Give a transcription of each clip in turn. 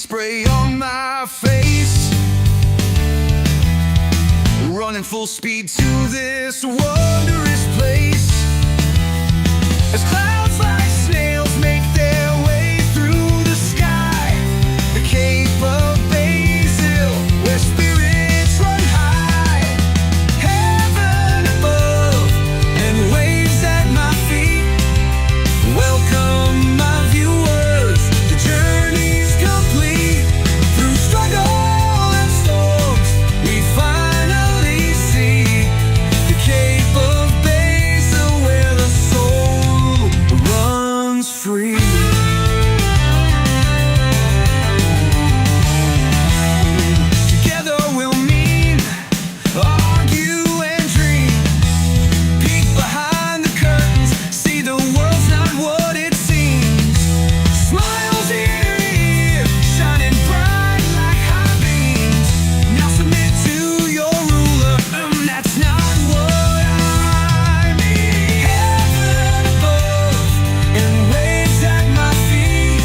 spray on my face, running full speed to this wondrous place. As clouds like snails make their way through the sky, the Cape of Basil, where spirits run high. Heaven above and waves at my feet. Welcome my viewers, the journey's complete. Through struggle and storms, we finally see the Cape of Basil, where the soul runs free. Together we'll meet, argue and dream. Peek behind the curtains, see the world's not what it seems. Smiles ear to ear, shining bright like high beams. Now submit to your ruler, that's not what I mean. Heaven above and waves at my feet.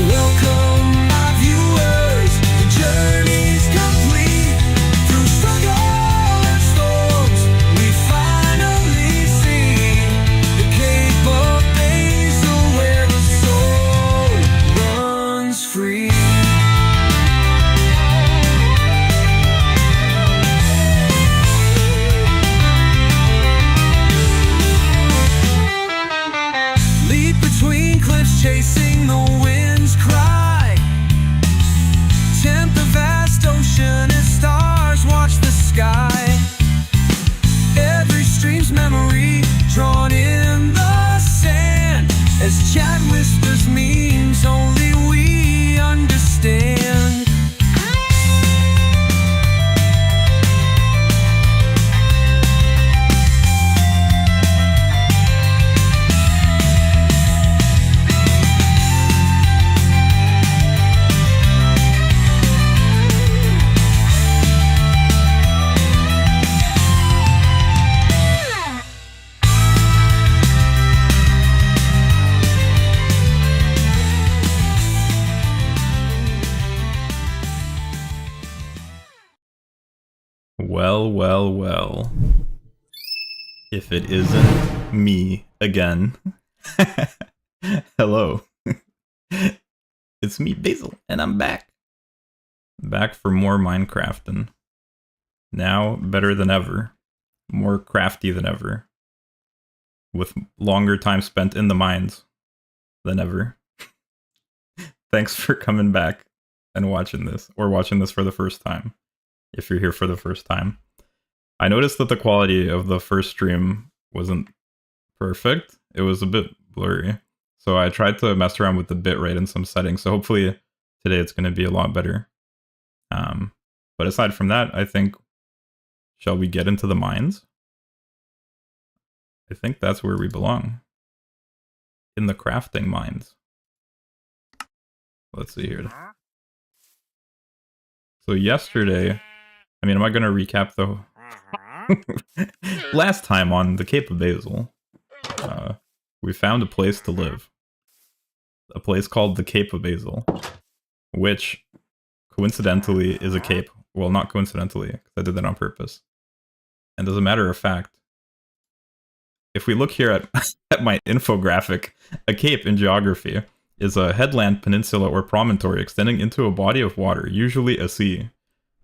Welcome my viewers, the journey's complete. Through struggle and storms, we finally see the Cape of Basil, where the soul runs free. Leap between cliffs, chasing the wind's cry. Tempt the vast ocean as stars watch the sky. Every stream's memory drawn in the sand. As chat whispers memes only we understand. Well, well, well. If it isn't me again. Hello. It's me, Basil, and I'm back. Back for more Minecrafting. Now better than ever. More crafty than ever. With longer time spent in the mines than ever. Thanks for coming back and watching this, or watching this for the first time. If you're here for the first time. I noticed that the quality of the first stream wasn't perfect. It was a bit blurry. So I tried to mess around with the bitrate and some settings. So hopefully today it's going to be a lot better. But aside from that, I think, shall we get into the mines? I think that's where we belong. In the crafting mines. Let's see here. So yesterday, I mean, am I going to recap the last time on the Cape of Basil? We found a place to live. A place called the Cape of Basil, which coincidentally is a cape. Well, not coincidentally, because I did that on purpose. And as a matter of fact, if we look here at, at my infographic, a cape in geography is a headland, peninsula, or promontory extending into a body of water, usually a sea.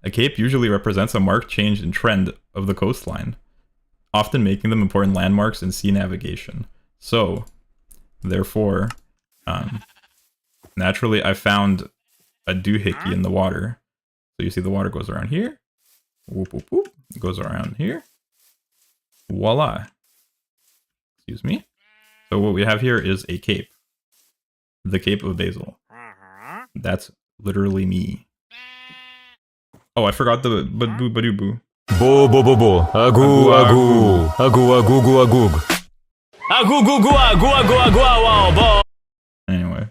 A cape usually represents a marked change in trend of the coastline, often making them important landmarks in sea navigation. So, therefore, naturally I found a doohickey in the water. So you see the water goes around here, whoop whoop whoop, it goes around here, voila. Excuse me. So what we have here is a cape. The Cape of Basil. That's literally me. Oh, I forgot the boo badoo boo. Bo bo bo bo. Agu agu. Agu agu gu agug. Agu gu gu agu agu agu wow bo. Anyway.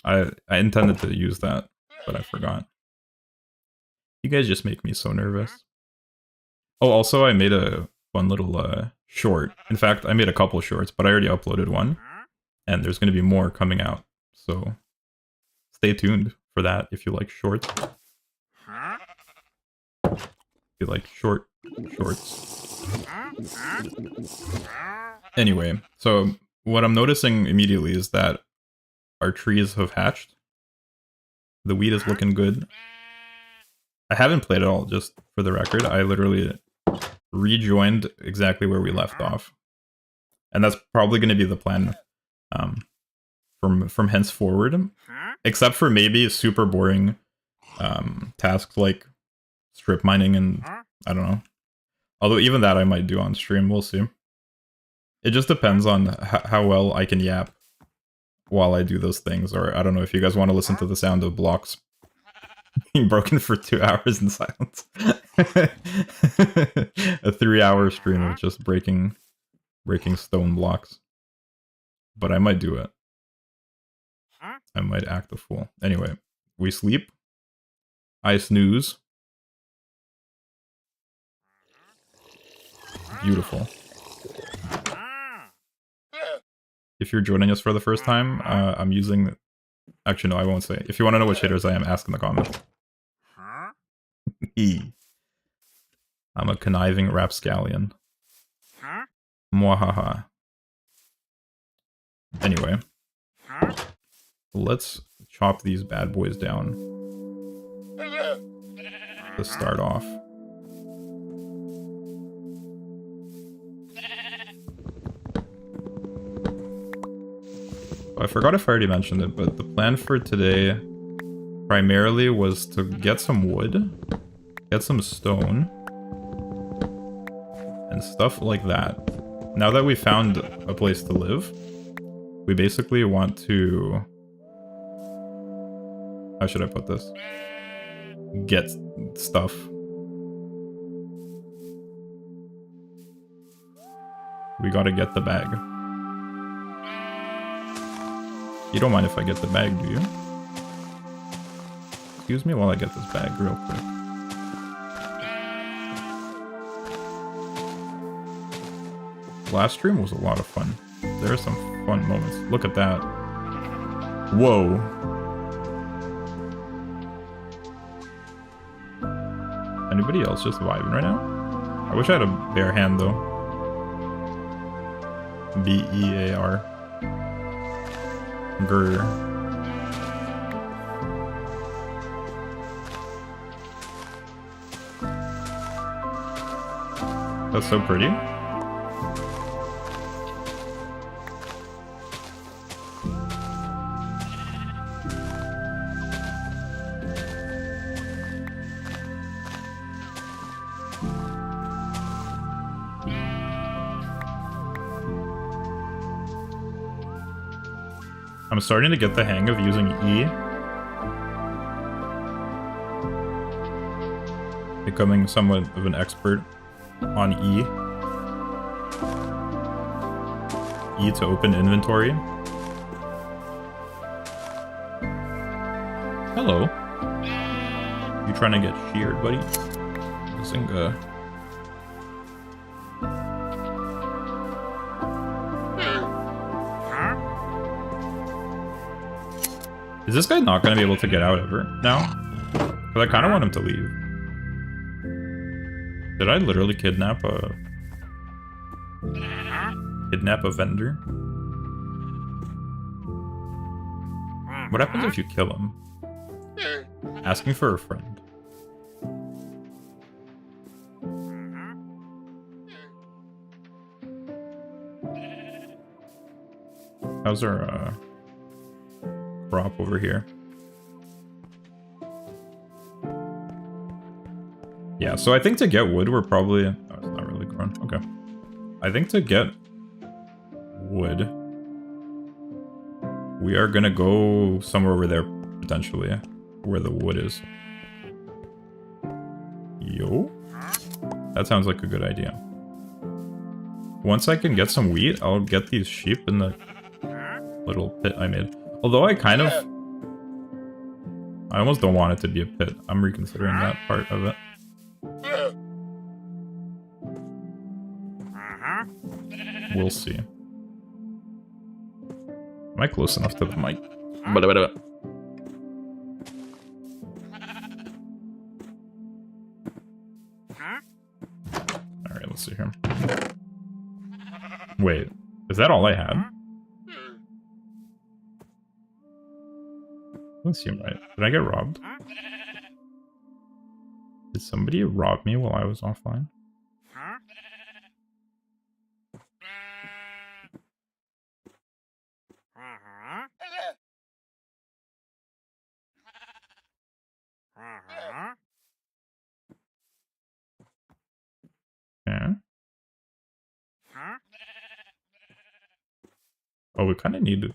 I intended to use that, but I forgot. You guys just make me so nervous. Oh, also I made a fun little short. In fact, I made a couple shorts, but I already uploaded one. And there's going to be more coming out. So stay tuned for that if you like shorts. If you like shorts. Anyway, so what I'm noticing immediately is that our trees have hatched. The wheat is looking good. I haven't played at all, just for the record. I literally rejoined exactly where we left off. And that's probably going to be the plan from henceforward. Except for maybe super boring tasks like strip mining and I don't know. Although even that I might do on stream, we'll see. It just depends on how well I can yap while I do those things. Or I don't know if you guys want to listen to the sound of blocks being broken for 2 hours in silence. A 3-hour stream of just breaking stone blocks. But I might do it. I might act a fool. Anyway, we sleep. I snooze. Beautiful. If you're joining us for the first time, I'm using... Actually, no, I won't say. If you want to know which hitters I am, ask in the comments. I'm a conniving rapscallion. Mwahaha. Anyway. Let's chop these bad boys down. To start off. I forgot if I already mentioned it, but the plan for today primarily was to get some wood, get some stone, and stuff like that. Now that we found a place to live, we basically want to... How should I put this? Get stuff. We gotta get the bag. You don't mind if I get the bag, do you? Excuse me while I get this bag real quick. Last stream was a lot of fun. There are some fun moments. Look at that. Whoa. Anybody else just vibing right now? I wish I had a bare hand though. B-E-A-R. Grr. That's so pretty. I'm starting to get the hang of using E. Becoming somewhat of an expert on E. E to open inventory. Hello. You trying to get sheared, buddy? Zinga. Is this guy not going to be able to get out ever now? Because I kind of want him to leave. Did I literally kidnap a vendor? What happens if you kill him? Asking for a friend. How's our crop over here? Yeah, so I think to get wood, we're probably... Oh, it's not really grown. Okay. I think to get wood, we are gonna go somewhere over there, potentially, where the wood is. Yo? That sounds like a good idea. Once I can get some wheat, I'll get these sheep in the little pit I made. Although I kind of... I almost don't want it to be a pit. I'm reconsidering that part of it. We'll see. Am I close enough to the mic? Wait, is that all I had? Doesn't seem right. Did I get robbed? Did somebody rob me while I was offline? Yeah. Oh, we kind of need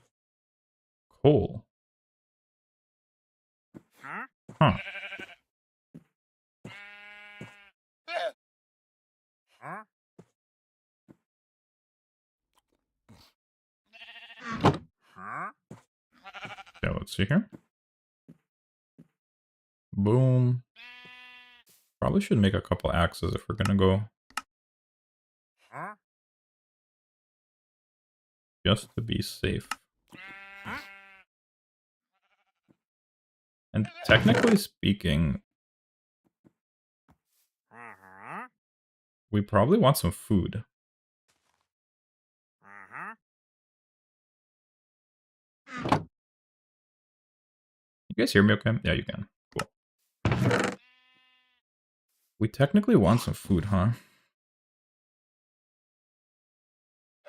coal. Huh. Yeah, let's see here. Boom. Probably should make a couple axes if we're gonna go. Just to be safe. And technically speaking, we probably want some food. You guys hear me okay? Yeah, you can. Cool. We technically want some food, huh?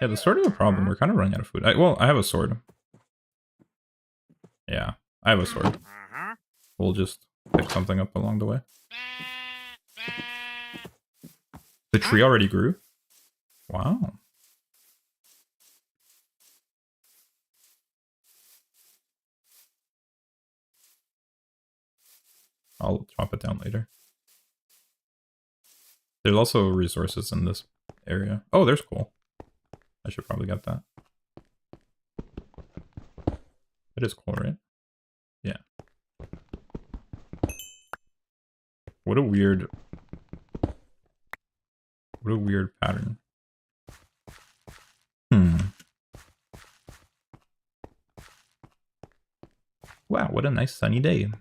Yeah, the sword is a problem. We're kind of running out of food. Well, I have a sword. Yeah, I have a sword. We'll just pick something up along the way. The tree already grew? Wow. I'll chop it down later. There's also resources in this area. Oh, there's coal. I should probably get that. It is coal, right? Yeah. What a weird pattern. Wow, what a nice sunny day.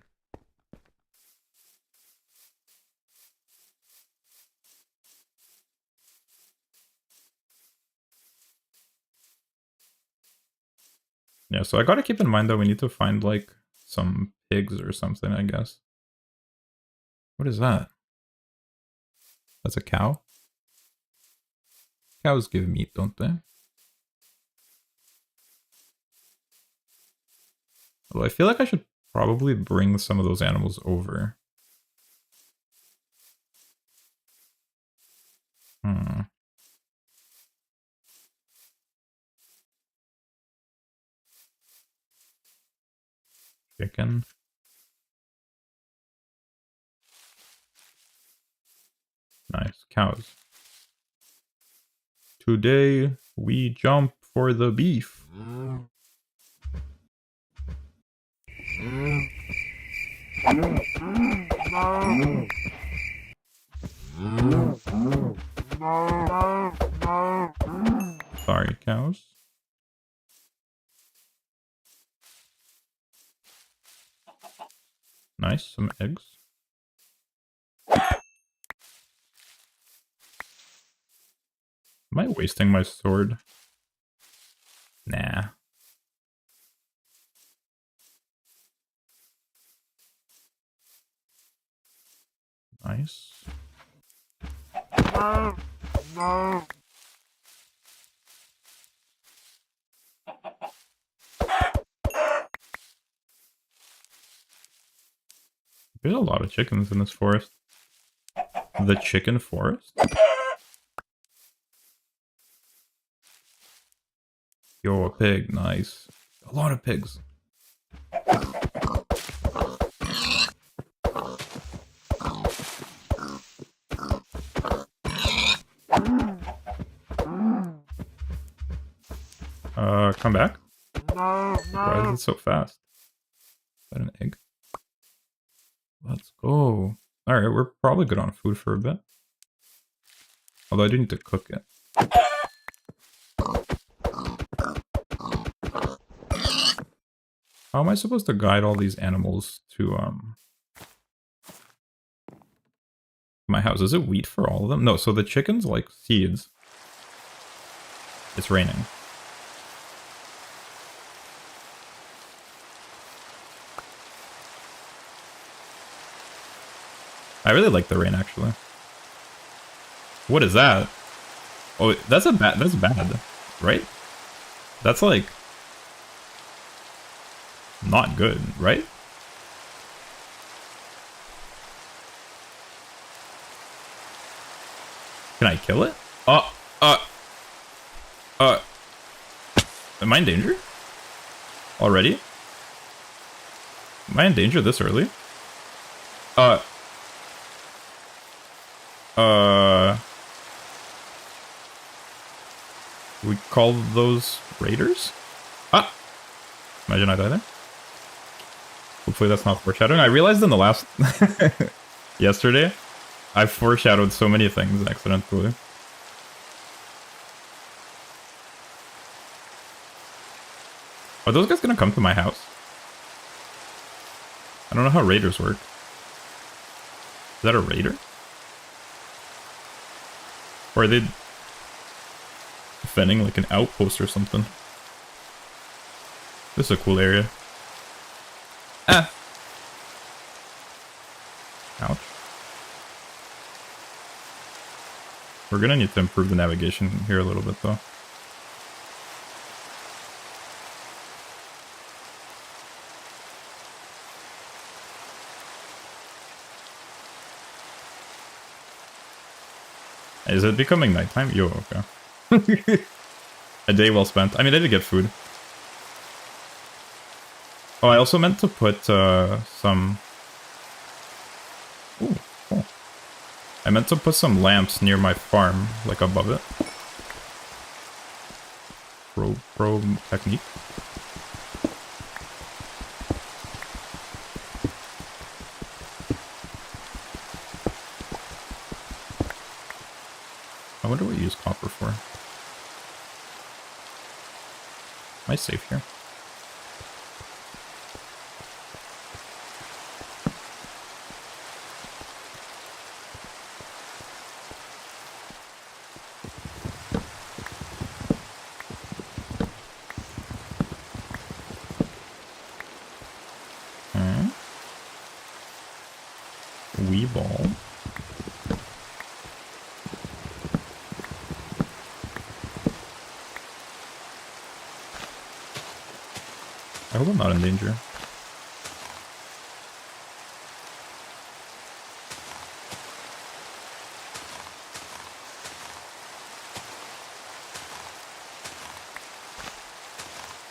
Yeah, so I gotta keep in mind that we need to find, like, some pigs or something, I guess. What is that? That's a cow? Cows give meat, don't they? Well, I feel like I should probably bring some of those animals over. Chicken. Nice. Cows. Today, we jump for the beef. Sorry, cows. Nice, some eggs. Am I wasting my sword? Nah. Nice. There's a lot of chickens in this forest. The chicken forest? Yo, a pig. Nice. A lot of pigs. Come back? Why is it so fast? Is that an egg? Let's go. Alright, we're probably good on food for a bit. Although I do need to cook it. How am I supposed to guide all these animals to, my house? Is it wheat for all of them? No, so the chickens like seeds. It's raining. I really like the rain, actually. What is that? Oh, that's bad, right? That's like not good, right? Can I kill it? Am I in danger? Already? Am I in danger this early? We call those raiders? Ah! Imagine I die there. Hopefully that's not foreshadowing. I realized in the last... yesterday, I foreshadowed so many things accidentally. Are those guys gonna come to my house? I don't know how raiders work. Is that a raider? Or are they defending like an outpost or something? This is a cool area. Ah! Ouch. We're gonna need to improve the navigation here a little bit though. Is it becoming nighttime? Yo, okay. A day well spent. I mean, I did get food. Oh, I also meant to put some... Ooh, cool. I meant to put some lamps near my farm, like above it. Pro technique. I wonder what you use copper for. Am I safe here? Wee ball. I hope I'm not in danger.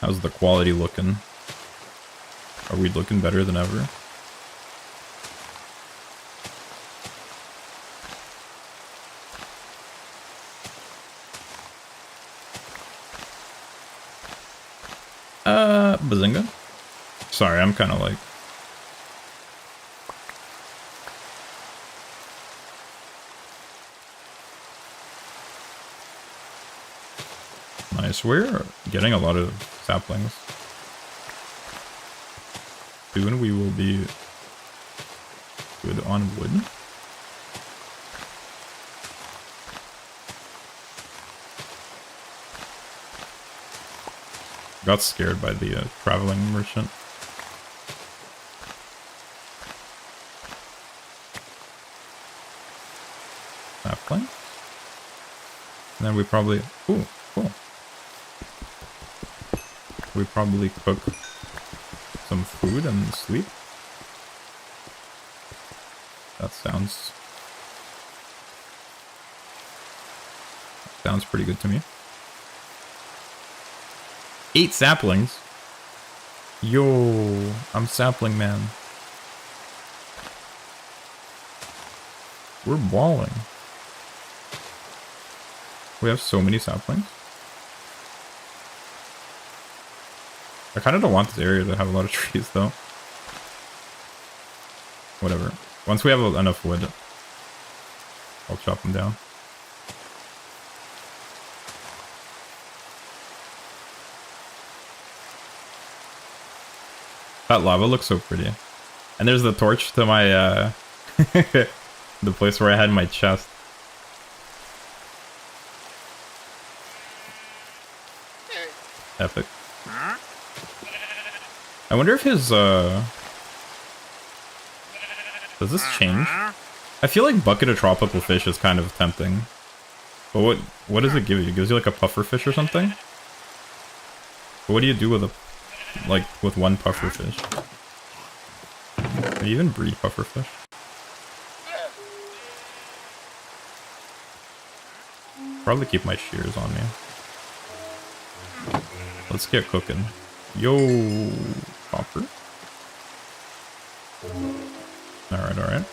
How's the quality looking? Are we looking better than ever? Bazinga? Sorry, I'm kind of like... Nice, we're getting a lot of saplings. Soon we will be good on wood. Got scared by the traveling merchant. Sapling. And then we probably... Ooh, cool. We probably cook some food and sleep. That sounds pretty good to me. 8 saplings? Yo, I'm sapling man. We're balling. We have so many saplings. I kind of don't want this area to have a lot of trees though. Whatever. Once we have enough wood, I'll chop them down. That lava looks so pretty. And there's the torch to my, the place where I had my chest. Epic. I wonder if his, does this change? I feel like bucket of tropical fish is kind of tempting. But what does it give you? It gives you like a puffer fish or something? But what do you do with with one puffer fish? Can you even breed puffer fish? Probably keep my shears on me. Let's get cooking. Yo, copper. Alright, alright.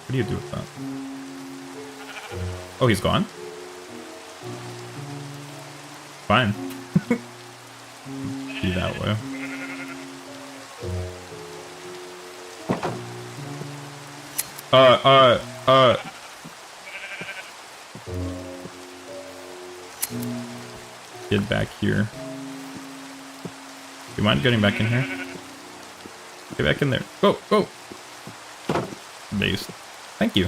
What do you do with that? Oh, he's gone? Fine. Be that way. Get back here. Do you mind getting back in here? Get back in there. Go, go! Based. Thank you.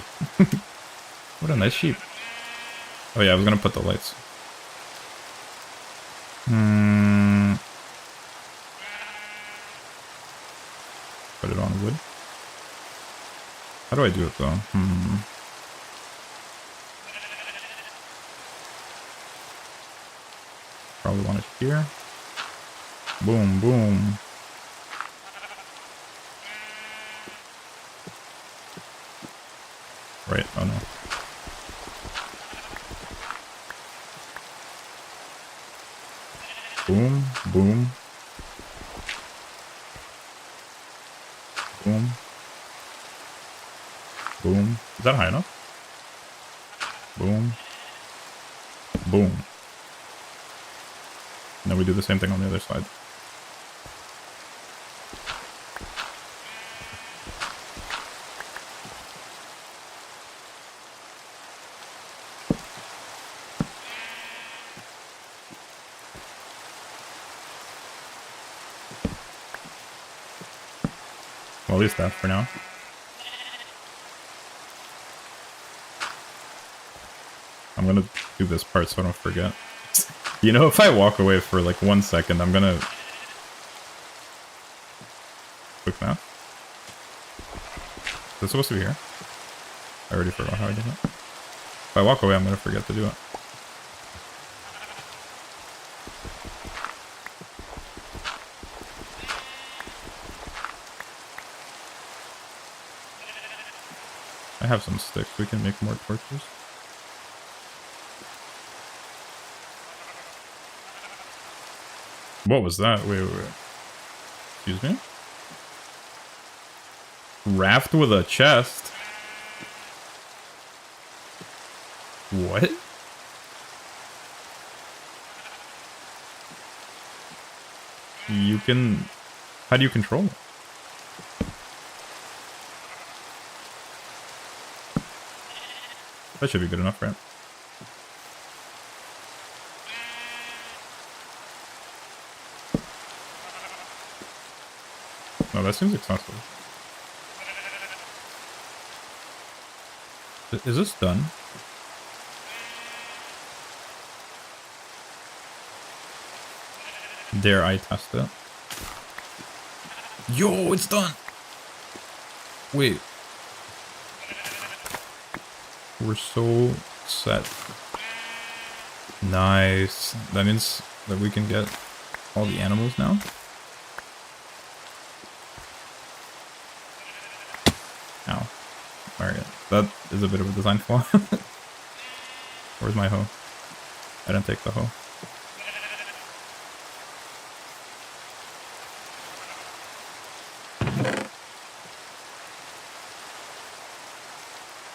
What a nice sheep. Oh yeah, I was gonna put the lights. Put it on wood. How do I do it though? Probably want it here. Boom, boom. Right, oh no. Boom, boom. Boom. Boom. Is that high enough? Boom. Boom. And then we do the same thing on the other side. Well, at least that for now. I'm gonna do this part so I don't forget. You know, if I walk away for like 1 second, I'm gonna... Quick map. Is it supposed to be here? I already forgot how I did it. If I walk away, I'm gonna forget to do it. I have some sticks. We can make more torches. What was that? Wait, wait, wait. Excuse me? Raft with a chest? What? You can... How do you control it? That should be good enough, right? No, that seems expensive. Is this done? Dare I test it? Yo, it's done! Wait. We're so set. Nice. That means that we can get all the animals now? Ow. Alright. That is a bit of a design flaw. Where's my hoe? I didn't take the hoe.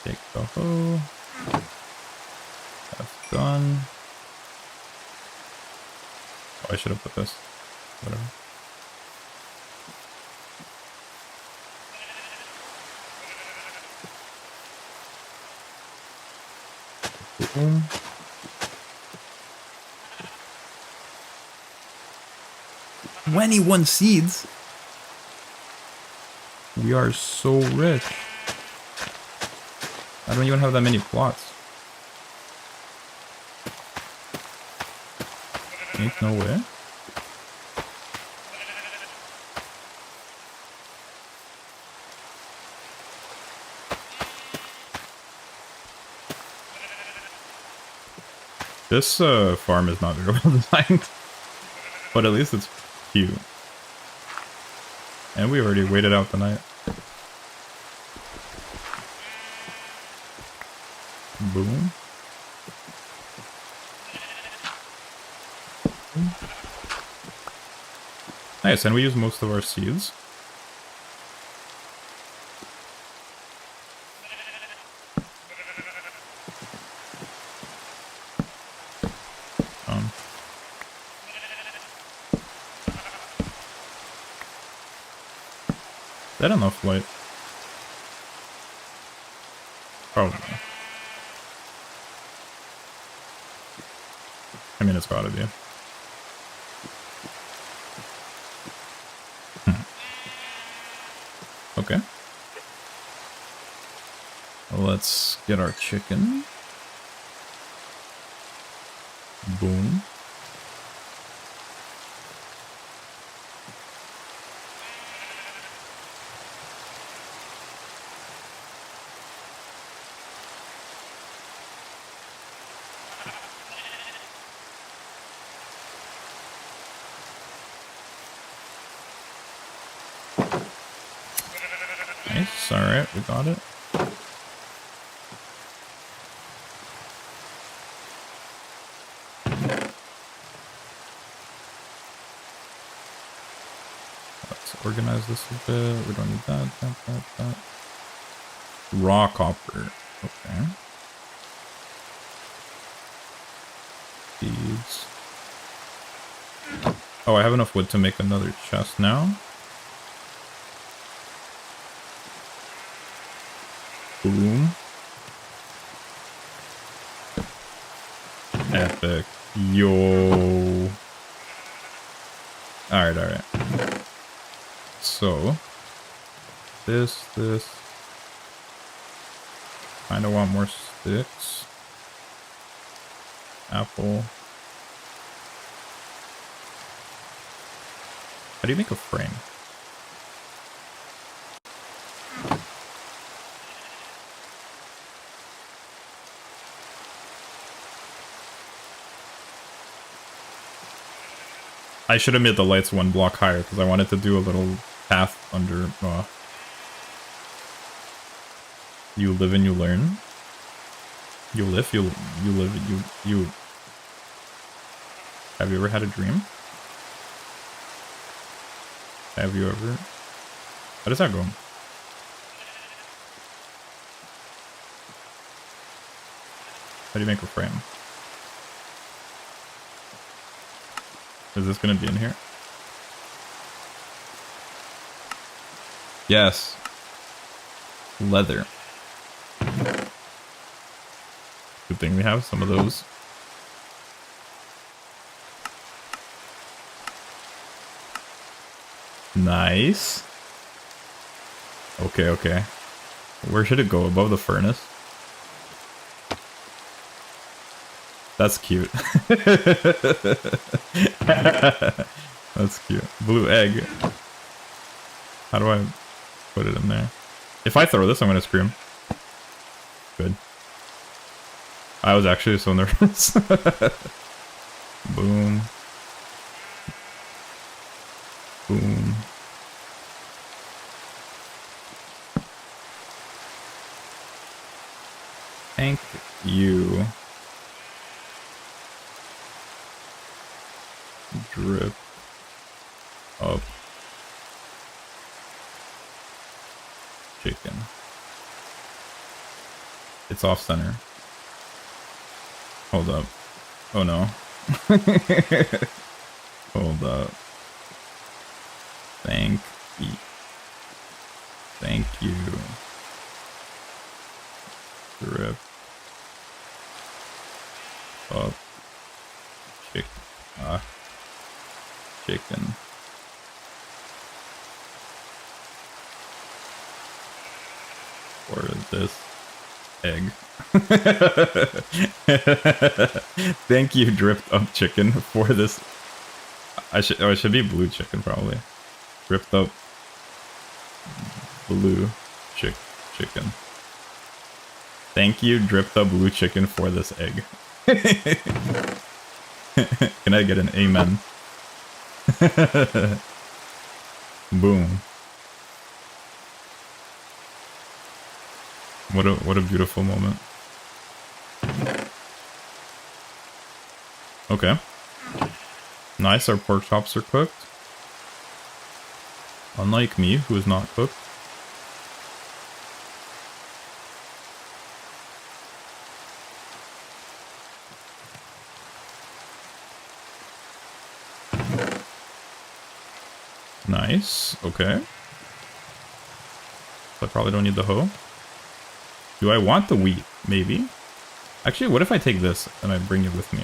Take the hoe. That's done. Oh, I should have put this. Whatever. Boom. 21 seeds? We are so rich. I don't even have that many plots. Ain't no way. This farm is not very well designed, but at least it's cute. And we already waited out the night. Boom. Nice, and we use most of our seeds. Is that enough light? Probably. I mean, it's gotta be. Okay. Let's get our chicken. Boom. Nice, alright, we got it. Let's organize this a bit. We don't need that. Raw copper. Okay. Seeds. Oh, I have enough wood to make another chest now. Boom. Epic. Yo. Alright. So, this. Kinda want more sticks. Apple. How do you make a frame? I should have made the lights one block higher because I wanted to do a little path under. You live and you learn. You live, you live, you. Have you ever had a dream? Have you ever? How does that go? How do you make a frame? Is this gonna be in here? Yes. Leather. Good thing we have some of those. Nice. Okay. Where should it go? Above the furnace? That's cute. That's cute. Blue egg. How do I put it in there? If I throw this, I'm gonna scream. Good. I was actually so nervous. Boom. Boom. Thank you. Drip up chicken. It's off center. Hold up. Oh no. Hold up. Thank you. Thank you. Drip up chicken. Chicken. this egg. Thank you, dripped up chicken, for this. It should be blue chicken probably. Dripped up blue chicken. Thank you, dripped up blue chicken, for this egg. Can I get an amen? Boom. What a beautiful moment. Okay. Nice, our pork chops are cooked. Unlike me, who is not cooked. Nice, okay. I probably don't need the hoe. Do I want the wheat? Maybe. Actually, what if I take this and I bring it with me?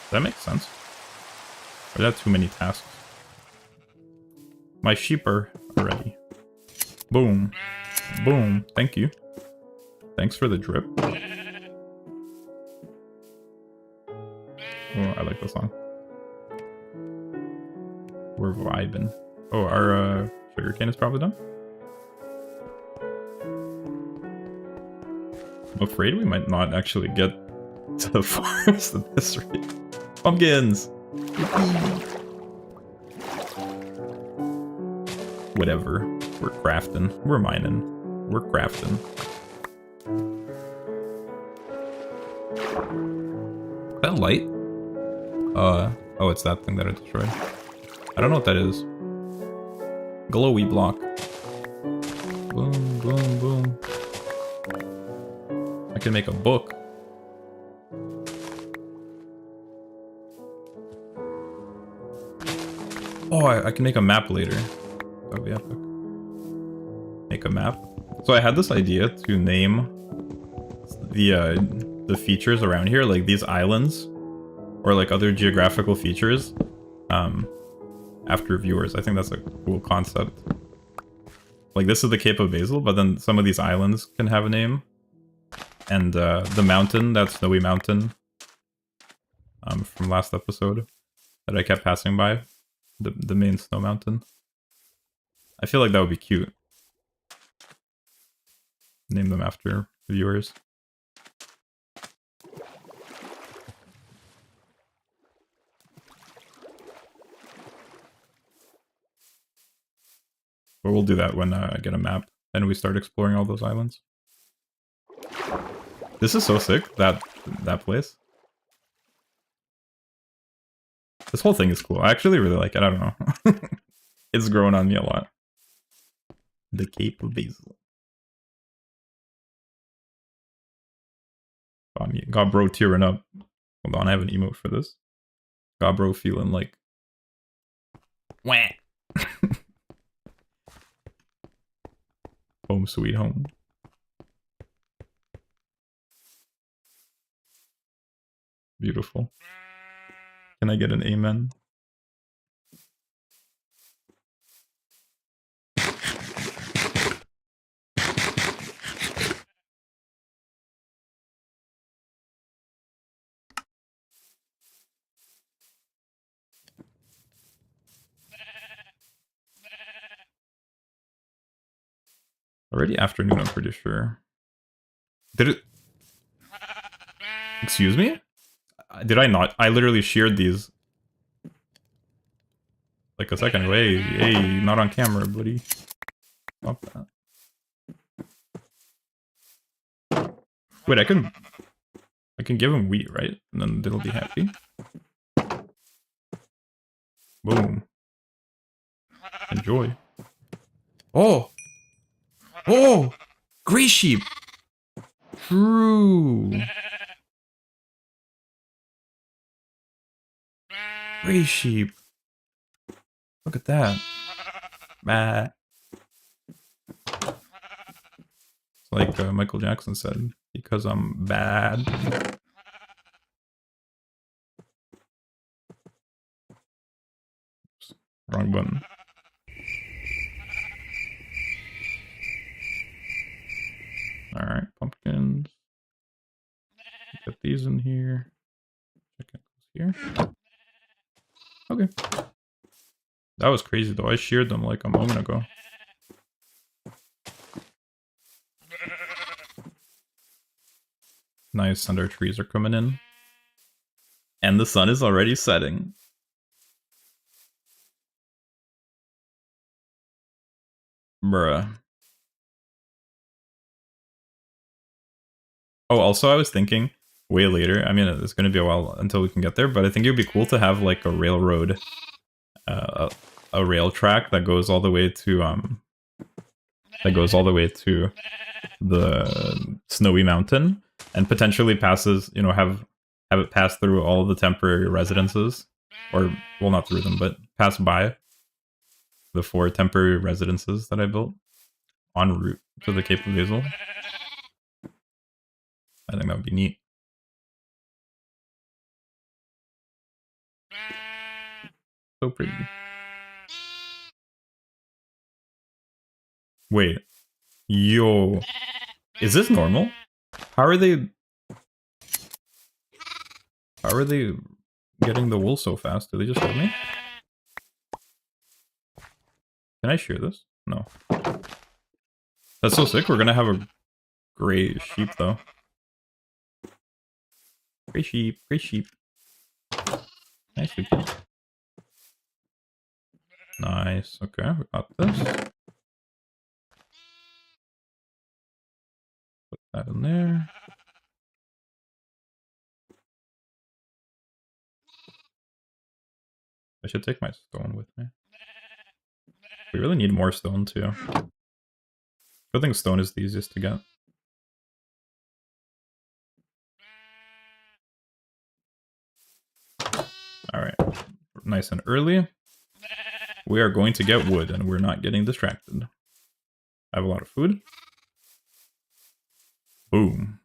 Does that make sense? Or is that too many tasks? My sheep are ready. Boom. Boom. Thank you. Thanks for the drip. Oh, I like the song. We're vibing. Oh, our sugarcane is probably done. I'm afraid we might not actually get to the forest at this rate. Pumpkins! Whatever. We're crafting. We're mining. We're crafting. Is that light? Oh, it's that thing that I destroyed. I don't know what that is. Glowy block. Boom, boom, boom. I can make a book. Oh, I can make a map later. That would be epic. Make a map. So I had this idea to name the features around here, like these islands, or like other geographical features, after viewers. I think that's a cool concept. Like this is the Cape of Basil, but then some of these islands can have a name. And the mountain, that snowy mountain from last episode that I kept passing by, the main snow mountain. I feel like that would be cute. Name them after viewers. But we'll do that when I get a map and we start exploring all those islands. This is so sick, that place. This whole thing is cool. I actually really like it. I don't know. It's grown on me a lot. The Cape of Basil. Got bro tearing up. Hold on, I have an emote for this. Got bro feeling like... Wah! Home sweet home. Beautiful. Can I get an amen? Already afternoon, I'm pretty sure. Did it... Excuse me? Did I not? I literally sheared these like a second ago. Hey, not on camera, buddy. Stop that. Wait, I can give him wheat, right? And then they'll be happy. Boom. Enjoy. Oh! Oh! Gray sheep! True! Gray sheep. Look at that. Bah. It's like Michael Jackson said, because I'm bad. Wrong button. Alright, pumpkins. Get these in here. Check here. Okay. That was crazy though. I sheared them like a moment ago. Nice, and our trees are coming in. And the sun is already setting. Bruh. Oh, also I was thinking way later, I mean it's gonna be a while until we can get there, but I think it would be cool to have like a railroad, a rail track that goes all the way to the snowy mountain and potentially passes, you know, have it pass through all of the temporary residences, or well, not through them, but pass by the 4 temporary residences that I built en route to the Cape of Basil. I think that would be neat. So pretty. Wait. Yo. Is this normal? How are they getting the wool so fast? Do they just hit me? Can I shear this? No. That's so sick. We're gonna have a gray sheep though. Gray sheep, gray sheep. Nice. Nice. Okay, we got this. Put that in there. I should take my stone with me. We really need more stone too. I think stone is the easiest to get. Alright. Nice and early. We are going to get wood and we're not getting distracted. I have a lot of food. Boom.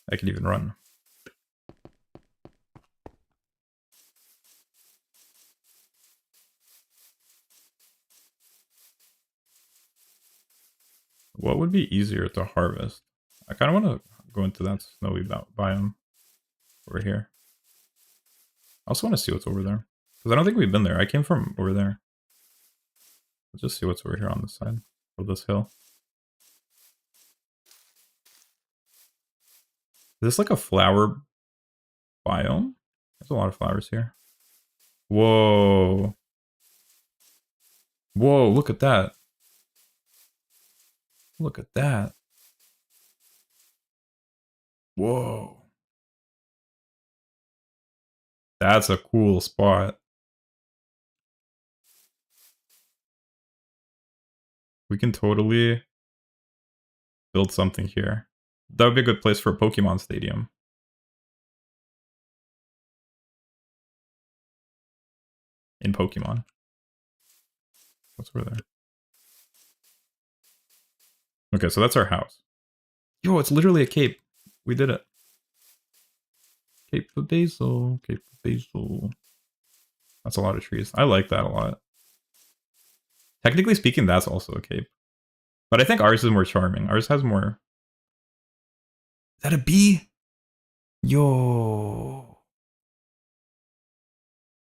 I can even run. What would be easier to harvest? I kind of want to go into that snowy biome over here. I also want to see what's over there. Because I don't think we've been there. I came from over there. Let's just see what's over here on this side of this hill. Is this like a flower biome? There's a lot of flowers here. Whoa. Whoa, look at that. Look at that. Whoa. That's a cool spot. We can totally build something here. That would be a good place for a Pokemon stadium. In Pokemon. What's over there? Okay, so that's our house. Yo, it's literally a cape. We did it. Cape of Basil. Cape of Basil. That's a lot of trees. I like that a lot. Technically speaking, that's also a cape. But I think ours is more charming. Ours has more... Is that a bee? Yo.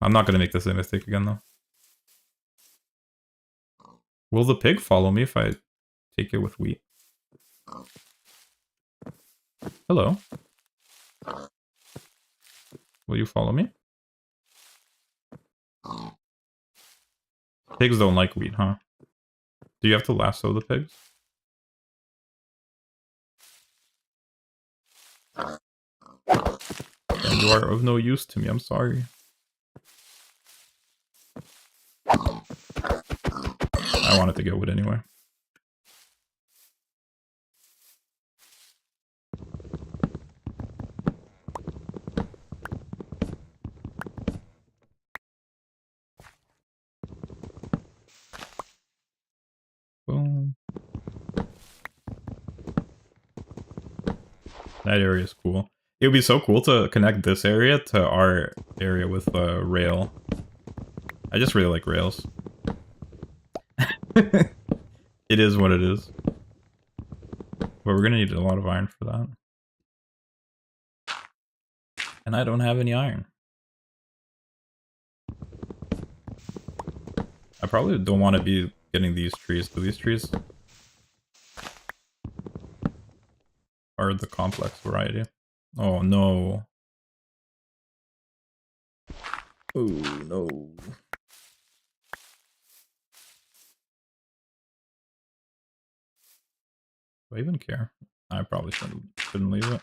I'm not going to make the same mistake again, though. Will the pig follow me if I take it with wheat? Hello. Will you follow me? Pigs don't like wheat, huh? Do you have to lasso the pigs? And you are of no use to me, I'm sorry. I wanted to get wood anyway. Boom. That area is cool. It would be so cool to connect this area to our area with a rail. I just really like rails. It is what it is. But we're gonna need a lot of iron for that. And I don't have any iron. I probably don't want to be getting these trees, because these trees are the complex variety. Oh no. Oh no. Do I even care? I probably shouldn't leave it.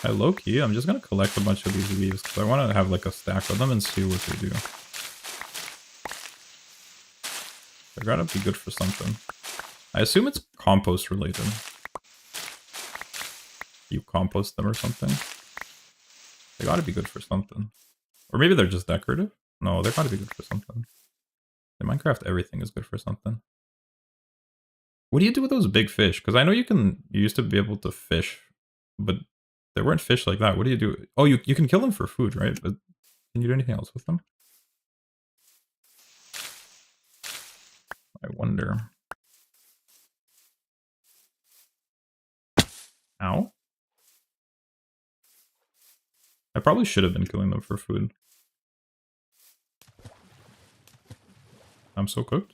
Low-key, I'm just gonna collect a bunch of these leaves because I want to have like a stack of them and see what they do. They're gotta be good for something. I assume it's compost related. You compost them or something. They gotta be good for something. Or maybe they're just decorative? No, they're gotta be good for something. In Minecraft, everything is good for something. What do you do with those big fish? Because I know you used to be able to fish, but there weren't fish like that. What do you do? Oh, you can kill them for food, right? But can you do anything else with them? I wonder. Ow. I probably should have been killing them for food. I'm so cooked.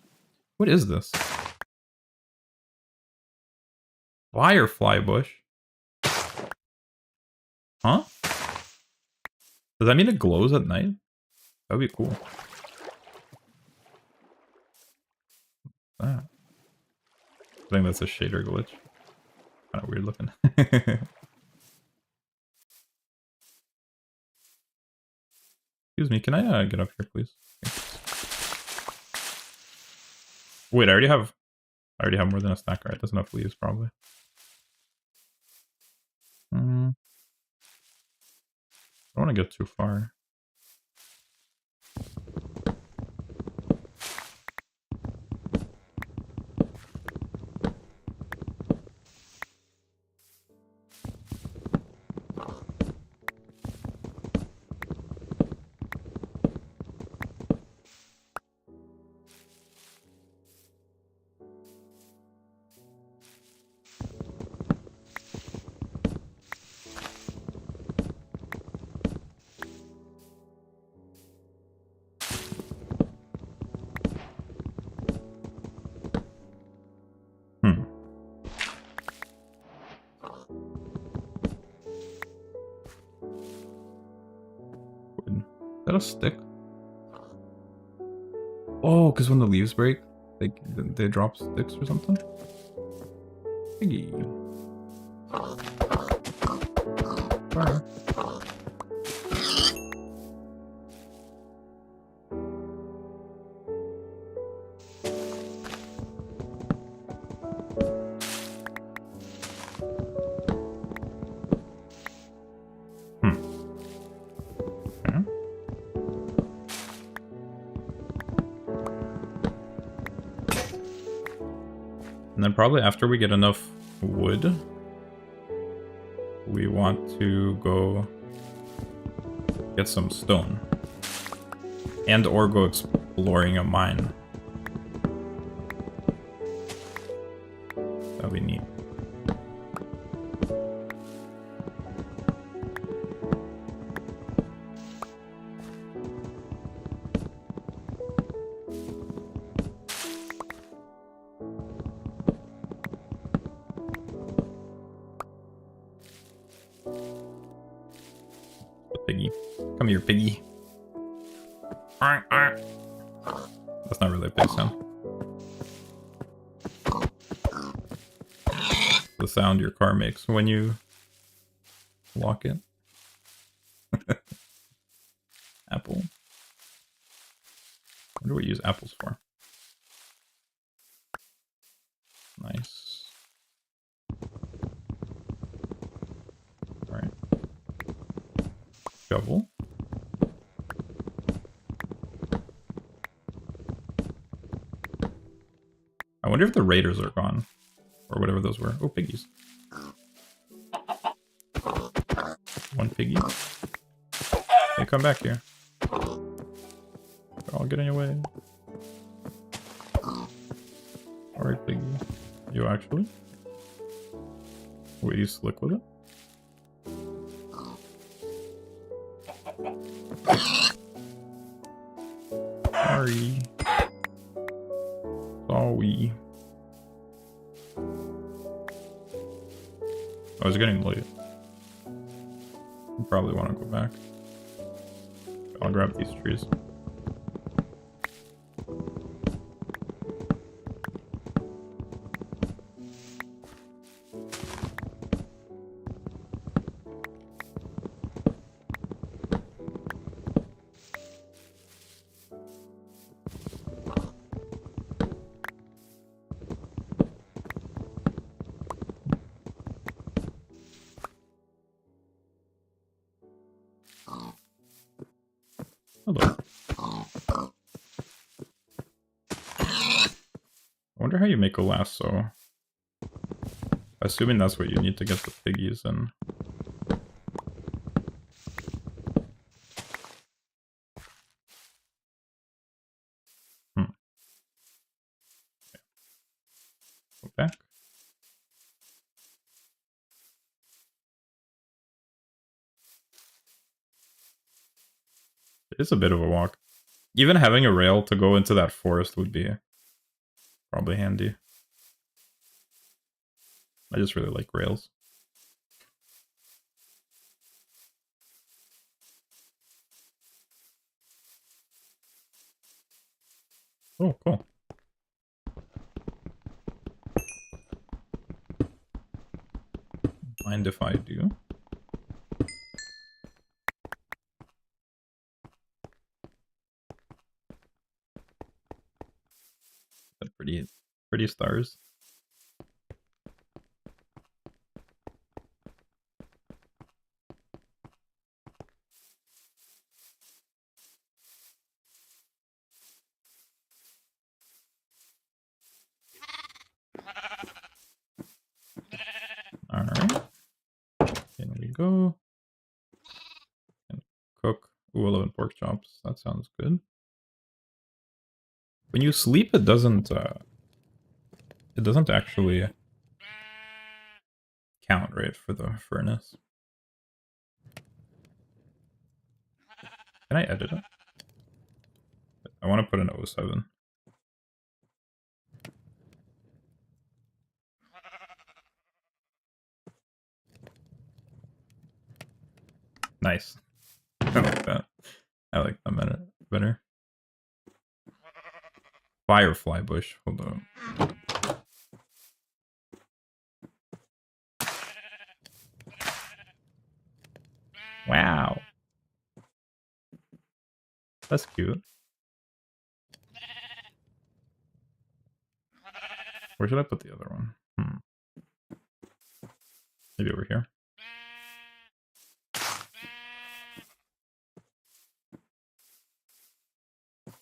What is this? Firefly bush? Huh? Does that mean it glows at night? That would be cool. Ah. I think that's a shader glitch. Kind of weird looking. Excuse me, can I get up here, please? Wait, I already have more than a stack, right? That's enough leaves, probably. I don't want to get too far. Is that a stick? Oh, because when the leaves break, they drop sticks or something? Piggy. Fire. And then probably after we get enough wood, we want to go get some stone. And or go exploring a mine. That'd be neat. Piggy. Come here, piggy. That's not really a pig sound. The sound your car makes when you lock it. Apple. What do we use apples for? Nice. shovel. I wonder if the raiders are gone. Or whatever those were. Oh, piggies. One piggy. Hey, come back here. They're all getting away. Alright, piggy. You actually? Wait, you slick with it? Sorry. Sorry. I was getting late. You probably want to go back. I'll grab these trees. Hello. I wonder how you make a lasso. Assuming that's what you need to get the piggies in. Go back. It is a bit of a walk. Even having a rail to go into that forest would be probably handy. I just really like rails. Oh, cool. Mind if I do? Pretty stars. Alright. In we go. And cook. Ooh, 11 pork chops. That sounds good. When you sleep, it doesn't actually count, right, for the furnace. Can I edit it? I want to put an 07. Nice. I like that. I like that better. Firefly bush. Hold on. Wow. That's cute. Where should I put the other one? Maybe over here.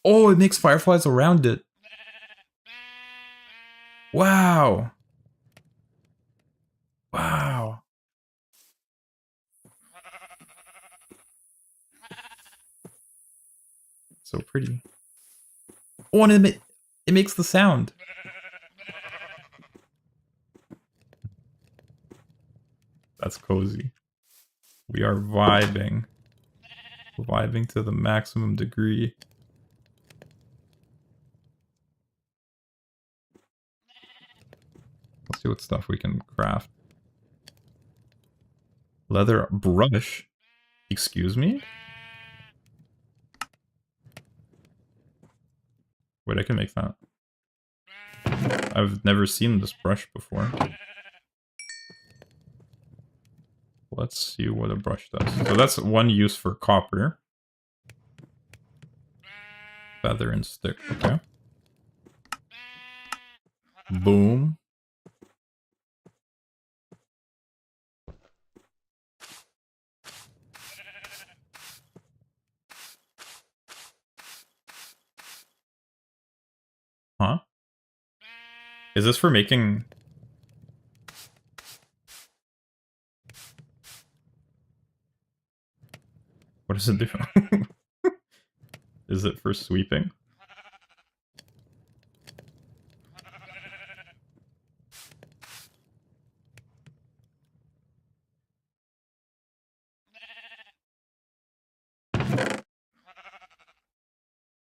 Oh, it makes fireflies around it. Wow. Wow. So pretty. Oh, and it makes the sound. That's cozy. We are vibing. Vibing to the maximum degree. Let's see what stuff we can craft. Leather brush. Excuse me? Wait, I can make that. I've never seen this brush before. Let's see what a brush does. So that's one use for copper. Feather and stick, okay. Boom. Huh? Is this for making... What does it do? Is it for sweeping?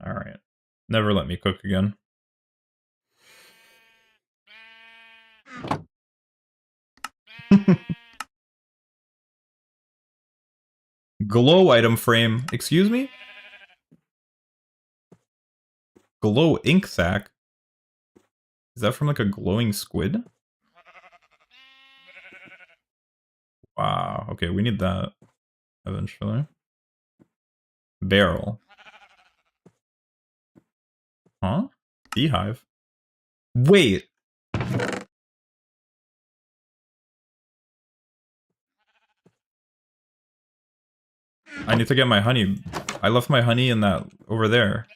Alright. Never let me cook again. Glow item frame. Excuse me? Glow ink sac? Is that from like a glowing squid? Wow. Okay, we need that eventually. Barrel. Huh? Beehive? Wait! I need to get my honey. I left my honey in that over there.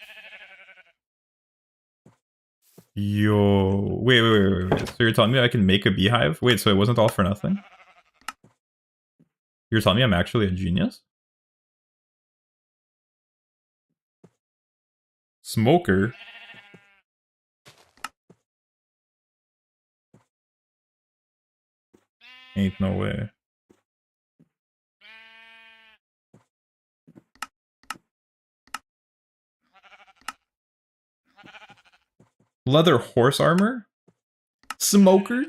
Yo. Wait. So you're telling me I can make a beehive? Wait, so it wasn't all for nothing? You're telling me I'm actually a genius? Smoker? Ain't no way. Leather horse armor? Smoker?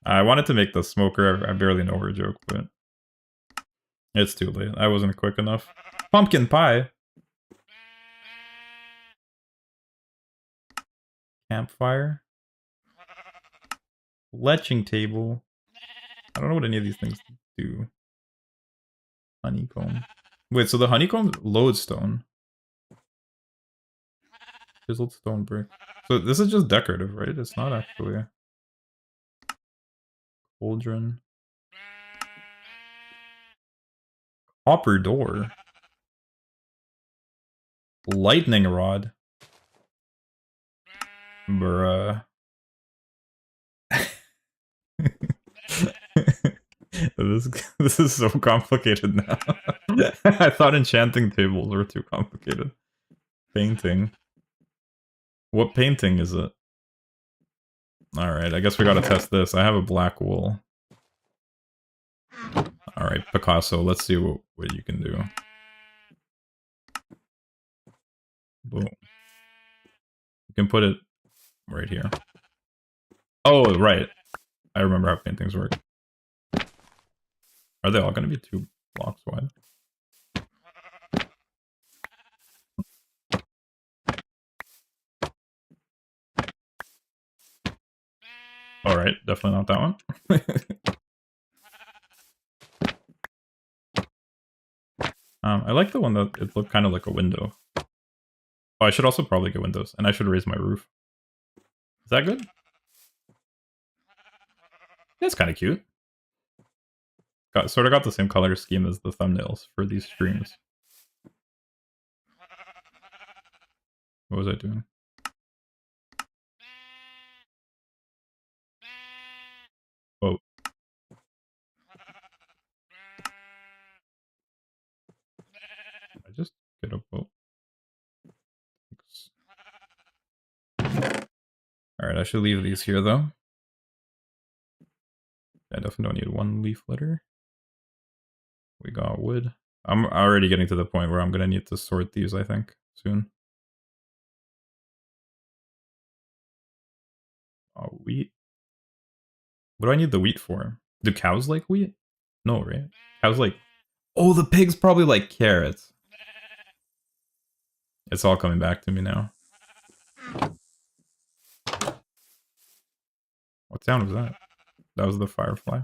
I wanted to make the smoker. I barely know her joke, but it's too late. I wasn't quick enough. Pumpkin pie. Campfire. Leching table. I don't know what any of these things do. Honeycomb. Wait, so the honeycomb lodestone. Chiseled stone brick. So this is just decorative, right? It's not actually a cauldron. Copper door. Lightning rod. Bruh. this is so complicated now. I thought enchanting tables were too complicated. Painting. What painting is it? Alright, I guess we gotta test this. I have a black wool. Alright, Picasso, let's see what you can do. Boom. You can put it right here. Oh, right. I remember how paintings work. Are they all gonna be 2 blocks wide? Alright, definitely not that one. I like the one that it looked kind of like a window. Oh, I should also probably get windows, and I should raise my roof. Is that good? That's kind of cute. Sort of got the same color scheme as the thumbnails for these streams. What was I doing? Oh. I just get a boat. Alright, I should leave these here though. I definitely don't need 1 leaf litter. We got wood. I'm already getting to the point where I'm gonna need to sort these, I think, soon. Oh, wheat. What do I need the wheat for? Do cows like wheat? No, right? Cows like... Oh, the pigs probably like carrots. It's all coming back to me now. What sound was that? That was the firefly.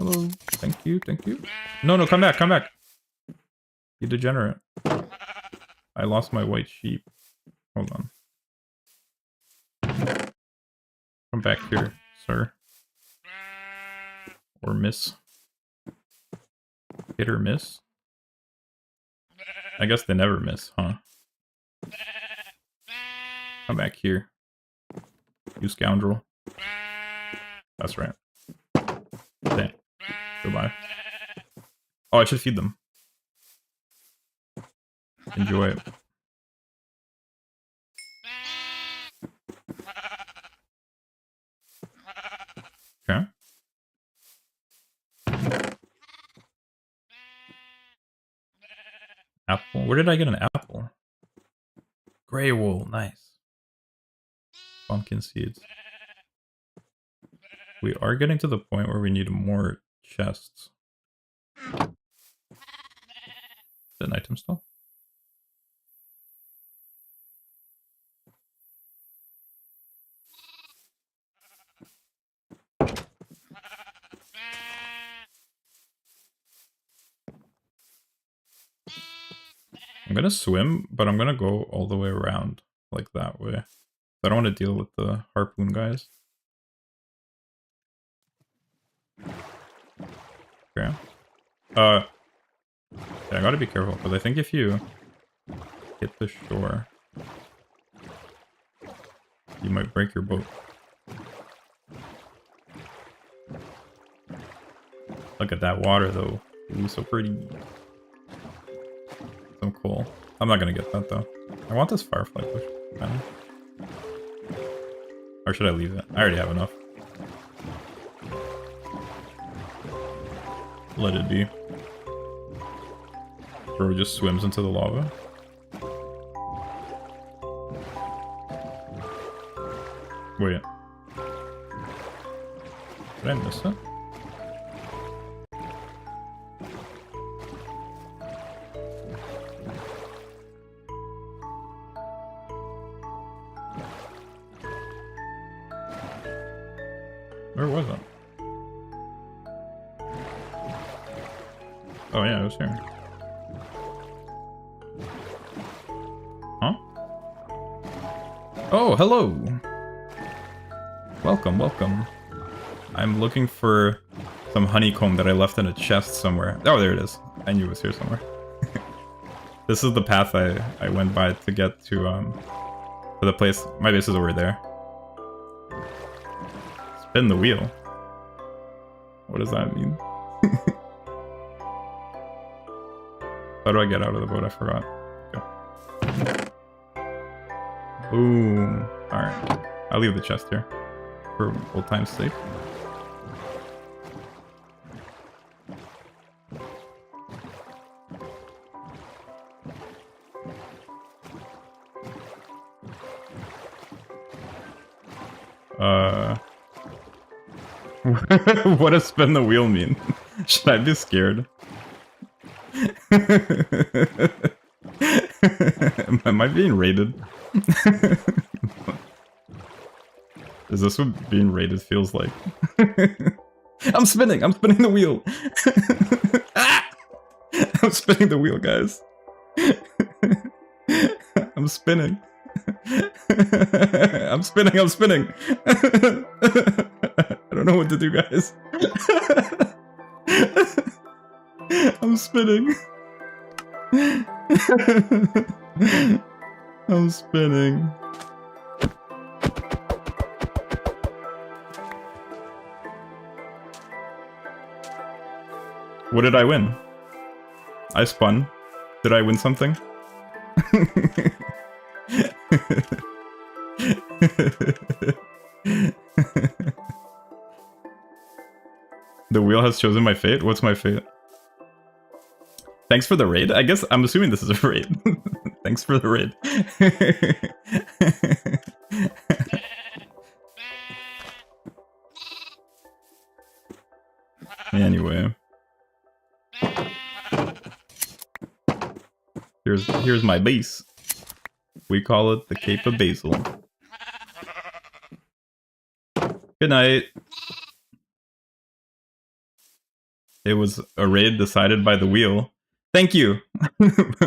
Hello. Thank you, thank you. No, come back, come back. You degenerate. I lost my white sheep. Hold on. Come back here, sir. Or miss. Hit or miss. I guess they never miss, huh? Come back here. You scoundrel. That's right. Okay. Goodbye. Oh, I should feed them. Enjoy it. Okay. Apple. Where did I get an apple? Gray wool. Nice. Pumpkin seeds. We are getting to the point where we need more chests. Is it an item still? I'm gonna swim, but I'm gonna go all the way around, like that way. I don't want to deal with the harpoon guys. Okay. Yeah, I gotta be careful, because I think if you hit the shore, you might break your boat. Look at that water, though. Ooh, so pretty. So cool. I'm not gonna get that, though. I want this firefly bush. Or should I leave it? I already have enough. Let it be. Bro just swims into the lava. Wait. Did I miss it? Where was it? Oh yeah, it was here. Huh? Oh, hello! Welcome, welcome. I'm looking for some honeycomb that I left in a chest somewhere. Oh, there it is. I knew it was here somewhere. This is the path I went by to get to the place. My base is over there. Spin the wheel. What does that mean? How do I get out of the boat? I forgot. Okay. Boom. Alright. I'll leave the chest here. For old time's sake. What does spin the wheel mean? Should I be scared? Am I being raided? Is this what being raided feels like? I'm spinning the wheel! Ah! I'm spinning the wheel, guys. I'm spinning. I'm spinning. I don't know what to do, guys. I'm spinning. I'm spinning. What did I win? I spun. Did I win something? The wheel has chosen my fate? What's my fate? Thanks for the raid? I guess I'm assuming this is a raid. Thanks for the raid. Anyway. Here's my base. We call it the Cape of Basil. Good night. It was a raid decided by the wheel. Thank you.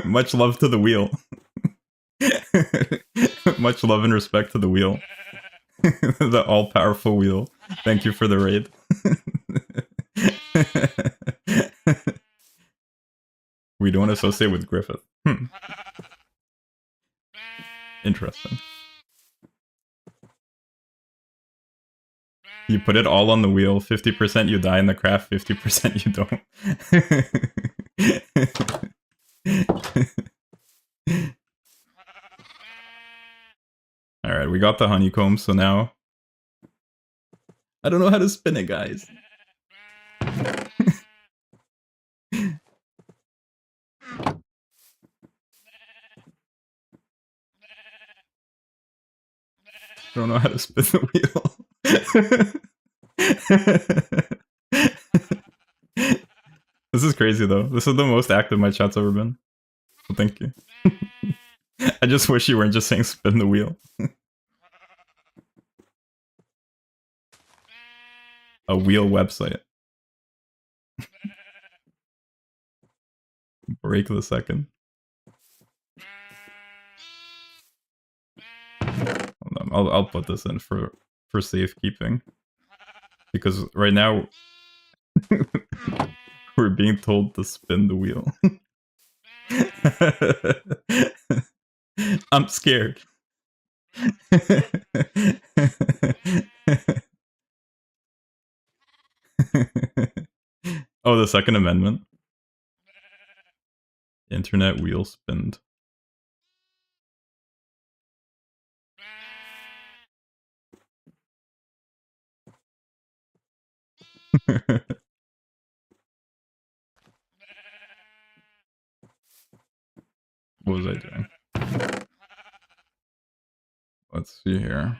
Much love to the wheel. Much love and respect to the wheel. The all-powerful wheel. Thank you for the raid. We don't associate with Griffith. Interesting. You put it all on the wheel, 50% you die in the craft, 50% you don't. Alright, we got the honeycomb, so now... I don't know how to spin it, guys. I don't know how to spin the wheel. This is crazy though. This is the most active my chat's ever been. So thank you. I just wish you weren't just saying spin the wheel. A wheel website. Break the second. I'll put this in for safekeeping. Because right now we're being told to spin the wheel. I'm scared. Oh, the Second Amendment. Internet wheel spinned. What was I doing? Let's see here.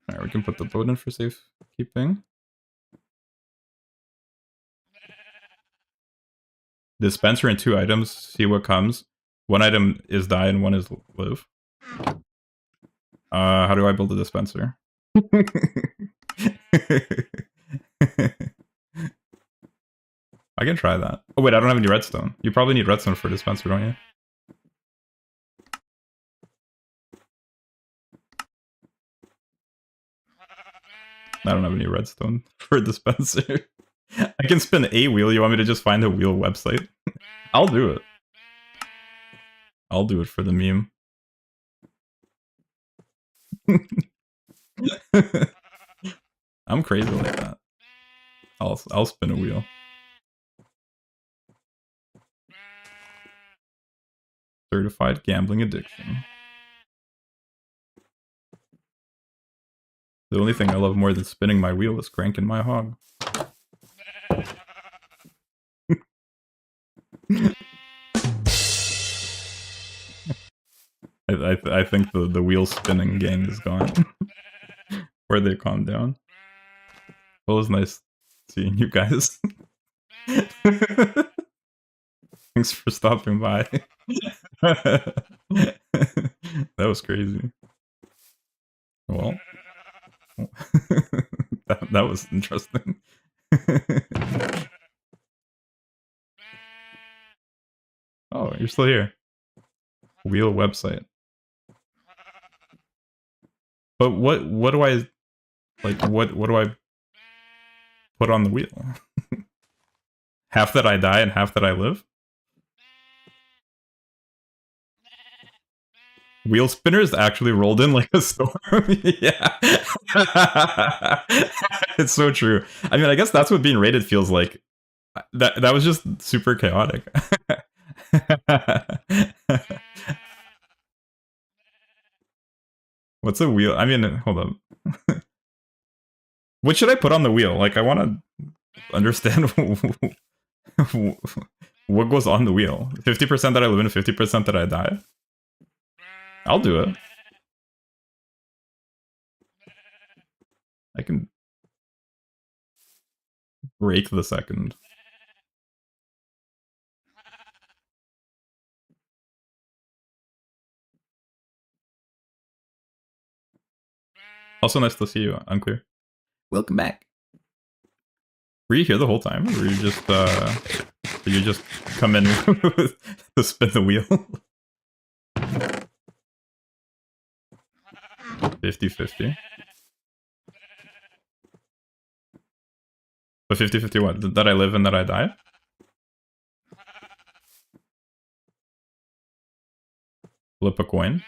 Alright, we can put the boat in for safekeeping. Dispenser and 2 items, see what comes. 1 item is die and 1 is live. How do I build a dispenser? I can try that. Oh wait, I don't have any redstone. You probably need redstone for a dispenser, don't you? I don't have any redstone for a dispenser. I can spin a wheel. You want me to just find a wheel website? I'll do it. I'll do it for the meme. I'm crazy like that. I'll spin a wheel. Certified gambling addiction. The only thing I love more than spinning my wheel is cranking my hog. I think the wheel spinning gang is gone. Where they calm down. Well, it was nice seeing you guys. Thanks for stopping by. That was crazy. Well, that was interesting. Oh, you're still here. Wheel website. But what do I like? What do I put on the wheel? Half that I die and half that I live? Wheel spinners actually rolled in like a storm. Yeah. It's so true. I mean, I guess that's what being rated feels like. That was just super chaotic. What's a wheel? I mean, hold up. What should I put on the wheel? Like, I want to understand what goes on the wheel. 50% that I live in, 50% that I die? I'll do it. I can break the second. Also nice to see you, Unclear. Welcome back. Were you here the whole time? Or were you just did you just come in to spin the wheel? 50-50. But 50-50 what? That I live and that I die? Flip a coin.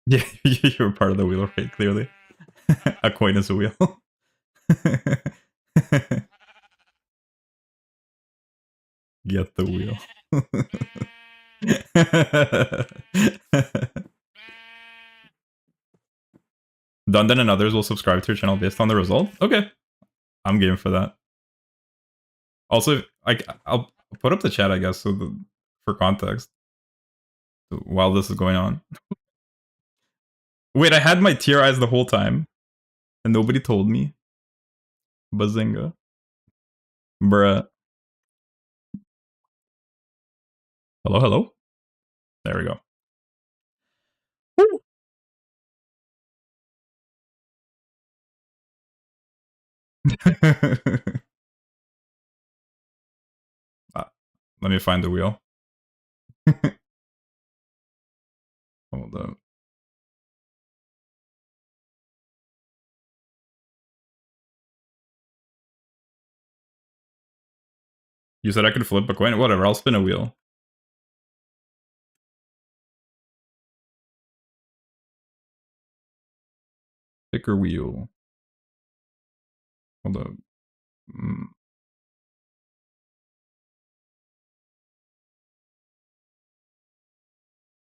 Yeah, you're part of the wheel, right? Clearly. A coin is a wheel. Get the wheel. Dundon and others will subscribe to your channel based on the result? Okay. I'm game for that. Also, I'll put up the chat, I guess, for context while this is going on. Wait, I had my tear eyes the whole time, and nobody told me. Bazinga. Bruh. Hello, hello? There we go. Woo. Let me find the wheel. Hold up. You said I could flip a coin? Whatever, I'll spin a wheel. Pick a wheel. Hold up.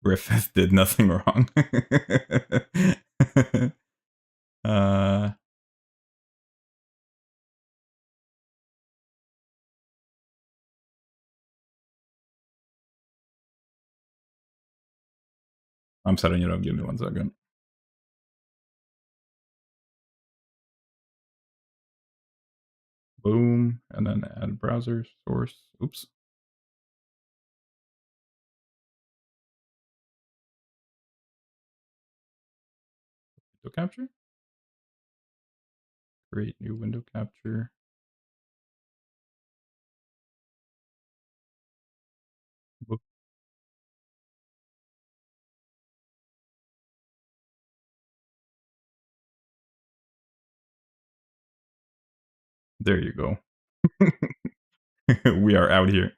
Griffith did nothing wrong. I'm setting it up. Give me 1 second. Boom. And then add browser source. Oops. Window capture. Create new window capture. Boop. There you go. We are out here.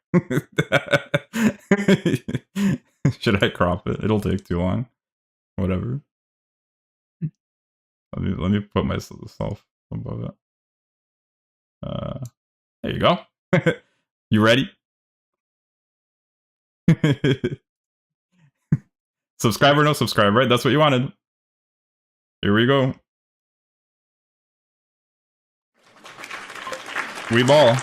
Should I crop it? It'll take too long. Whatever. Let me put myself above it. There you go. You ready? Subscribe or no subscribe, right? That's what you wanted. Here we go. We ball.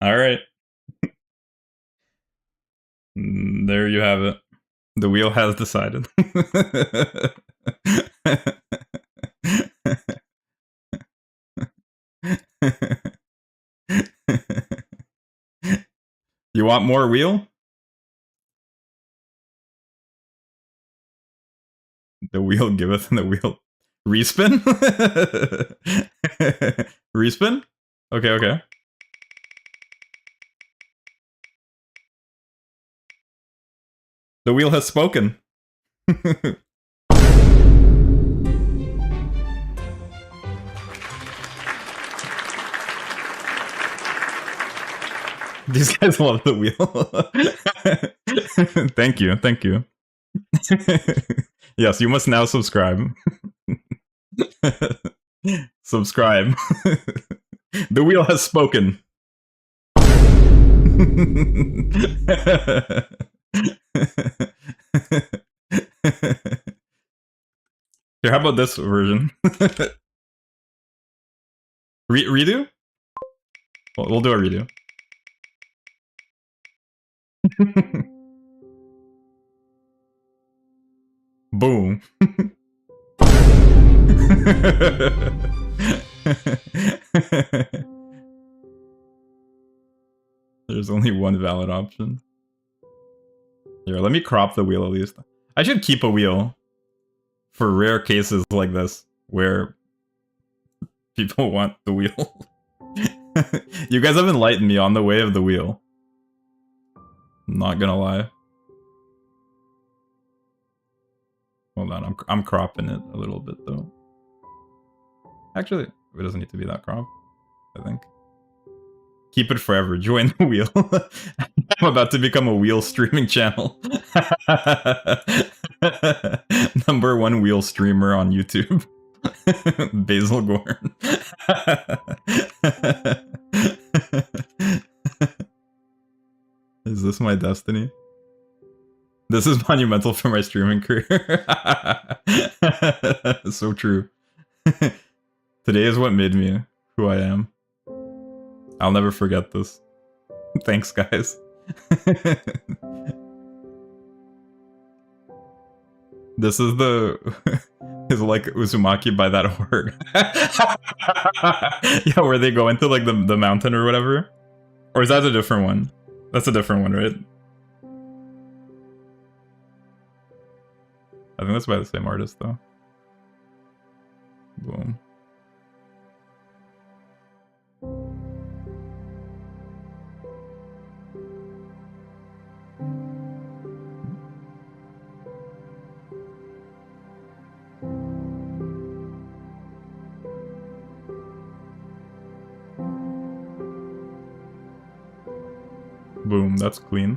All right. There you have it. The wheel has decided. You want more wheel? The wheel giveth and the wheel respin? Respin? Okay, okay. The wheel has spoken. These guys love the wheel. Thank you, thank you. Yes, you must now subscribe. Subscribe. The wheel has spoken. Here, how about this version? Redo? We'll do a redo. Boom. There's only one valid option. Here, let me crop the wheel at least. I should keep a wheel for rare cases like this, where people want the wheel. You guys have enlightened me on the way of the wheel. I'm not gonna lie. Hold on, I'm cropping it a little bit though. Actually, it doesn't need to be that crop, I think. Keep it forever. Join the wheel. I'm about to become a wheel streaming channel. #1 wheel streamer on YouTube. Basil Goran. Is this my destiny? This is monumental for my streaming career. So true. Today is what made me who I am. I'll never forget this. Thanks, guys. This is the... is like Uzumaki by that org. Yeah, where they go into like the mountain or whatever. Or is that a different one? That's a different one, right? I think that's by the same artist, though. Boom. Boom, that's clean.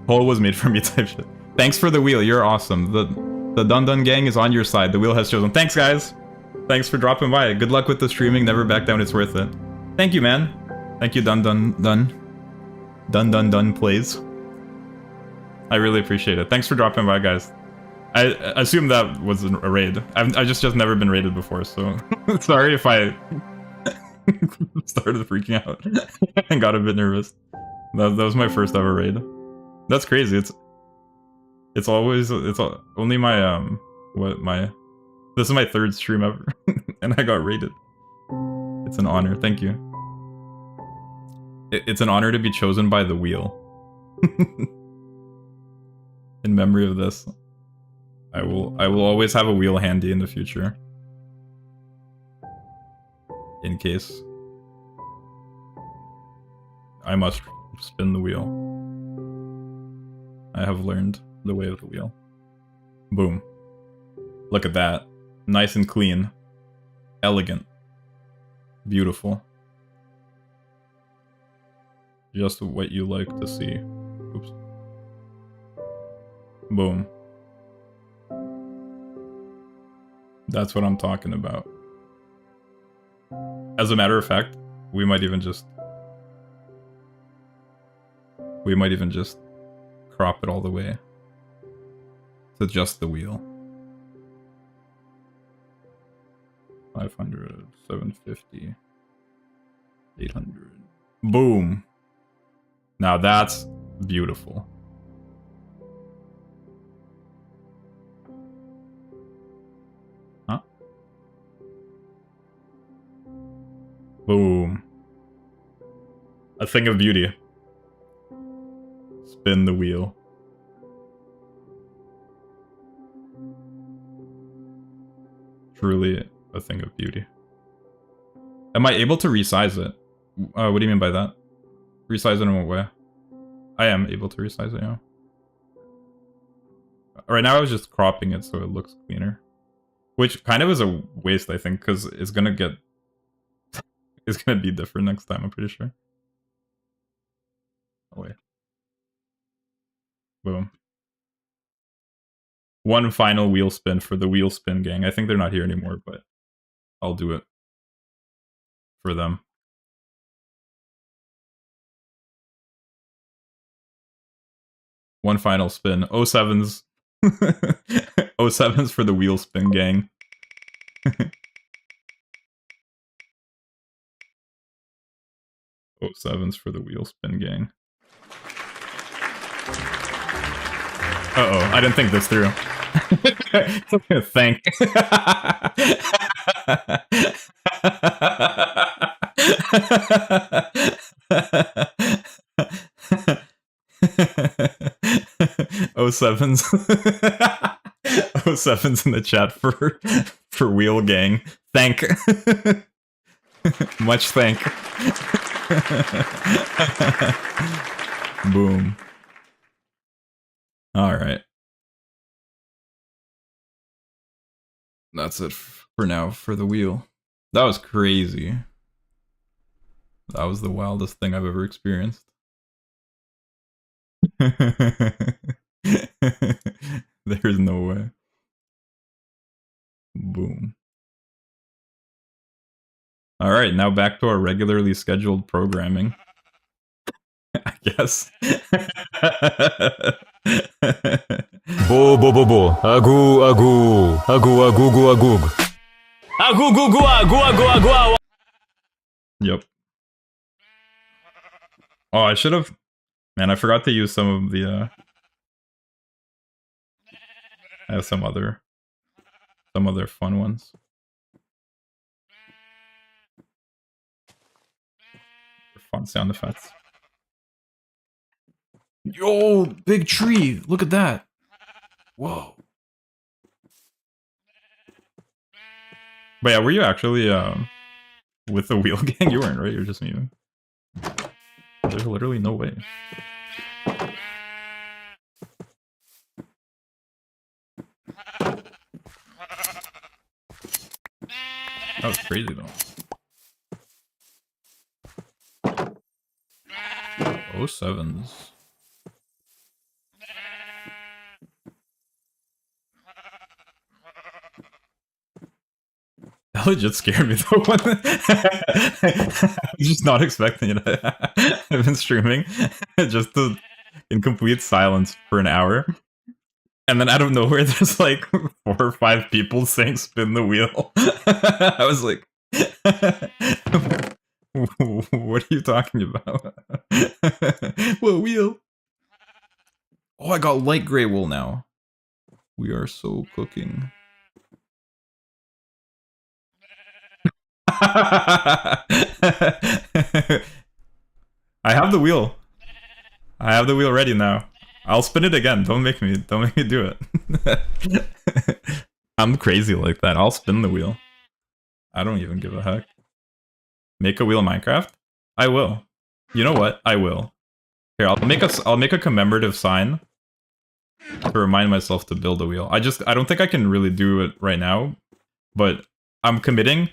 Hole was made for me type shit. Thanks for the wheel, you're awesome. The Dun Dun gang is on your side. The wheel has chosen. Thanks, guys. Thanks for dropping by. Good luck with the streaming. Never back down. It's worth it. Thank you, man. Thank you, Dun Dun Dun. Dun Dun Dun plays. I really appreciate it. Thanks for dropping by, guys. I assume that was a raid. I just never been raided before, so sorry if I started freaking out and got a bit nervous. That was my first ever raid. That's crazy. It's only my this is my 3rd stream ever and I got raided. It's an honor. Thank you. It's an honor to be chosen by the wheel. In memory of this, I will always have a wheel handy in the future. In case I must spin the wheel. I have learned the way of the wheel. Boom. Look at that. Nice and clean. Elegant. Beautiful. Just what you like to see. Oops. Boom. That's what I'm talking about. As a matter of fact, we might even just crop it all the way to just the wheel. 500, 750, 800. Boom. Now that's beautiful. Huh? Boom. A thing of beauty. Spin the wheel. Truly a thing of beauty. Am I able to resize it? What do you mean by that? Resize it in what way? I am able to resize it, yeah. Right now I was just cropping it so it looks cleaner. Which kind of is a waste, I think, because it's gonna get... it's gonna be different next time, I'm pretty sure. Oh, wait. Boom. One final wheel spin for the wheel spin gang. I think they're not here anymore, but I'll do it for them. One final spin. 07s. 07s for the wheel spin gang. 07s for the wheel spin gang. Uh-oh, I didn't think this through. Thank. 07s. 07s in the chat for wheel gang. Thank. Much thank. Boom. Alright. That's it for now for the wheel. That was crazy. That was the wildest thing I've ever experienced. There's no way. Boom. Alright, now back to our regularly scheduled programming. I guess. Bo bo bo bo. Agu agu. Agu agu gu agug. Agu gu gu agu agu agu agu. Yep. Oh, I should have. Man, I forgot to use some of the. I have some other fun ones. Fun sound effects. Yo, big tree! Look at that! Whoa. But yeah, were you actually with the wheel gang? You weren't, right? You're just me. There's literally no way. That was crazy though. Oh, sevens. That legit scared me though. I was just not expecting it. I've been streaming just in complete silence for an hour. And then out of nowhere, there's like 4 or 5 people saying spin the wheel. I was like, what are you talking about? What wheel? Oh, I got light gray wool now. We are so cooking. I have the wheel. I have the wheel ready now. I'll spin it again. Don't make me do it. I'm crazy like that. I'll spin the wheel. I don't even give a heck. Make a wheel in Minecraft? I will. You know what? I will. Here, I'll make a commemorative sign to remind myself to build a wheel. I don't think I can really do it right now, but I'm committing.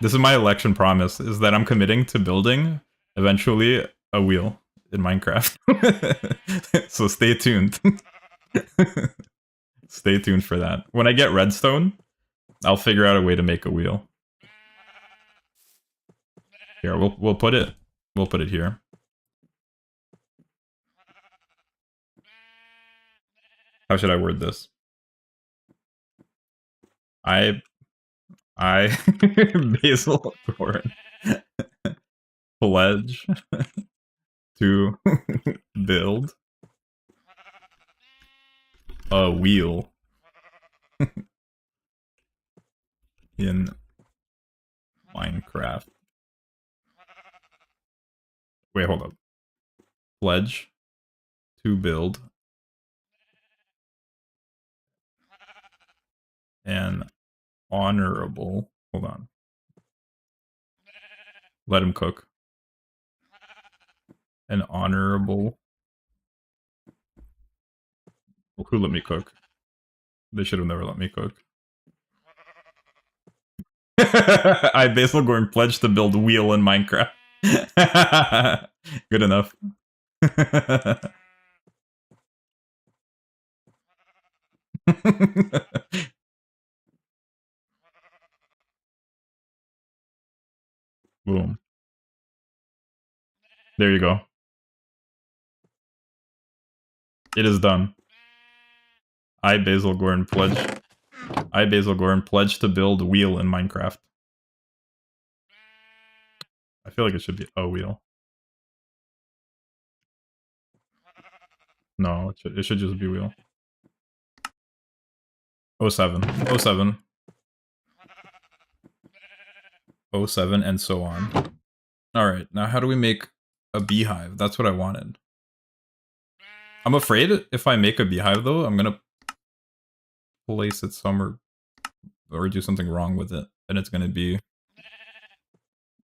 This is my election promise, is that I'm committing to building, eventually, a wheel in Minecraft. So stay tuned. Stay tuned for that. When I get redstone, I'll figure out a way to make a wheel. Here, we'll put it here. How should I word this? I Basil Goran pledge to build a wheel in Minecraft. Wait, hold up. Pledge to build an honorable. Hold on. Let him cook. An honorable. Who let me cook? They should have never let me cook. I Basil Goran pledged to build wheel in Minecraft. Good enough. Boom. There you go. It is done. I Basil Goran pledged to build wheel in Minecraft. I feel like it should be a wheel. No, it should just be wheel. 07. 07. 07 and so on. Alright, now how do we make a beehive? That's what I wanted. I'm afraid if I make a beehive though, I'm gonna place it somewhere or do something wrong with it. And it's gonna be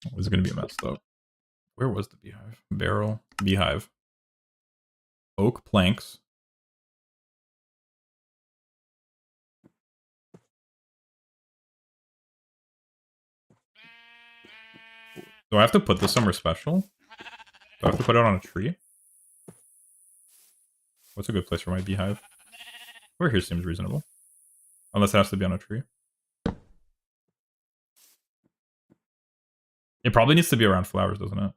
It was gonna be messed up. Where was the beehive? Barrel, beehive. Oak planks. Do I have to put this somewhere special? Do I have to put it on a tree? What's a good place for my beehive? Over here seems reasonable. Unless it has to be on a tree. It probably needs to be around flowers, doesn't it?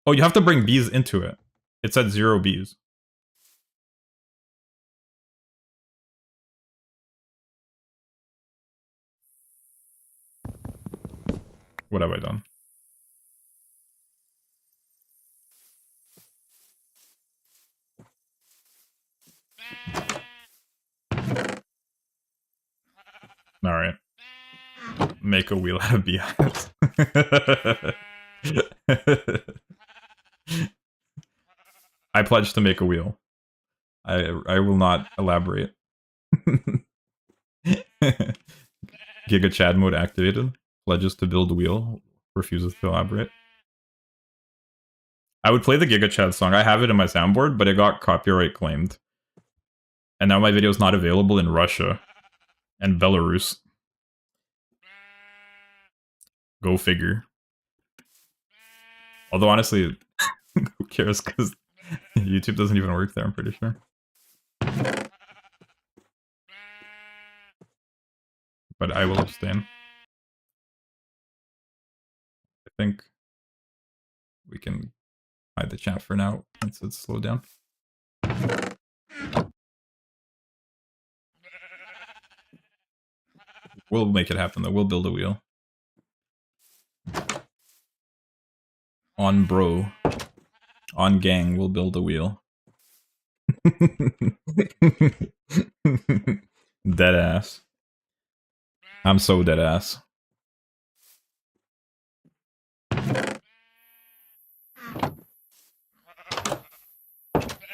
Oh, you have to bring bees into it. It said 0 bees. What have I done? Alright. Make a wheel out of beehives. I pledge to make a wheel. I will not elaborate. Giga Chad mode activated. Pledges to build wheel. Refuses to elaborate. I would play the Giga Chad song. I have it in my soundboard, but it got copyright claimed. And now my video is not available in Russia and Belarus. Go figure. Although honestly, who cares? Because YouTube doesn't even work there, I'm pretty sure. But I will abstain. I think we can hide the chat for now once it's slowed down. We'll make it happen though. We'll build a wheel. On bro. On gang, we'll build a wheel. Dead ass. I'm so dead ass.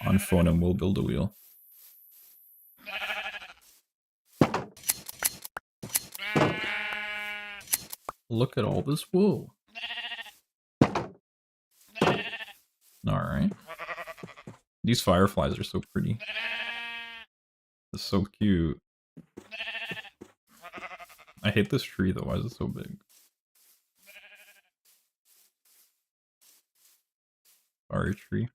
On phone and we'll build a wheel. Look at all this wool. Alright. These fireflies are so pretty. It's so cute. I hate this tree though, why is it so big? Sorry, tree.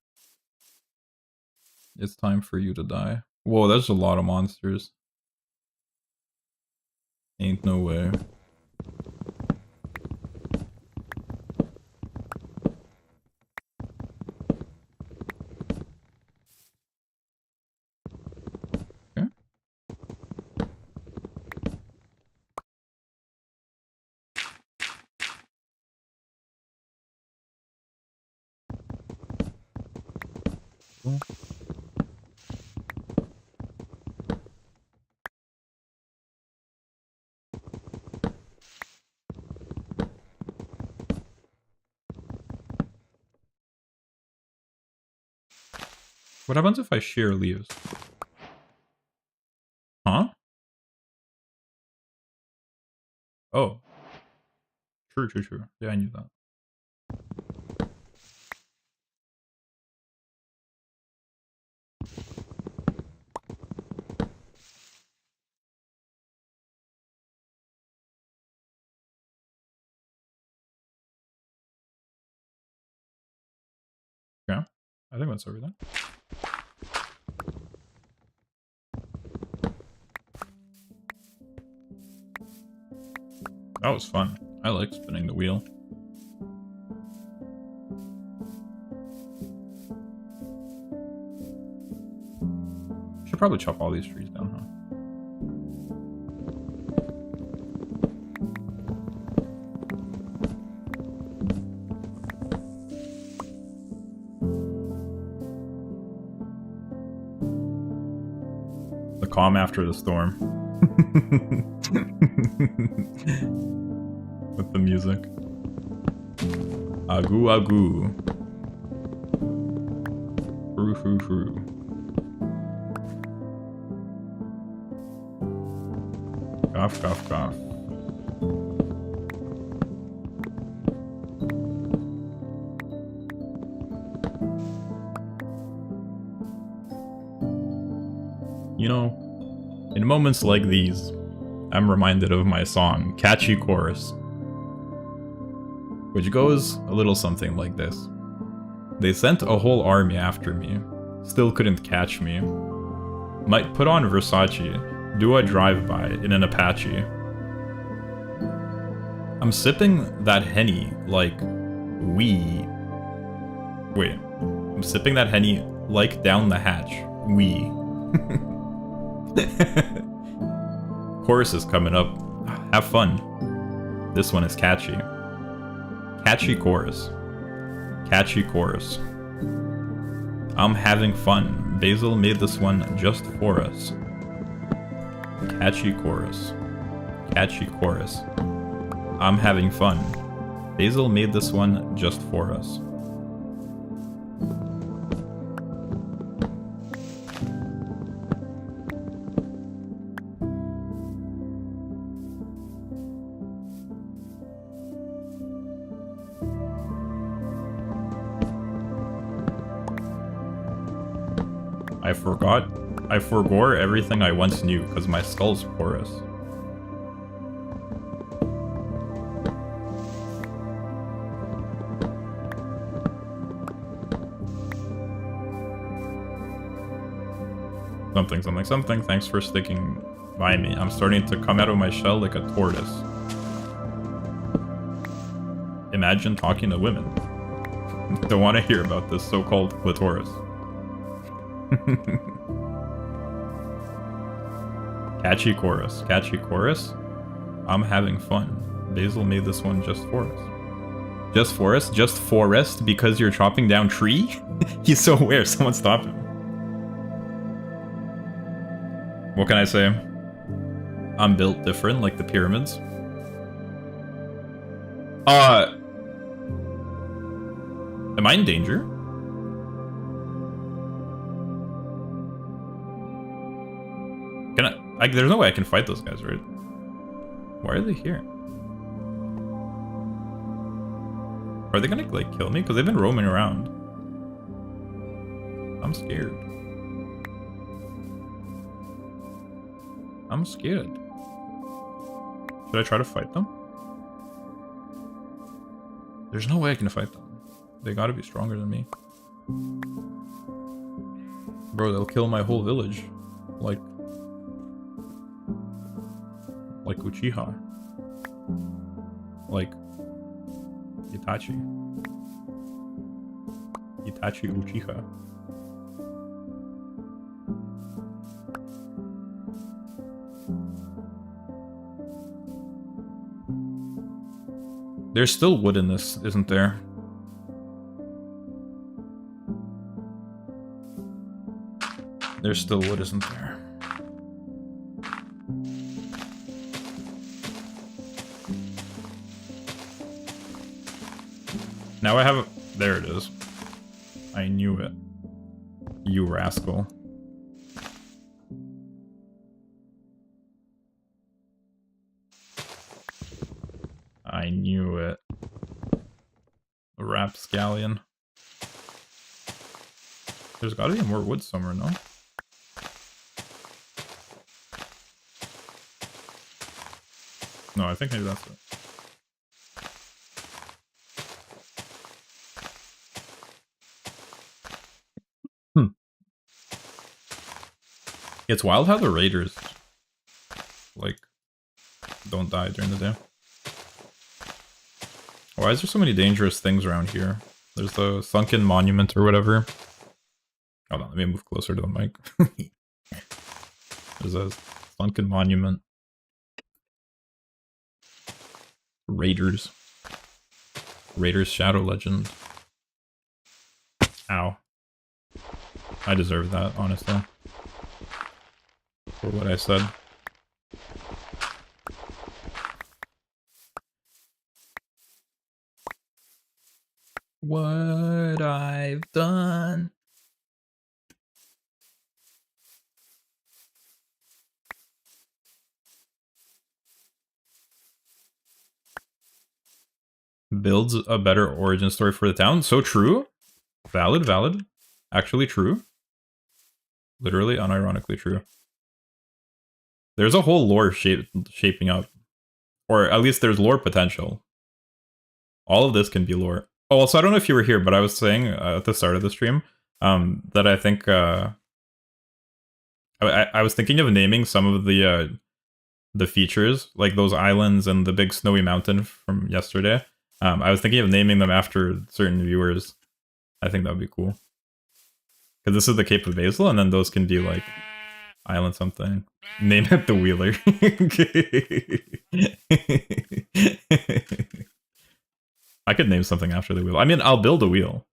It's time for you to die. Whoa, there's a lot of monsters. Ain't no way. Okay. Cool. What happens if I shear leaves? Huh? Oh. True, true, true. Yeah, I knew that. Yeah, I think that's everything. That was fun. I like spinning the wheel. Should probably chop all these trees down, huh? The calm after the storm. With the music. Agoo agoo. Frou frou frou. Cough cough cough. You know, in moments like these, I'm reminded of my song, Catchy Chorus, which goes a little something like this. They sent a whole army after me, still couldn't catch me. Might put on Versace, do a drive-by in an Apache. I'm sipping that Henny like Wait, I'm sipping that Henny like down the hatch. Chorus is coming up. Have fun. This one is catchy. Catchy chorus. Catchy chorus. I'm having fun. Basil made this one just for us. Catchy chorus. Catchy chorus. I'm having fun. Basil made this one just for us. I forgore everything I once knew because my skull's porous. Something, something, something. Thanks for sticking by me. I'm starting to come out of my shell like a tortoise. Imagine talking to women. Don't want to hear about this so-called clitoris. Catchy chorus. Catchy chorus. I'm having fun. Basil made this one just for us. Just for us? Just forest because you're chopping down tree? He's so aware. Someone stop him. What can I say? I'm built different, like the pyramids. Am I in danger? Can I there's no way I can fight those guys, right? Why are they here? Are they gonna, like, kill me? Because they've been roaming around. I'm scared. I'm scared. Should I try to fight them? There's no way I can fight them. They gotta be stronger than me. Bro, they'll kill my whole village. Like Uchiha. Like Itachi. Itachi Uchiha. There's still wood in this, isn't there? There's still wood, isn't there? Now I have a... There it is. I knew it. You rascal. I knew it. A rapscallion. There's gotta be more wood somewhere, no? No, I think maybe that's it. It's wild how the raiders, like, don't die during the day. Why is there so many dangerous things around here? There's the sunken monument or whatever. Hold on, let me move closer to the mic. There's a sunken monument. Raiders. Raiders Shadow Legend. Ow. I deserve that, honestly. For what I said. What I've done. Builds a better origin story for the town. So true. Valid, valid. Actually true. Literally, unironically true. There's a whole lore shaping up. Or at least there's lore potential. All of this can be lore. Oh, also, I don't know if you were here, but I was saying at the start of the stream that I think I was thinking of naming some of the features, like those islands and the big snowy mountain from yesterday. I was thinking of naming them after certain viewers. I think that would be cool. Because this is the Cape of Basil, and then those can be like island something. Name it the Wheeler. I could name something after the wheel. I mean, I'll build a wheel.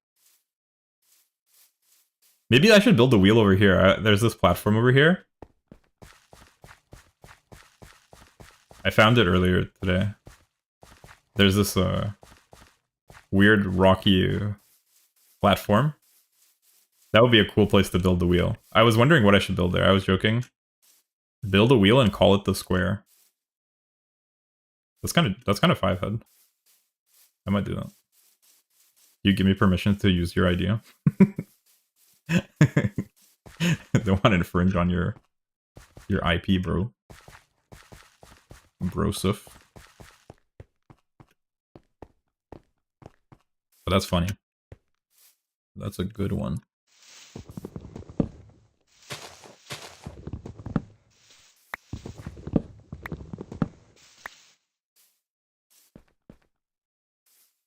Maybe I should build a wheel over here. There's this platform over here. I found it earlier today. There's this weird rocky platform. That would be a cool place to build the wheel. I was wondering what I should build there. I was joking. Build a wheel and call it the square. That's kind of five head. I might do that. You give me permission to use your idea. Don't want to infringe on your IP, bro. Brosif. But that's funny. That's a good one.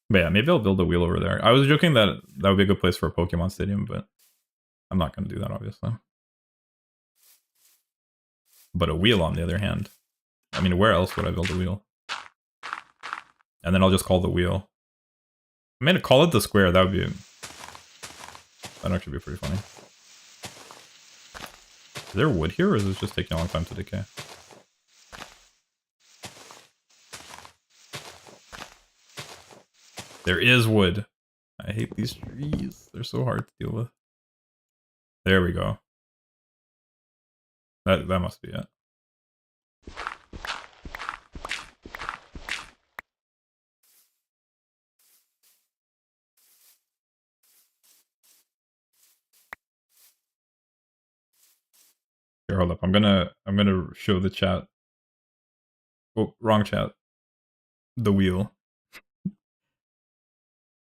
But yeah, maybe I'll build a wheel over there. I was joking that that would be a good place for a Pokemon Stadium, but I'm not going to do that, obviously. But a wheel, on the other hand. I mean, where else would I build a wheel? And then I'll just call the wheel. I mean, call it the square. That would be... That'd actually be pretty funny. Is there wood here, or is it just taking a long time to decay? There is wood. I hate these trees. They're so hard to deal with. There we go. That must be it. Here, hold up. I'm gonna show the chat. Oh, wrong chat. The wheel.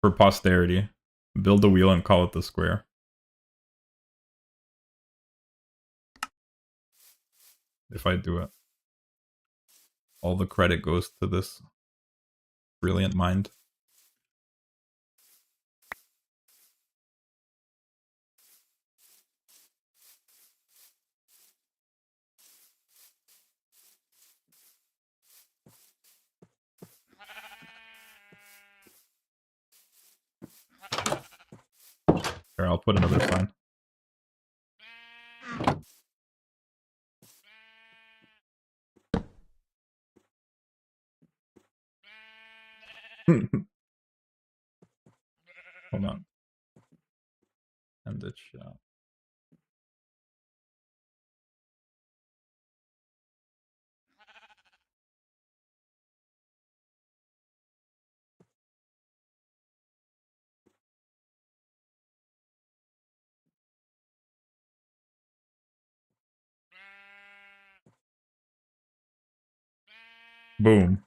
For posterity. Build a wheel and call it the square. If I do it. All the credit goes to this brilliant mind. Here, I'll put another sign. Hold on. End it shot. Boom.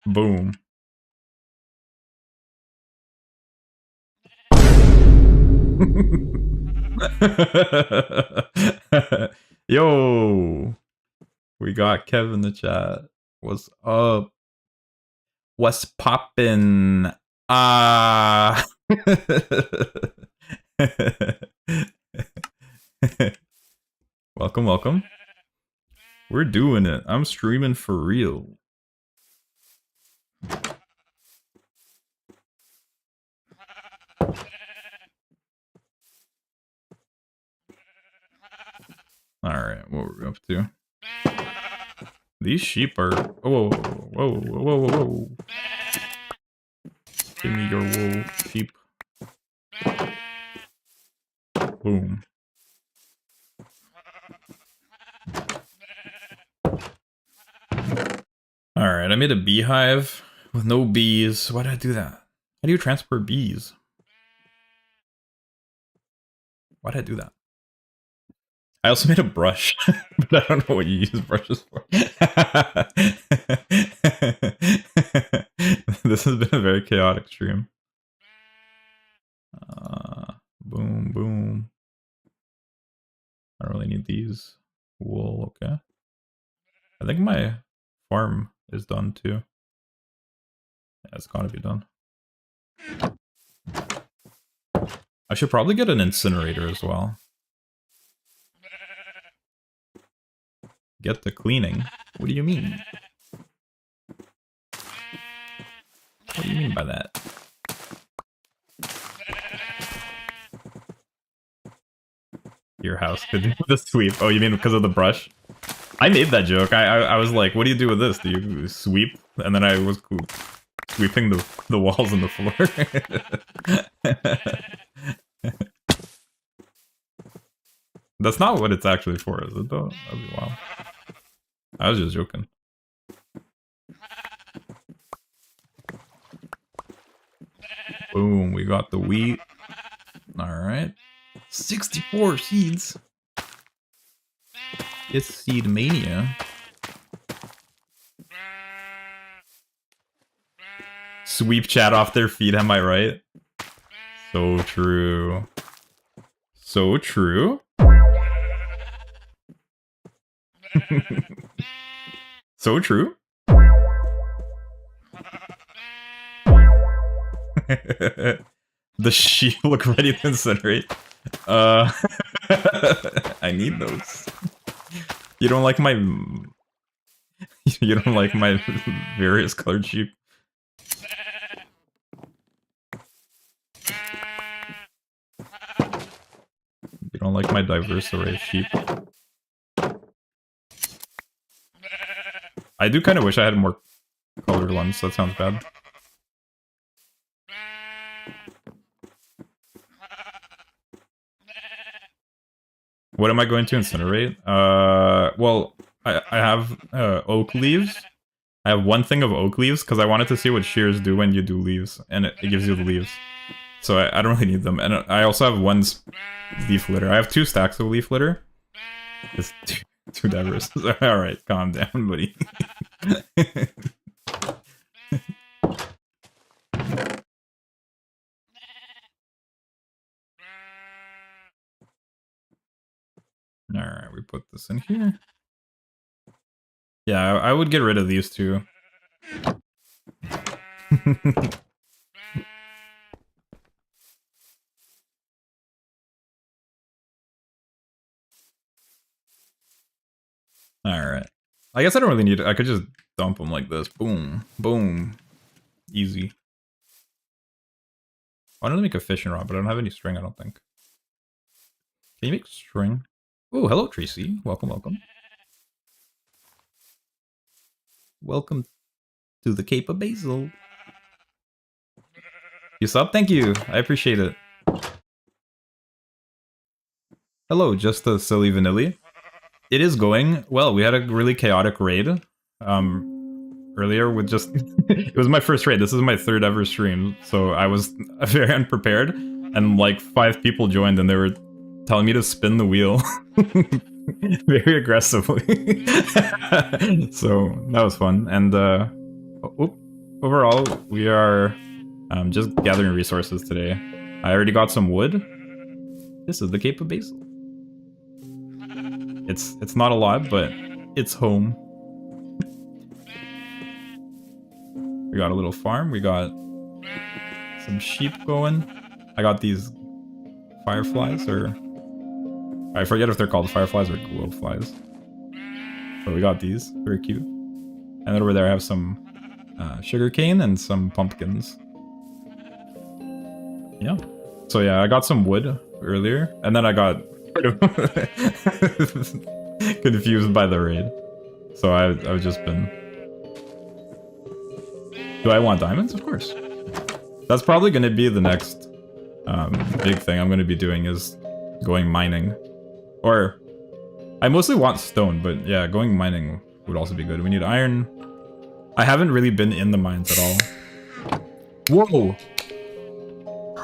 Boom. Yo, we got Kev in the chat. What's up? What's poppin'? Welcome, welcome. We're doing it. I'm streaming for real. Alright, what we're up to. These sheep are... Whoa, whoa, whoa, whoa, whoa, whoa. Give me your wool, sheep. Boom. Alright, I made a beehive with no bees. Why did I do that? How do you transport bees? Why'd I do that? I also made a brush, but I don't know what you use brushes for. This has been a very chaotic stream. Boom, boom. I don't really need these. Wool, okay. I think my farm is done too. Yeah, it's gotta be done. I should probably get an incinerator as well. Get the cleaning? What do you mean? What do you mean by that? Your house could do the sweep. Oh, you mean because of the brush? I made that joke. I was like, what do you do with this? Do you sweep? And then I was sweeping the walls and the floor. That's not what it's actually for, is it though? That'd be wild. I was just joking. Boom, we got the wheat. Alright. 64 seeds. It's seed mania. Sweep chat off their feet, am I right? So true. So true. So true. The sheep look ready to incinerate. I need those. You don't like my... You don't like my various colored sheep? You don't like my diverse array of sheep? I do kind of wish I had more colored ones, that sounds bad. What am I going to incinerate? Well, I have oak leaves. I have one thing of oak leaves because I wanted to see what shears do when you do leaves, and it gives you the leaves. So I don't really need them. And I also have one leaf litter. I have 2 stacks of leaf litter. It's too diverse. Alright, calm down, buddy. Alright, we put this in here. Yeah, I would get rid of these two. Alright. I guess I don't really need it. I could just dump them like this. Boom. Boom. Easy. I wanted to make a fishing rod, but I don't have any string, I don't think. Can you make string? Oh, hello, Tracy. Welcome, welcome. Welcome to the Cape of Basil. You sub? Thank you. I appreciate it. Hello, just a silly vanilla. It is going well. We had a really chaotic raid earlier with just... It was my first raid. This is my 3rd ever stream, so I was very unprepared. And like 5 people joined and they were telling me to spin the wheel very aggressively. So that was fun. And overall, we are just gathering resources today. I already got some wood. This is the Cape of Basil. It's not a lot, but it's home. We got a little farm. We got some sheep going. I got these fireflies, or I forget if they're called fireflies or glow flies. But we got these. Very cute. And then over there I have some sugarcane and some pumpkins. Yeah. So yeah, I got some wood earlier, and then I got confused by the raid. So I've just been... Do I want diamonds? Of course. That's probably going to be the next big thing I'm going to be doing, is going mining. Or, I mostly want stone, but yeah, going mining would also be good. We need iron. I haven't really been in the mines at all. Whoa!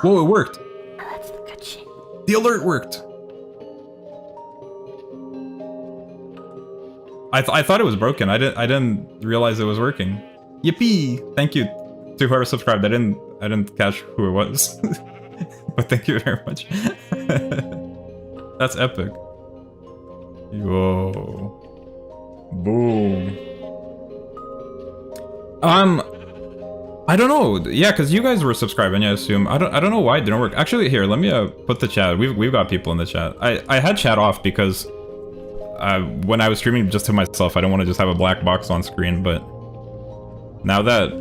Whoa, it worked! Let's look at shit. The alert worked! I thought it was broken. I didn't realize it was working. Yippee! Thank you to whoever subscribed. I didn't catch who it was, but thank you very much. That's epic. Whoa! Boom! I don't know. Yeah, because you guys were subscribing, I assume. I don't know why it didn't work. Actually, here, let me put the chat. We've got people in the chat. I had chat off because when I was streaming just to myself, I don't want to just have a black box on screen, but now that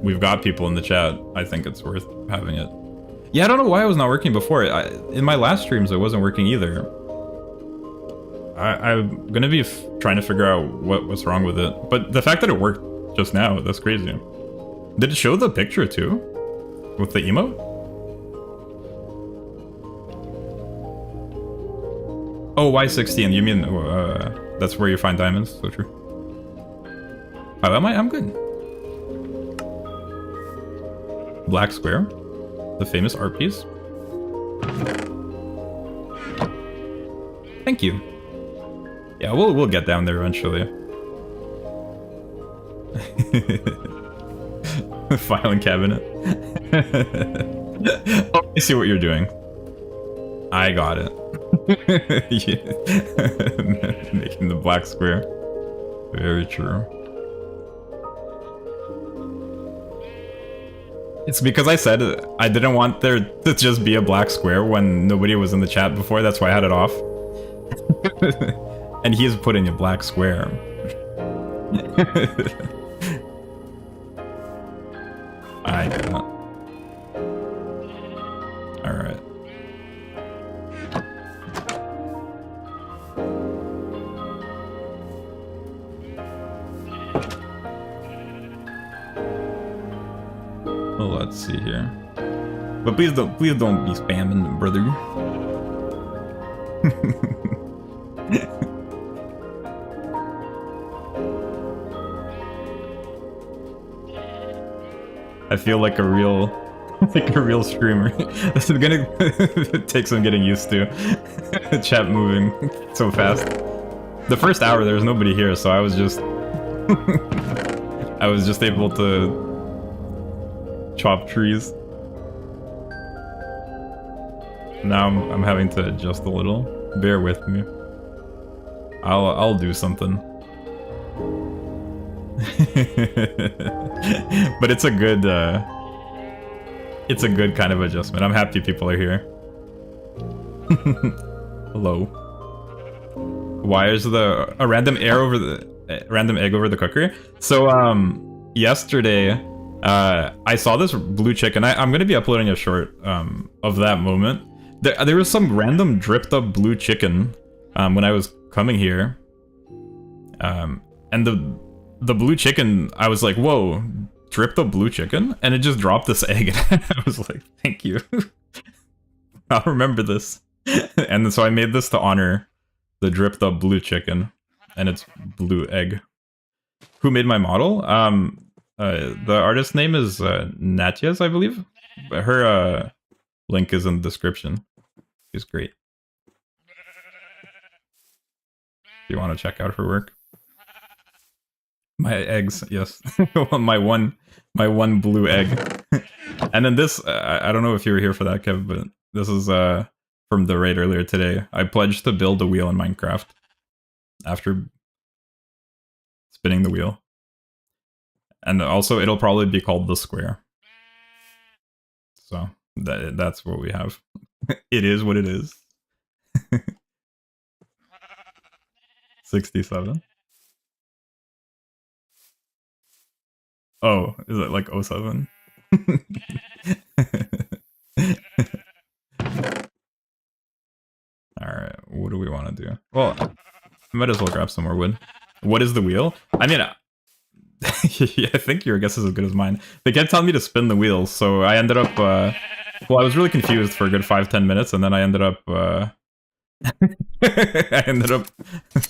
we've got people in the chat, I think it's worth having it. Yeah, I don't know why it was not working before. In my last streams, it wasn't working either. I'm gonna be trying to figure out what's wrong with it. But the fact that it worked just now, that's crazy. Did it show the picture too? With the emote? Oh, Y16, you mean that's where you find diamonds? So true. Oh, I'm good. Black Square, the famous art piece. Thank you. Yeah, we'll get down there eventually. Filing cabinet. Let me see what you're doing. I got it. Making the black square. Very true. It's because I said I didn't want there to just be a black square when nobody was in the chat before. That's why I had it off. And he's putting a black square. I get it. Alright. Well, let's see here. But please don't be spamming, brother. I feel like a real streamer. This is gonna take some getting used to. Chat moving so fast. The first hour there was nobody here, so I was just I was just able to chop trees. Now I'm having to adjust a little. Bear with me. I'll do something. But it's a good kind of adjustment. I'm happy people are here. Hello. Why is a random egg over the cooker? So yesterday I saw this blue chicken. I'm gonna be uploading a short of that moment. There was some random dripped up blue chicken when I was coming here, and the blue chicken, I was like, whoa, dripped up blue chicken? And it just dropped this egg. And I was like, thank you. I'll remember this. And so I made this to honor the dripped up blue chicken and its blue egg. Who made my model? The artist's name is Natya's, I believe. Her link is in the description. She's great. If you want to check out her work. My eggs, yes. my one blue egg. And then this, I don't know if you were here for that, Kev, but this is from the raid earlier today. I pledged to build a wheel in Minecraft after spinning the wheel. And also, it'll probably be called the square. So that's what we have. It is what it is. 67. Oh, is it like 07? Alright, what do we want to do? Well, I might as well grab some more wood. What is the wheel? I mean, yeah, I think your guess is as good as mine. They kept telling me to spin the wheel, so I ended up, well, I was really confused for a good 5-10 minutes, and then I ended up,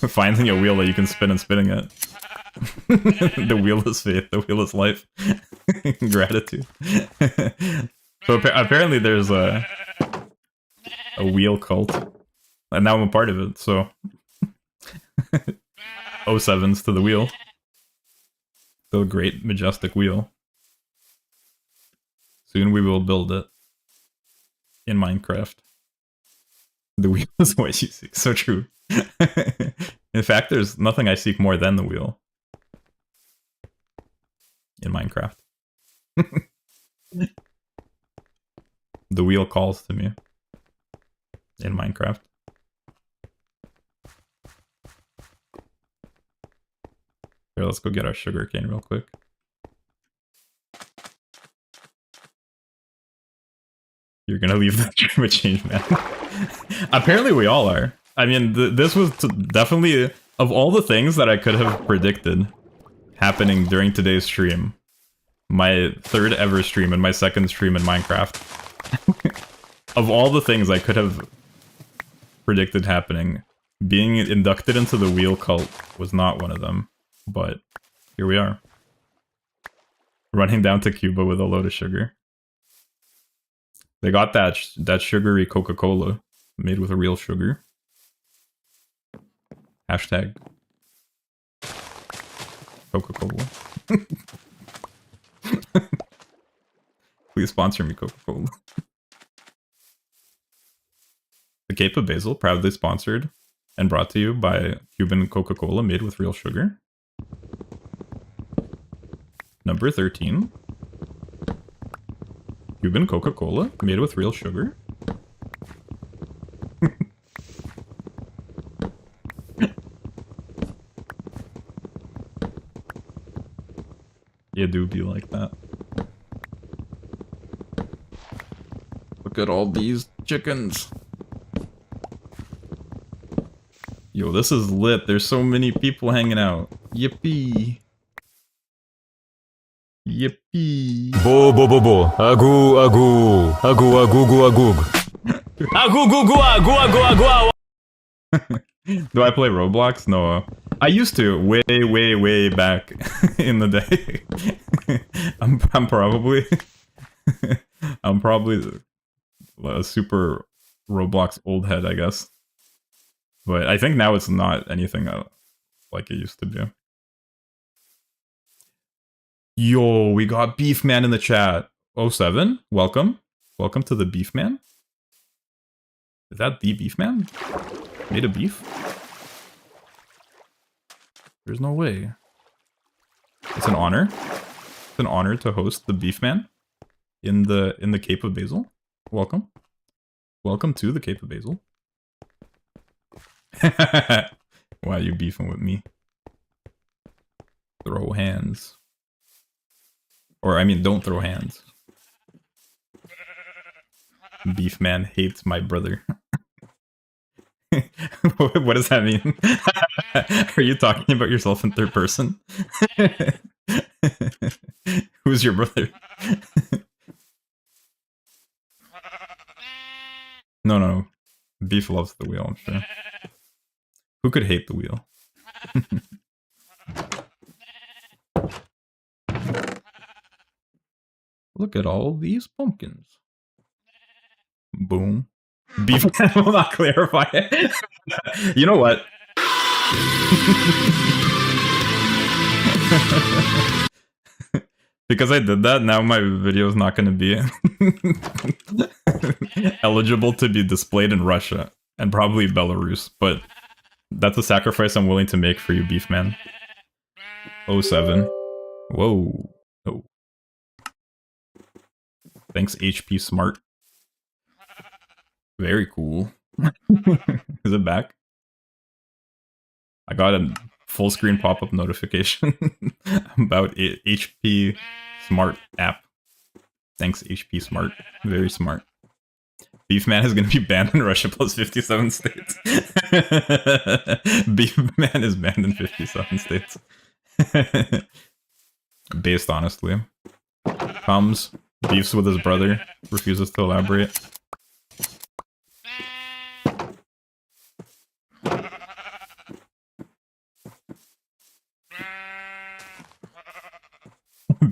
finding a wheel that you can spin and spinning it. The wheel is faith, the wheel is life. Gratitude. So apparently there's a wheel cult, and now I'm a part of it, so... 07s to the wheel. The great, majestic wheel. Soon we will build it. In Minecraft. The wheel is what you seek. So true. In fact, there's nothing I seek more than the wheel. In Minecraft. The wheel calls to me. In Minecraft. Here, let's go get our sugarcane real quick. You're gonna leave the dream of change, man. Apparently we all are. I mean, this was definitely, of all the things that I could have predicted happening during today's stream, my third ever stream and my second stream in Minecraft, of all the things I could have predicted happening, being inducted into the wheel cult was not one of them. But here we are. Running down to Cuba with a load of sugar. They got that sugary Coca-Cola made with real sugar. Hashtag Coca-Cola. Please sponsor me, Coca-Cola. The Cape of Basil, proudly sponsored and brought to you by Cuban Coca-Cola made with real sugar. Number 13. Cuban Coca-Cola made with real sugar. You do be like that. Look at all these chickens. Yo, this is lit. There's so many people hanging out. Yippee. Yippee. Bo bo bo bo. Agu agu. Agu agu gu agug. Agu gu gu agu agu agu. Do I play Roblox? No. I used to way back in the day. I'm probably a super Roblox old head, I guess. But I think now it's not anything like it used to be. Yo, we got Beef Man in the chat. 07, welcome. Welcome to the Beef Man. Is that the Beef Man? Made of beef? There's no way. It's an honor. It's an honor to host the Beef Man in the Cape of Basil. Welcome. Welcome to the Cape of Basil. Why are you beefing with me? Throw hands. Or, I mean, don't throw hands. Beef Man hates my brother. What does that mean? Are you talking about yourself in third person? Who's your brother? No. Beef loves the wheel, I'm sure. Who could hate the wheel? Look at all these pumpkins. Boom. Beef will not clarify it. You know what? Because I did that, now my video is not going to be eligible to be displayed in Russia and probably Belarus, but that's a sacrifice I'm willing to make for you, Beef Man. 07. Whoa. Oh. Thanks, HP Smart. Very cool. Is it back? I got a full screen pop-up notification about HP Smart app. Thanks, HP Smart. Very smart. Beef Man is going to be banned in Russia plus 57 states. Beef Man is banned in 57 states. Based, honestly. Comes, beefs with his brother, refuses to elaborate.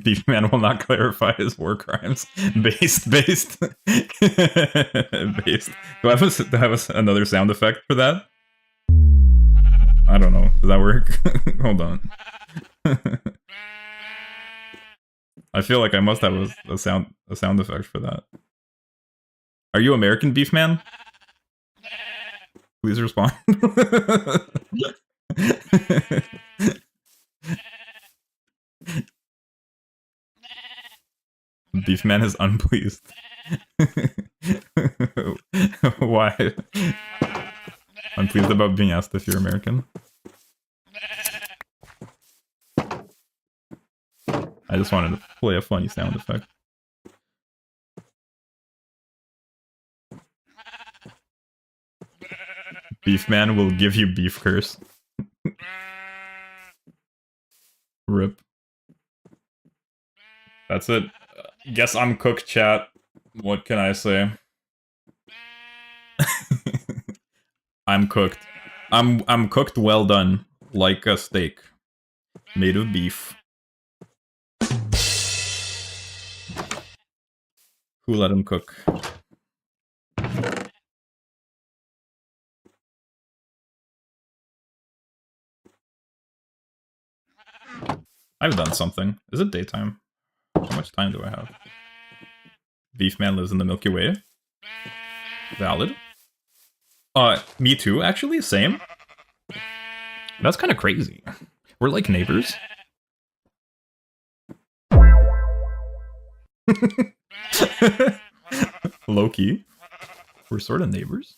Beef Man will not clarify his war crimes. Based. Based. Do I have another sound effect for that? I don't know. Does that work? Hold on. I feel like I must have a sound effect for that. Are you American beef man? Please respond. Beef man is unpleased. Why? Unpleased about being asked if you're American. I just wanted to play a funny sound effect. Beef man will give you beef curse. Rip. That's it. Guess I'm cooked, chat. What can I say? I'm cooked. I'm cooked well done. Like a steak. Made of beef. Who let him cook? I've done something. Is it daytime? How much time do I have? Beef man lives in the Milky Way. Valid. Me too, actually. Same. That's kind of crazy. We're like neighbors. Low-key. We're sort of neighbors.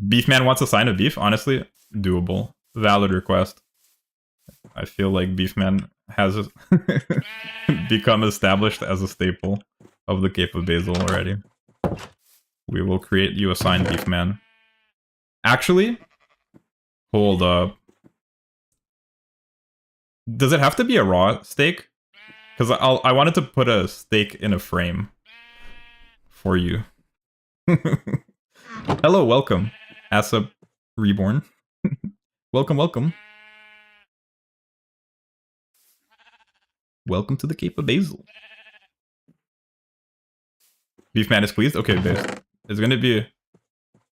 Beefman wants a sign of beef? Honestly, doable. Valid request. I feel like Beefman has become established as a staple of the Cape of Basil already. We will create you a sign, Beefman. Actually, hold up. Does it have to be a raw steak? Because I wanted to put a steak in a frame for you. Hello, welcome, Asa Reborn. Welcome, welcome. Welcome to the Cape of Basil. Beefman is pleased? Okay, base. It's gonna be...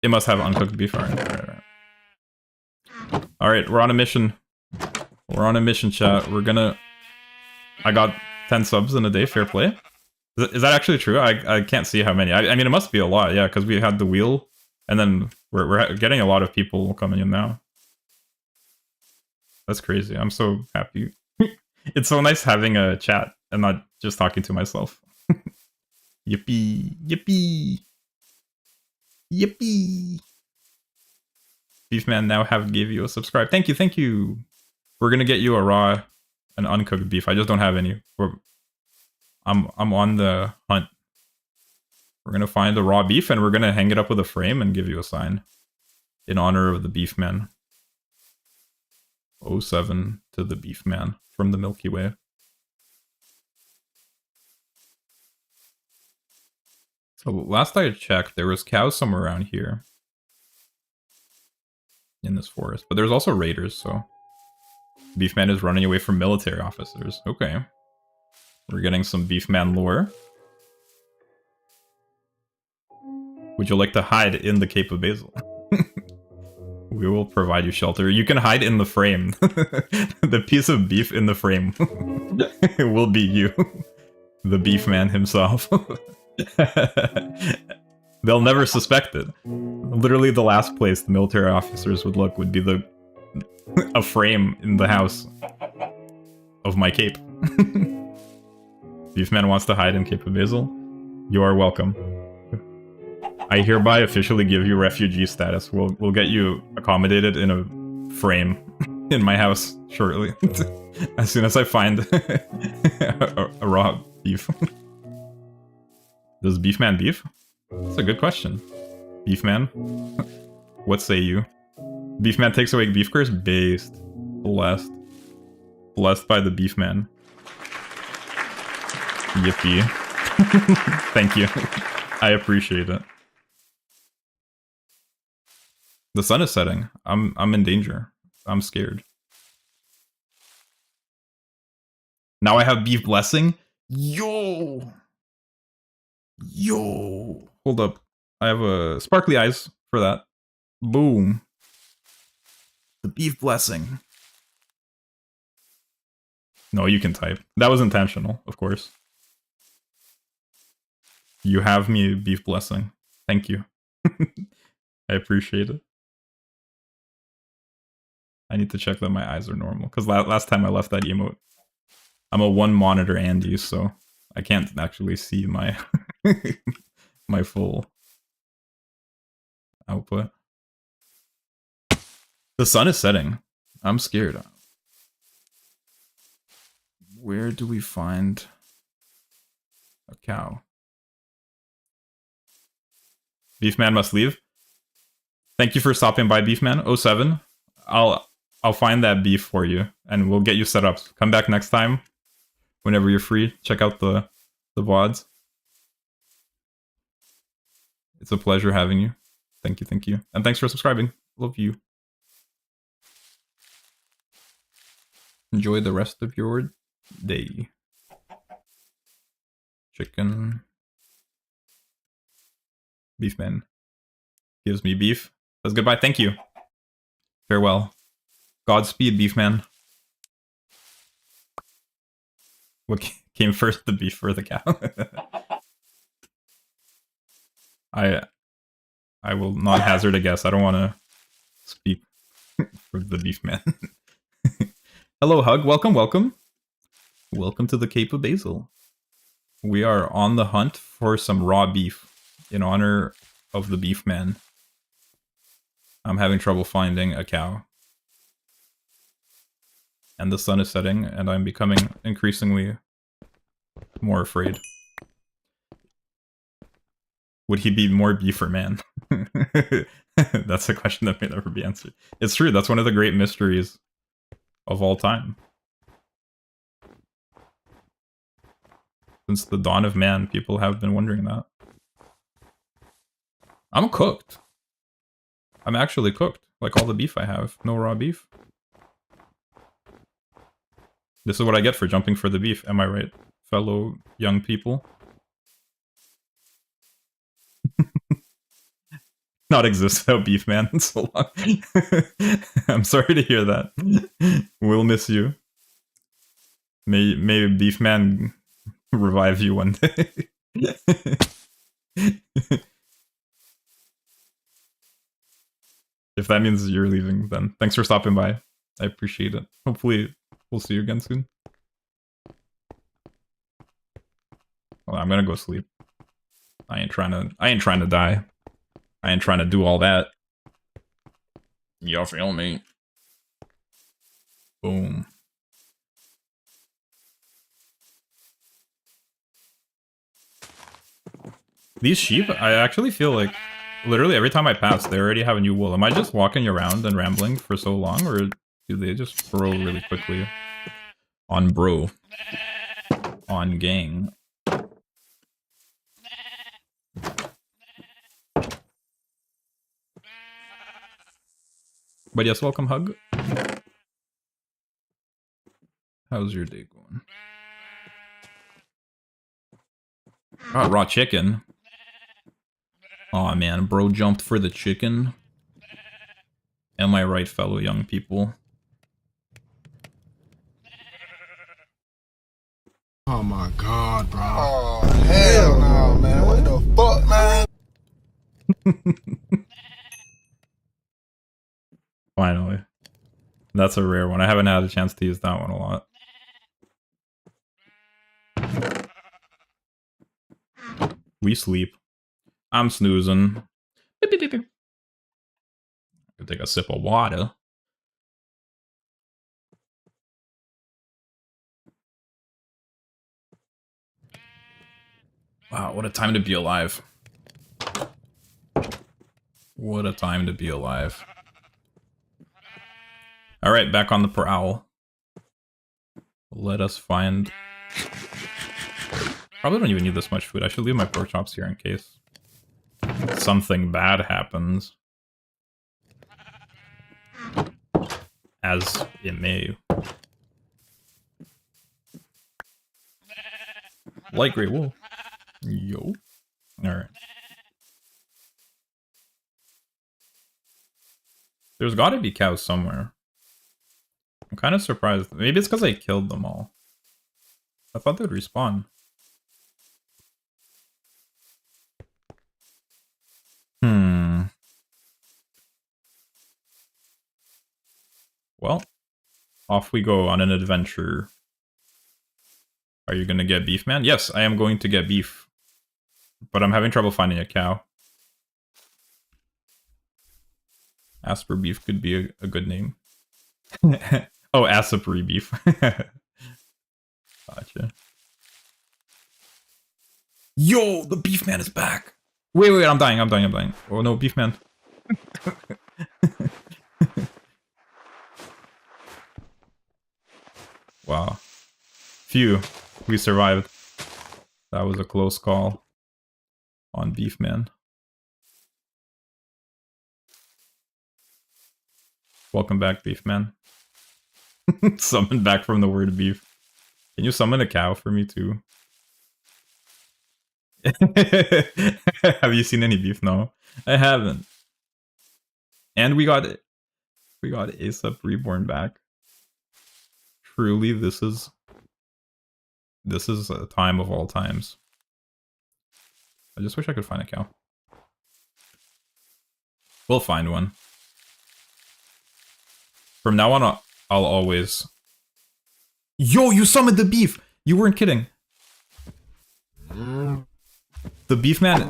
It must have uncooked beef. Alright, we're on a mission. We're on a mission, chat. We're gonna... I got 10 subs in a day, fair play. Is that actually true? I can't see how many. I mean, it must be a lot, yeah, because we had the wheel, and then we're getting a lot of people coming in now. That's crazy. I'm so happy. It's so nice having a chat and not just talking to myself. Yippee! Yippee! Yippee! Beefman now gave you a subscribe. Thank you, thank you! We're gonna get you a raw and uncooked beef. I just don't have any. I'm on the hunt. We're gonna find the raw beef and we're gonna hang it up with a frame and give you a sign. In honor of the Beefman. 07 to the Beefman from the Milky Way. So last I checked, there was cows somewhere around here. In this forest. But there's also raiders, so... Beefman is running away from military officers. Okay. We're getting some Beefman lore. Would you like to hide in the Cape of Basil? We will provide you shelter. You can hide in the frame. The piece of beef in the frame. It will be you. The Beefman himself. They'll never suspect it. Literally the last place the military officers would look would be a frame in the house of my cape. Beefman wants to hide in Cape of Basil. You are welcome. I hereby officially give you refugee status. We'll get you accommodated in a frame in my house shortly. As soon as I find a raw beef. Does Beefman beef? That's a good question. Beefman? What say you? Beefman takes away beef curse? Based. Blessed. Blessed by the Beefman. Yippee. Thank you. I appreciate it. The sun is setting. I'm in danger. I'm scared. Now I have beef blessing? Yo! Yo! Hold up. I have a sparkly eyes for that. Boom. The beef blessing. No, you can type. That was intentional, of course. You have me beef blessing. Thank you. I appreciate it. I need to check that my eyes are normal. Because last time I left that emote, I'm a one monitor Andy, so I can't actually see my my full output. The sun is setting. I'm scared. Where do we find a cow? Beefman must leave. Thank you for stopping by, Beefman07. I'll find that beef for you, and we'll get you set up. Come back next time, whenever you're free. Check out the VODs. It's a pleasure having you. Thank you, and thanks for subscribing. Love you. Enjoy the rest of your day. Chicken. Beefman gives me beef. Says goodbye. Thank you. Farewell. Godspeed, Beefman. What came first, the beef or the cow? I will not hazard a guess. I don't want to speak for the Beefman. Hello, Hug. Welcome. Welcome to the Cape of Basil. We are on the hunt for some raw beef in honor of the Beefman. I'm having trouble finding a cow. And the sun is setting, and I'm becoming increasingly more afraid. Would he be more beef or man? That's a question that may never be answered. It's true, that's one of the great mysteries of all time. Since the dawn of man, people have been wondering that. I'm cooked. I'm actually cooked. Like all the beef I have. No raw beef. This is what I get for jumping for the beef. Am I right, fellow young people? Not exist without beef, man. In so long. I'm sorry to hear that. We'll miss you. May beef man revive you one day. If that means you're leaving, then thanks for stopping by. I appreciate it. Hopefully we'll see you again soon. Well, I'm gonna go sleep. I ain't trying to die. I ain't trying to do all that. You feel me? Boom. These sheep, I actually feel like literally every time I pass, they already have a new wool. Am I just walking around and rambling for so long, or do they just grow really quickly? On bro. On gang. But yes, welcome, Hug. How's your day going? Oh, raw chicken. Aw, man, bro jumped for the chicken. Am I right, fellow young people? Oh my god, bro. Oh, hell no, man. What the fuck, man? Finally. That's a rare one. I haven't had a chance to use that one a lot. We sleep. I'm snoozing. Beep, beep, beep, beep. I'll take a sip of water. Wow, what a time to be alive. What a time to be alive. Alright, back on the prowl. Let us find... Probably don't even need this much food. I should leave my pork chops here in case something bad happens. As it may. Light gray wool. Yo. Alright. There's gotta be cows somewhere. I'm kind of surprised. Maybe it's because I killed them all. I thought they'd respawn. Well, off we go on an adventure. Are you gonna get beef, man? Yes, I am going to get beef. But I'm having trouble finding a cow. Asper beef could be a good name. Oh, Asapri beef. Gotcha. Yo, the beef man is back. Wait, I'm dying. Oh no, beef man. Wow. Phew, we survived. That was a close call on beef man. Welcome back, beef man. Summoned back from the word beef. Can you summon a cow for me too? Have you seen any beef? No, I haven't. And we got ASAP Reborn back. Truly, this is a time of all times. I just wish I could find a cow. We'll find one. From now on, I'll always... Yo, you summoned the beef! You weren't kidding. The beef man...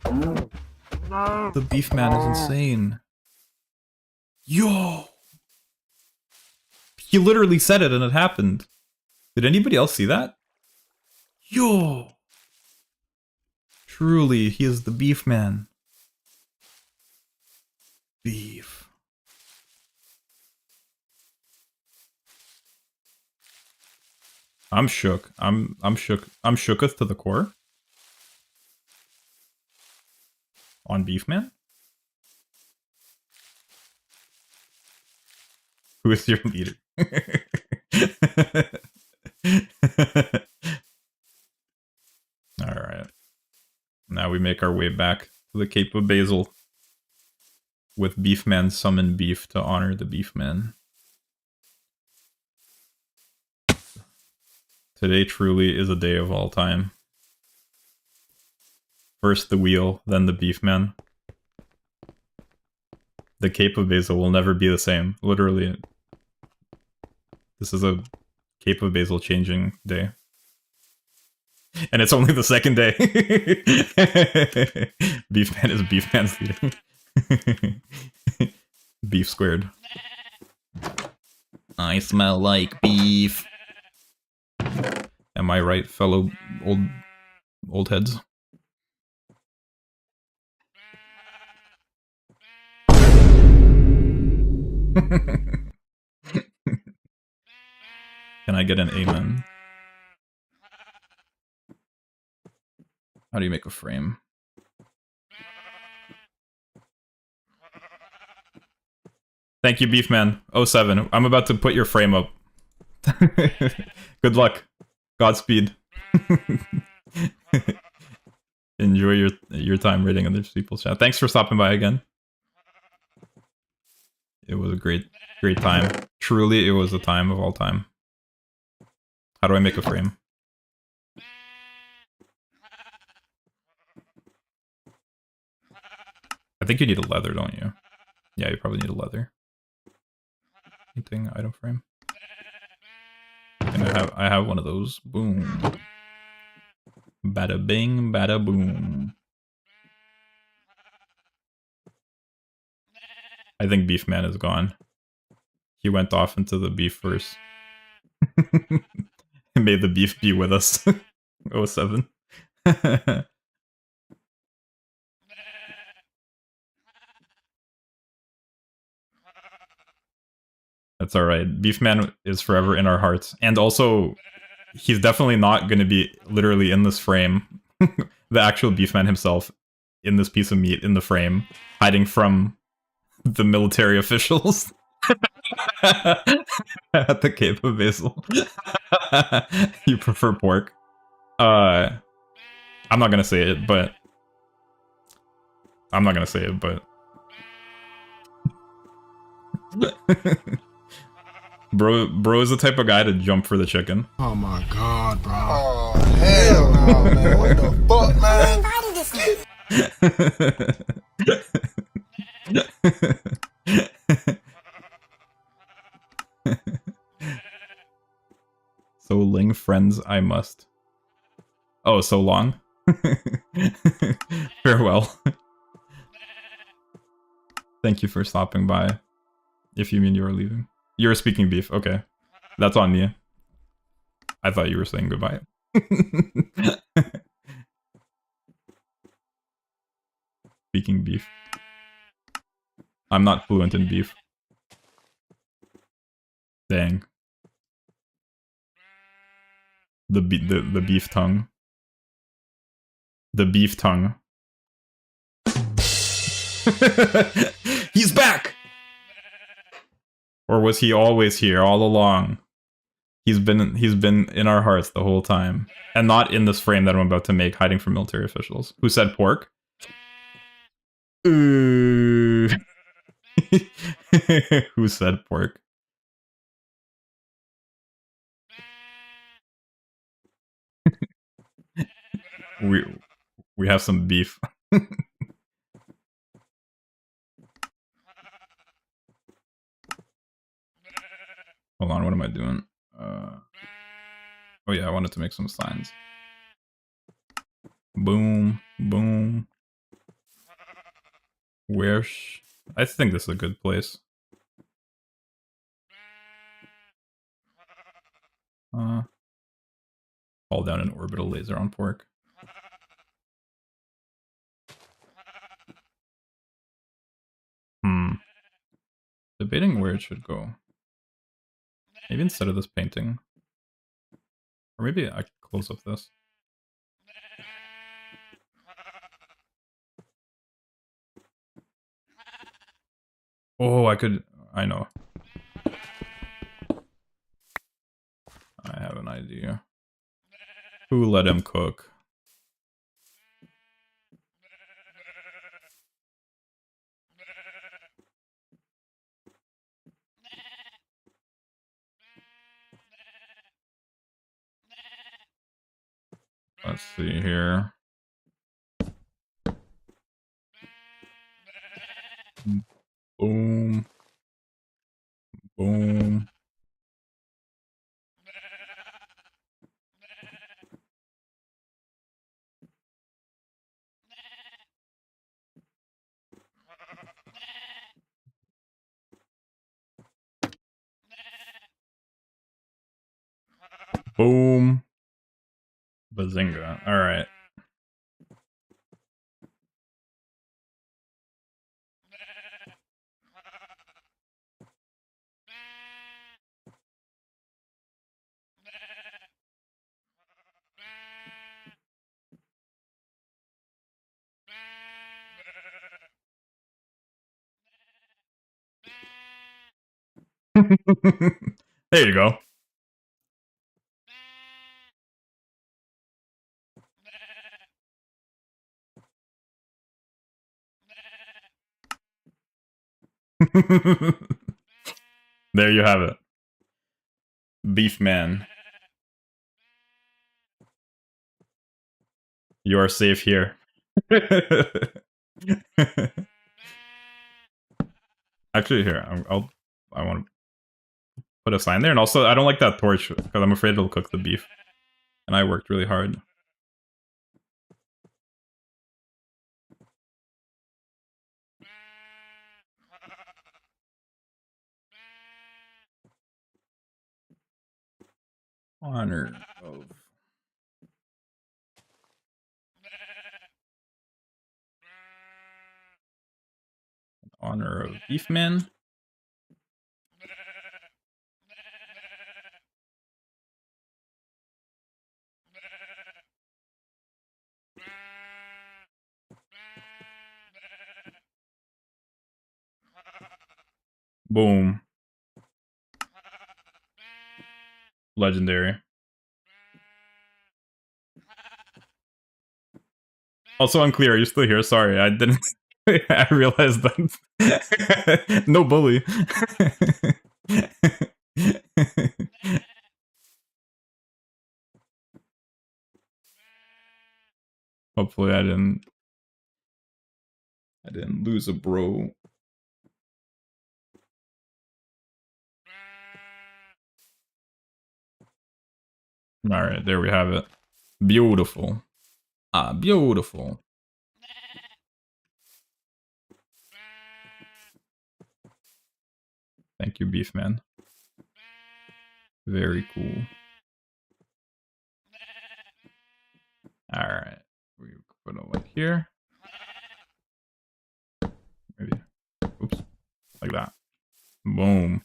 The beef man is insane. Yo! He literally said it and it happened. Did anybody else see that? Yo! Truly, he is the beef man. Beef. I'm shook. I'm shook. I'm shooketh to the core. On beef man? Who is your leader? Alright. Now we make our way back to the Cape of Basil. With Beefman summon beef to honor the Beefman. Today truly is a day of all time. First the wheel, then the Beefman. The Cape of Basil will never be the same. Literally. This is a Cape of Basil changing day. And it's only the second day. Beefman is Beefman's leader. Beef squared. I smell like beef. Am I right, fellow old heads? Can I get an amen? How do you make a frame? Thank you, Beefman07. I'm about to put your frame up. Good luck. Godspeed. Enjoy your time reading other people's chat. Thanks for stopping by again. It was a great time. Truly, it was a time of all time. How do I make a frame? I think you need a leather, don't you? Yeah, you probably need a leather. Anything, item frame. And I have one of those. Boom. Bada bing, bada boom. I think Beefman is gone. He went off into the beef first. May the beef be with us. 07. That's alright. Beefman is forever in our hearts. And also, he's definitely not going to be literally in this frame. The actual Beefman himself in this piece of meat in the frame, hiding from the military officials. At the Cape of Basil. You prefer pork? I'm not gonna say it, but... Bro is the type of guy to jump for the chicken. Oh my god, bro. Oh, hell no, man. What the fuck, man? So Ling friends I must. Oh, so long? Farewell. Thank you for stopping by. If you mean you are leaving. You're speaking beef, okay. That's on me. I thought you were saying goodbye. Speaking beef. I'm not fluent in beef. Dang. The beef tongue. The beef tongue. He's back! Or was he always here all along? He's been in our hearts the whole time. And not in this frame that I'm about to make, hiding from military officials. Who said pork? Who said pork? We have some beef. Hold on, what am I doing? Oh yeah, I wanted to make some signs. Boom, boom. I think this is a good place. Call down an orbital laser on pork. Debating where it should go. Maybe instead of this painting. Or maybe I could close up this. Oh, I know. I have an idea. Who let him cook? Let's see here. Boom. Boom. Boom. Bazinga. Alright. There you go. There you have it. Beef man. You are safe here. Actually, here, I want to put a sign there, and also I don't like that torch because I'm afraid it'll cook the beef. And I worked really hard. Honor of Beefman. Boom. Legendary. Also unclear, are you still here? Sorry, I didn't I realized that. No bully. Hopefully I didn't lose a bro. Alright, there we have it. Beautiful. Ah, beautiful. Thank you, Beef Man. Very cool. Alright. We put a link here. Maybe. Oops. Like that. Boom.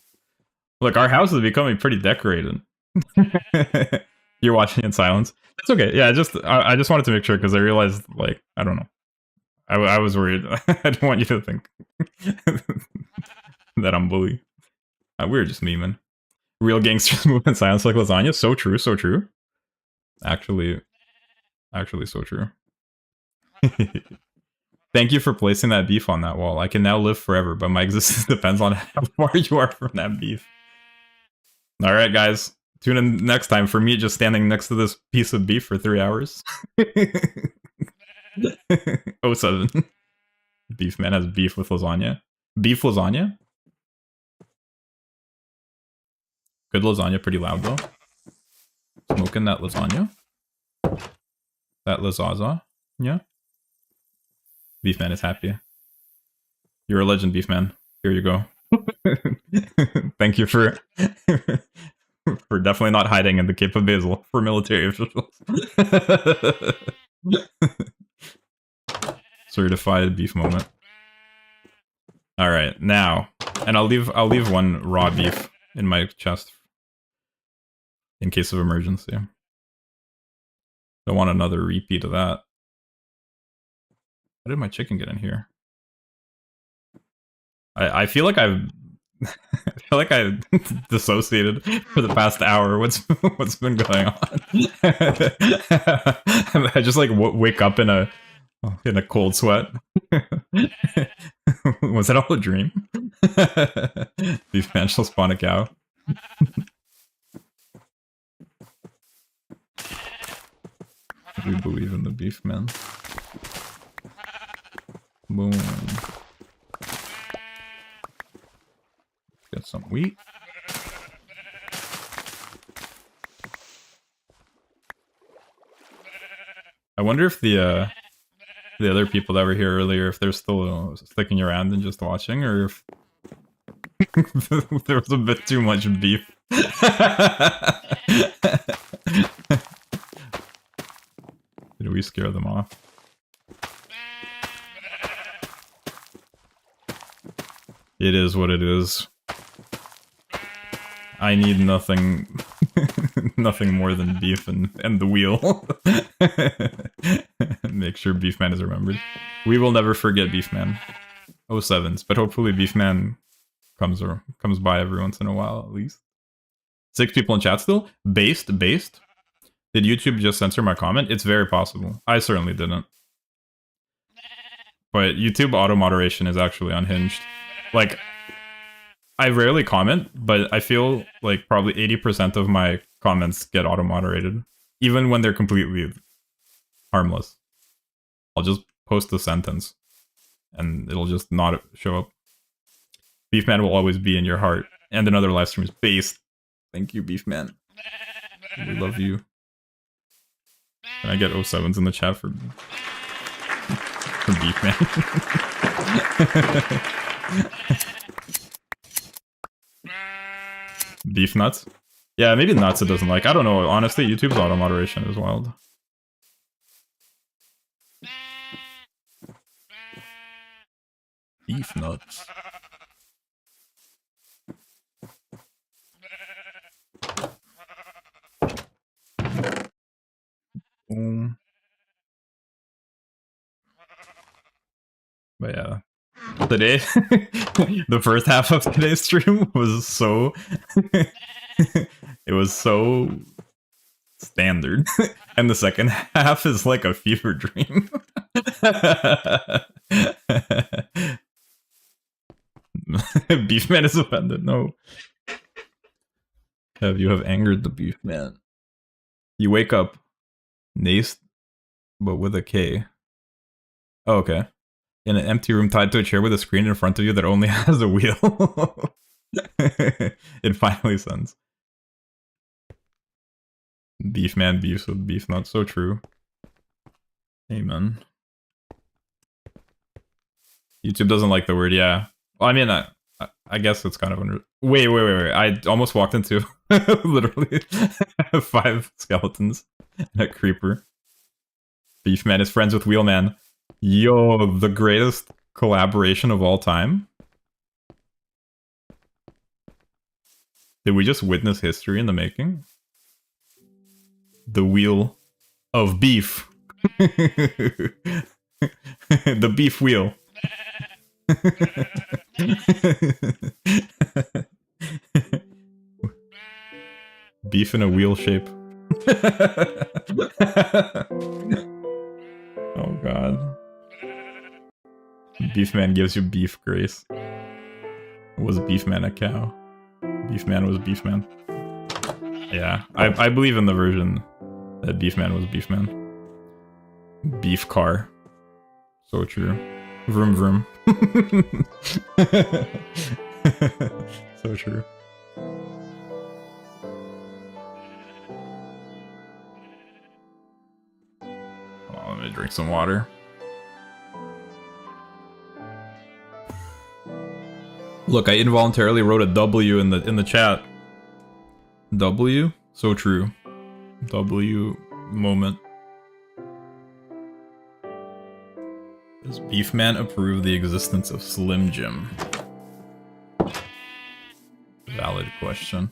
Look, our house is becoming pretty decorated. You're watching in silence. It's okay. Yeah, I just wanted to make sure because I realized, like, I don't know. I was worried. I didn't want you to think that I'm bully. We were just memeing. Real gangsters move in silence like lasagna. So true, so true. Actually so true. Thank you for placing that beef on that wall. I can now live forever, but my existence depends on how far you are from that beef. Alright, guys. Tune in next time for me just standing next to this piece of beef for 3 hours. 07. Beef man has beef with lasagna. Beef lasagna? Good lasagna, pretty loud though. Smoking that lasagna. That lazaza. Yeah. Beef man is happy. You're a legend, Beef man. Here you go. Thank you for for definitely not hiding in the Cape of Basil for military officials. Certified beef moment. All right, now, and I'll leave one raw beef in my chest in case of emergency. Don't want another repeat of that. How did my chicken get in here? I feel like I've dissociated for the past hour. What's been going on? I just like wake up in a cold sweat. Was that all a dream? Beef man shall spawn a cow. We believe in the beef man. Boom. Get some wheat. I wonder if the other people that were here earlier, if they're still sticking around and just watching, or if there was a bit too much beef. Did we scare them off? It is what it is. I need nothing nothing more than beef and the wheel. Make sure Beefman is remembered. We will never forget Beefman. 07s, but hopefully Beefman comes by every once in a while at least. 6 people in chat still? Based? Did YouTube just censor my comment? It's very possible. I certainly didn't. But YouTube auto moderation is actually unhinged. Like, I rarely comment, but I feel like probably 80% of my comments get auto-moderated. Even when they're completely harmless. I'll just post a sentence, and it'll just not show up. Beefman will always be in your heart. And another live stream is based. Thank you, Beefman. We love you. Can I get 07s in the chat for Beefman? Beef nuts? Yeah, maybe nuts it doesn't like. I don't know. Honestly, YouTube's auto moderation is wild. Beef nuts. Boom. But yeah. Today, the first half of today's stream was so... it was so standard. And the second half is like a fever dream. Beef man is offended. No. You have angered the beef man. You wake up, Nace, but with a K. Oh, okay. In an empty room tied to a chair with a screen in front of you that only has a wheel. It finally sends. Beef man beefs with beef not so true. Amen. YouTube doesn't like the word, yeah. Well, I mean, I guess it's kind of under. Wait. I almost walked into literally 5 skeletons and a creeper. Beefman is friends with Wheelman. Yo, the greatest collaboration of all time. Did we just witness history in the making? The wheel of beef. The beef wheel. Beef in a wheel shape. Oh god. Beefman gives you beef grace. Was Beefman a cow? Beefman was Beefman. Yeah, I believe in the version that Beefman was Beefman. Beef car. So true. Vroom vroom. So true. Oh, let me drink some water. Look, I involuntarily wrote a W in the chat. W? So true. W moment. Does Beefman approve the existence of Slim Jim? Valid question.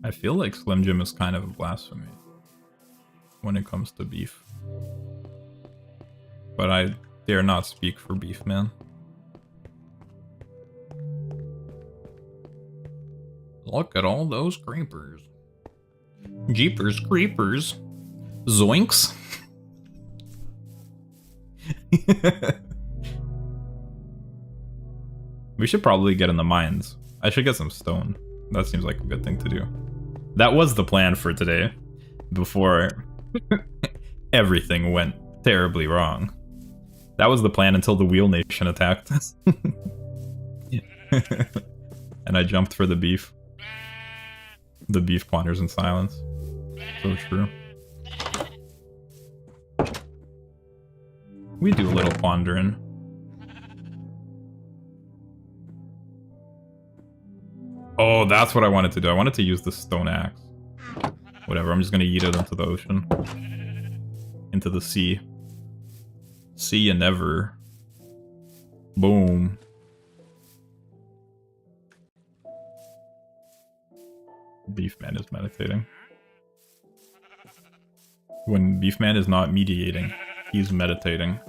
I feel like Slim Jim is kind of a blasphemy when it comes to beef. But I dare not speak for Beefman. Look at all those creepers. Jeepers creepers. Zoinks. We should probably get in the mines. I should get some stone. That seems like a good thing to do. That was the plan for today. Before everything went terribly wrong. That was the plan until the Wheel Nation attacked us. And I jumped for the beef. The beef ponders in silence. So true. We do a little pondering. Oh, that's what I wanted to do. I wanted to use the stone axe. Whatever, I'm just gonna yeet it into the ocean. Into the sea. See you never. Boom. Beefman is meditating. When Beefman is not mediating, he's meditating.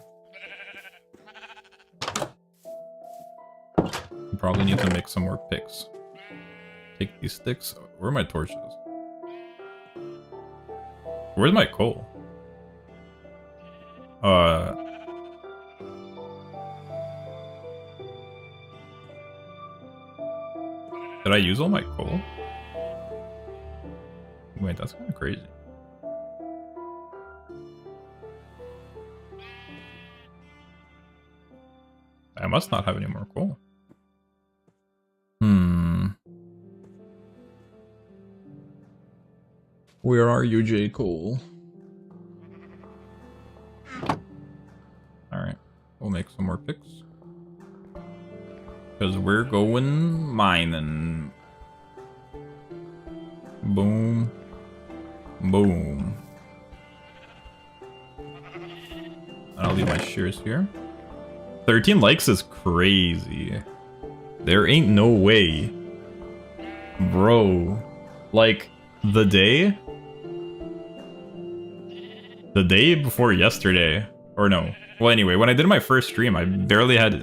You probably need to make some more picks. Take these sticks. Where are my torches? Where's my coal? Did I use all my coal? Wait, that's kind of crazy. I must not have any more coal. Where are you, J. Cole? Alright, we'll make some more picks. Because we're going mining. Boom. Boom. And I'll leave my shears here. 13 likes is crazy. There ain't no way. Bro. Like, the day before yesterday. Or no. Well, anyway, when I did my first stream, I barely had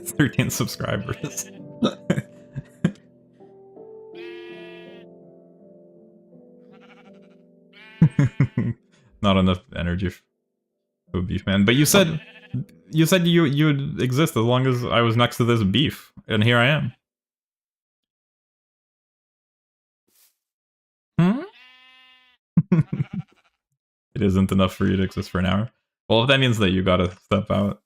13 subscribers. Not enough energy. a beef man. But you said you'd exist as long as I was next to this beef, and here I am. Hmm? It isn't enough for you to exist for an hour. Well, if that means that you gotta step out,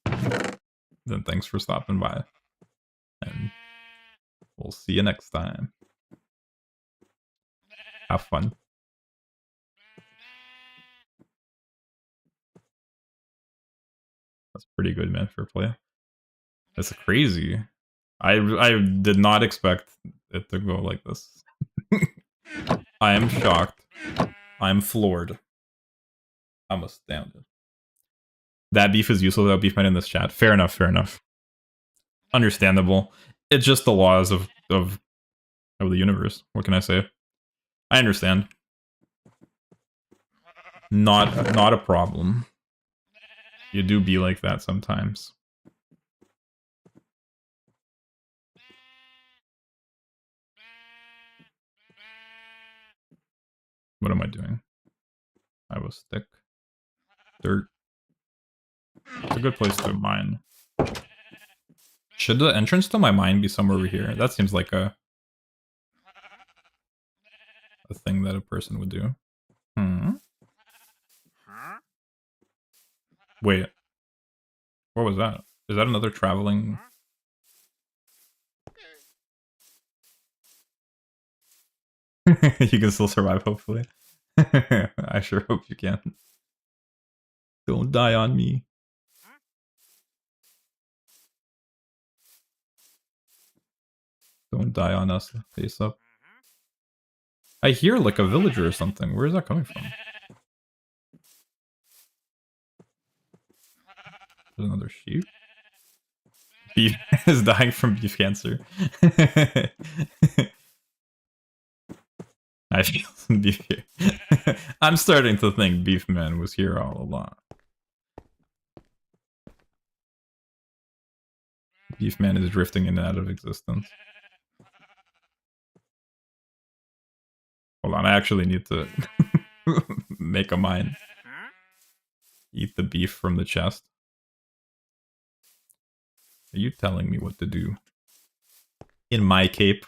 then thanks for stopping by. And we'll see you next time. Have fun. That's pretty good, man, for play. That's crazy. I did not expect it to go like this. I am shocked. I'm floored. I'm astounded. That beef is useful without beef man in this chat. Fair enough, fair enough. Understandable. It's just the laws of the universe. What can I say? I understand. Not a problem. You do be like that sometimes. What am I doing? I have a stick. Dirt. It's a good place to mine. Should the entrance to my mine be somewhere over here? That seems like a thing that a person would do. Wait. What was that? Is that another traveling... You can still survive, hopefully. I sure hope you can. Don't die on me. Don't die on us, face up. I hear like a villager or something. Where is that coming from? There's another sheep. Beef is dying from beef cancer. I feel some beef here. I'm starting to think Beef Man was here all along. Beef Man is drifting in and out of existence. Hold on, I actually need to make a mine. Eat the beef from the chest. Are you telling me what to do? In my cape?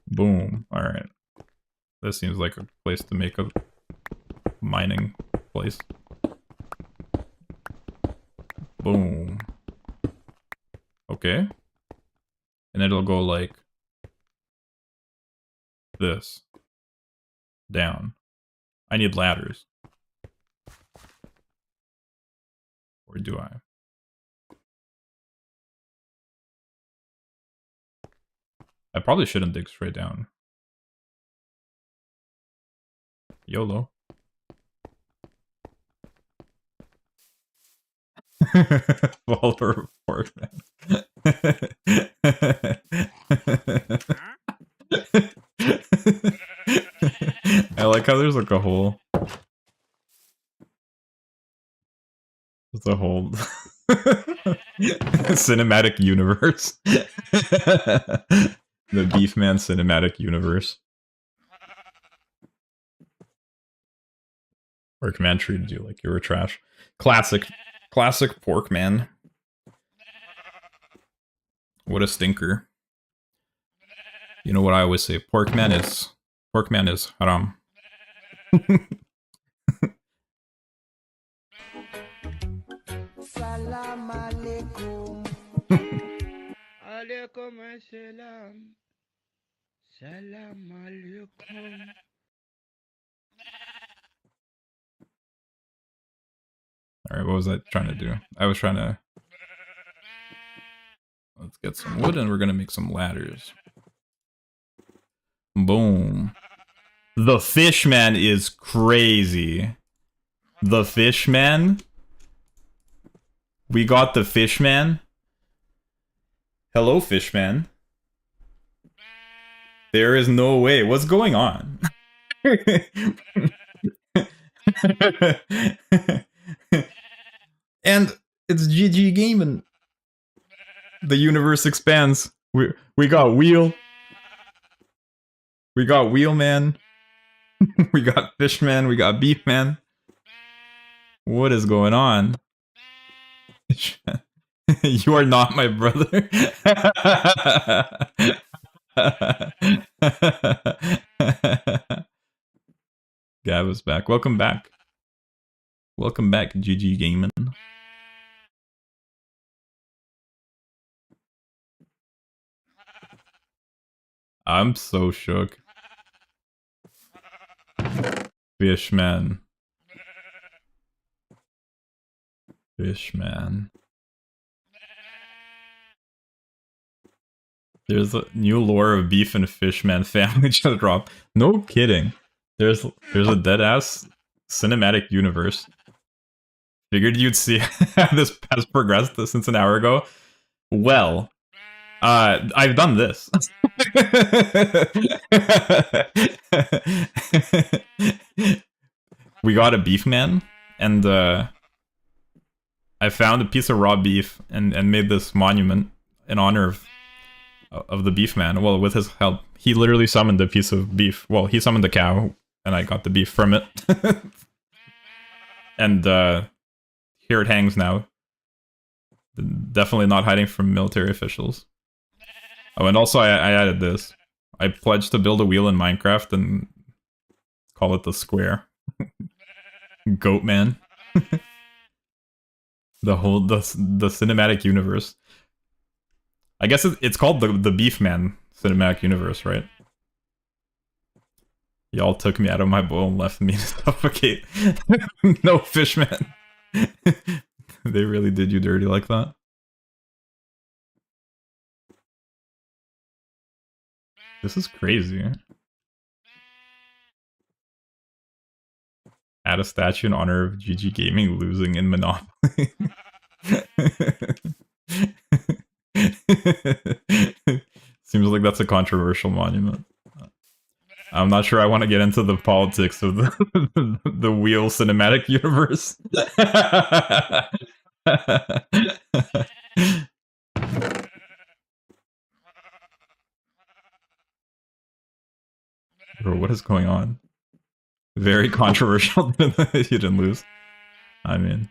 Boom. Alright. This seems like a place to make a mining place. Boom. Okay. And it'll go like this. Down. I need ladders. Or do I? I probably shouldn't dig straight down. YOLO. Follower report, man. I like how there's like a whole... There's a whole... cinematic universe. The Beefman cinematic universe. Porkman treated you like you were trash. Classic Porkman. What a stinker. You know what I always say? Porkman is haram. Salam alaikum. Alaikum assalam. Salam alaikum. Alright, what was I trying to do? I was trying to... Let's get some wood and we're gonna make some ladders. Boom. The Fishman is crazy. The Fishman? We got the Fishman? Hello, Fishman. There is no way. What's going on? And it's GG Gaming. The universe expands. We got wheel. We got wheel man. We got fish man. We got beef man. What is going on? You are not my brother. Gav is back. Welcome back. Welcome back, GG Gaming. I'm so shook. Fishman. Fishman. There's a new lore of beef and fishman family just dropped. No kidding. There's a dead ass cinematic universe. Figured you'd see how this has progressed since an hour ago. Well, I've done this. We got a beef man, and I found a piece of raw beef and made this monument in honor of the beef man. Well, with his help, he literally summoned a piece of beef. Well, he summoned a cow, and I got the beef from it. And here it hangs now. Definitely not hiding from military officials. Oh, and also I added this. I pledged to build a wheel in Minecraft and call it the square. Goat man. The cinematic universe. I guess it's called the Beef Man cinematic universe, right? Y'all took me out of my bowl and left me to suffocate. No, fishman. They really did you dirty like that? This is crazy. Add a statue in honor of GG Gaming losing in Monopoly. Seems like that's a controversial monument. I'm not sure I want to get into the politics of the wheel cinematic universe. Bro, what is going on? Very controversial. You didn't lose. I mean,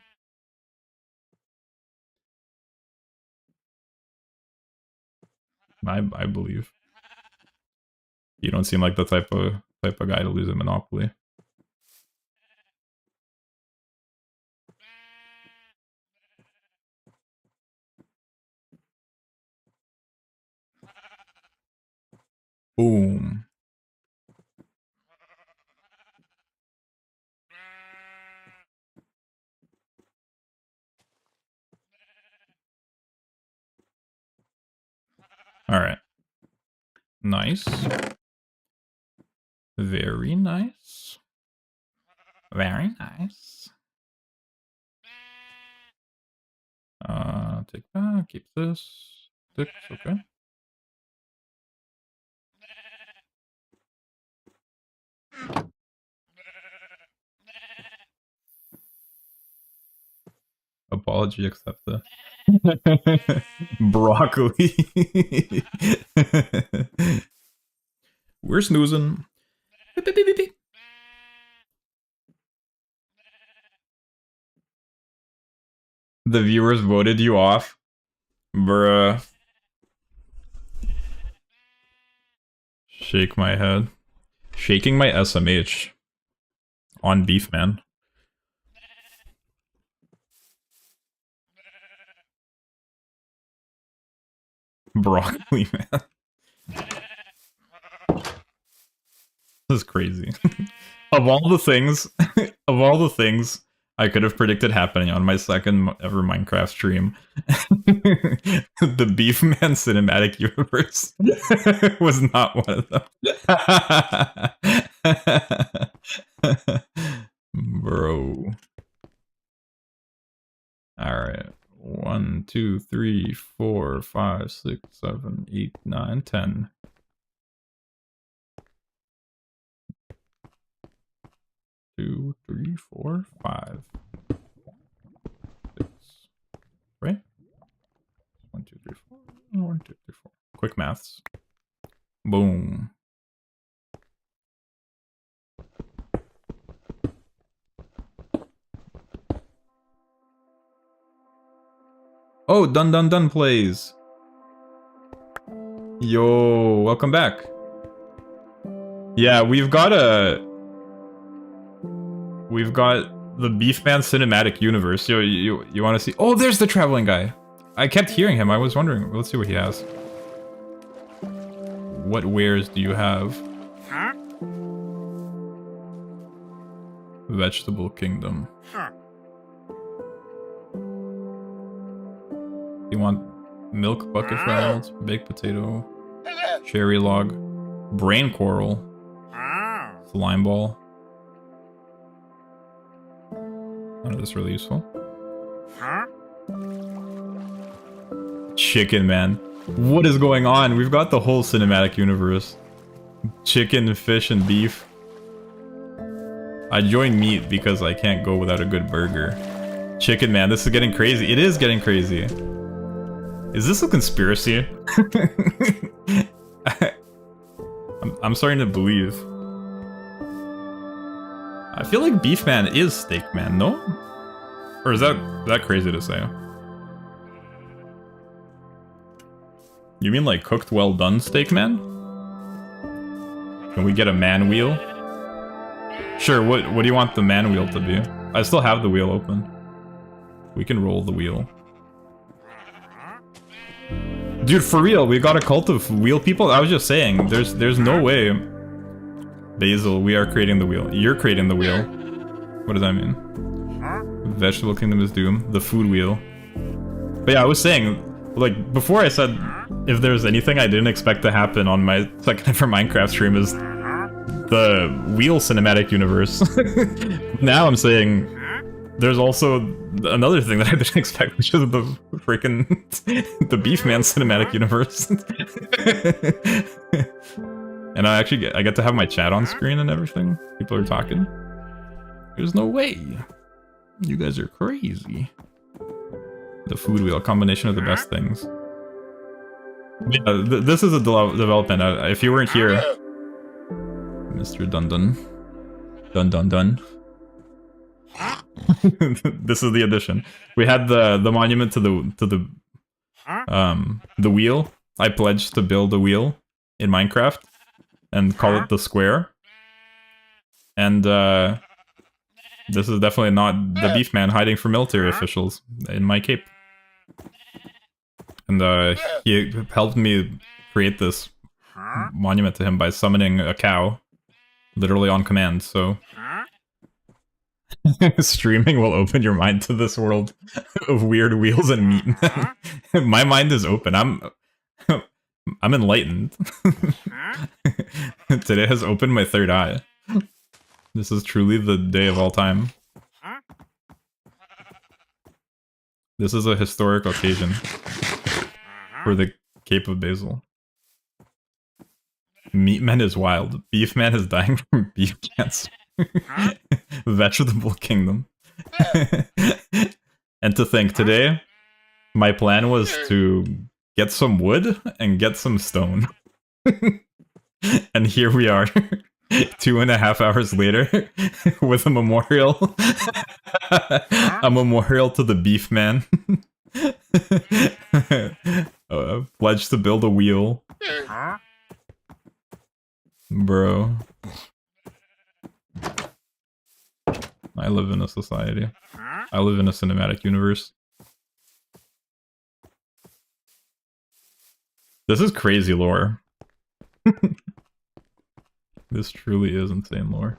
I believe. You don't seem like the type of guy to lose a Monopoly. Boom. All right. Nice. Very nice. Very nice. Take that, keep this. Six, okay. Apology accepted. Broccoli. We're snoozing. Beep, beep, beep, beep, beep. The viewers voted you off. Bruh. Shake my head. Shaking my SMH. On beef, man. Broccoli, man. This is crazy. Of all the things I could have predicted happening on my second ever Minecraft stream, the Beef Man cinematic universe was not one of them. Bro. Alright. 1, 2, 3, 4, 5, 6, 7, 8, 9, 10. 2, 3, 4, 5. 6. Right? 1, 2, 3, 4. 1, 2, 3, 4. Quick maths. Boom. Oh, Dun plays. Yo, welcome back. Yeah, we've got the Beefman cinematic universe. Yo, you want to see? Oh, there's the traveling guy. I kept hearing him. I was wondering. Let's see what he has. What wares do you have? Vegetable Kingdom. You want milk bucket fries, baked potato, cherry log, brain coral, slime ball. None of this really useful. Chicken, man. What is going on? We've got the whole cinematic universe. Chicken, fish, and beef. I joined meat because I can't go without a good burger. Chicken, man, this is getting crazy. It is getting crazy. Is this a conspiracy? I'm starting to believe. I feel like Beef Man is Steak Man, no? Or is that crazy to say? You mean like cooked well done Steak Man? Can we get a man wheel? Sure, what do you want the man wheel to be? I still have the wheel open. We can roll the wheel. Dude, for real, we got a cult of wheel people? I was just saying, there's no way. Basil, we are creating the wheel. You're creating the wheel. What does that mean? Vegetable Kingdom is doomed. The food wheel. But yeah, I was saying, like, before I said if there's anything I didn't expect to happen on my second ever Minecraft stream is the wheel cinematic universe. Now I'm saying there's also another thing that I didn't expect, which is the freaking the Beefman cinematic universe. And I get to have my chat on screen and everything. People are talking. There's no way. You guys are crazy. The food wheel, combination of the best things. Yeah, this is a development. If you weren't here, Mr. Dun. This is the addition. We had the monument to the wheel. I pledged to build a wheel in Minecraft and call it the square. And this is definitely not the Beef Man hiding from military officials in my cape. And he helped me create this monument to him by summoning a cow, literally on command, so... Streaming will open your mind to this world of weird wheels and meat. My mind is open. I'm enlightened. Today has opened my third eye. This is truly the day of all time. This is a historic occasion for the Cape of Basil. Meat Man is wild. Beef Man is dying from beef cancer. Vegetable Kingdom. And to think, today, my plan was to get some wood and get some stone. And here we are, 2.5 hours later, with a memorial. A memorial to the Beef Man. Pledged to build a wheel. Bro. I live in a society. I live in a cinematic universe. This is crazy lore. This truly is insane lore.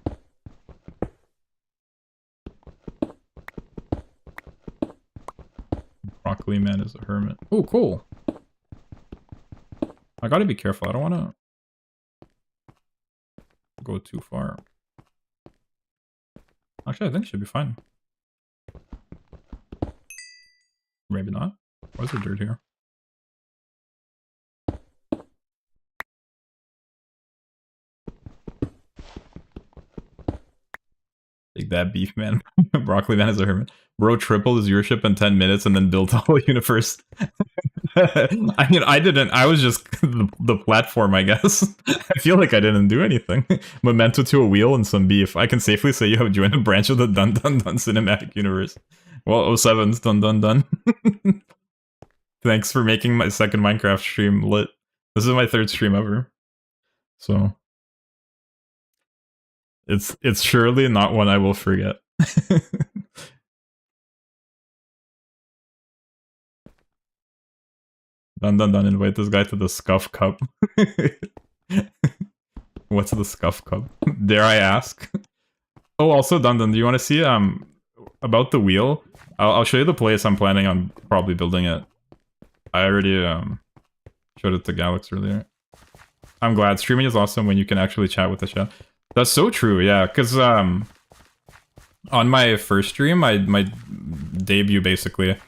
Broccoli Man is a hermit. Oh, cool. I gotta be careful. I don't wanna go too far. Actually, I think it should be fine. Maybe not. Why is there dirt here? Take that, Beef Man. Broccoli Man is a hermit. Bro tripled his viewership in 10 minutes and then built a whole universe. I mean, I didn't. I was just the platform, I guess. I feel like I didn't do anything. Memento to a wheel and some beef. I can safely say you have joined a branch of the Dun Dun Dun cinematic universe. Well, 07's Dun Dun Dun. Thanks for making my second Minecraft stream lit. This is my third stream ever. So it's surely not one I will forget. Dun dun dun, invite this guy to the Scuff Cup. What's the Scuff Cup? Dare I ask? Oh, also, Dun Dun, do you want to see about the wheel? I'll show you the place I'm planning on probably building it. I already showed it to Galax earlier. I'm glad. Streaming is awesome when you can actually chat with the chat. That's so true, yeah, because on my first stream, my debut basically,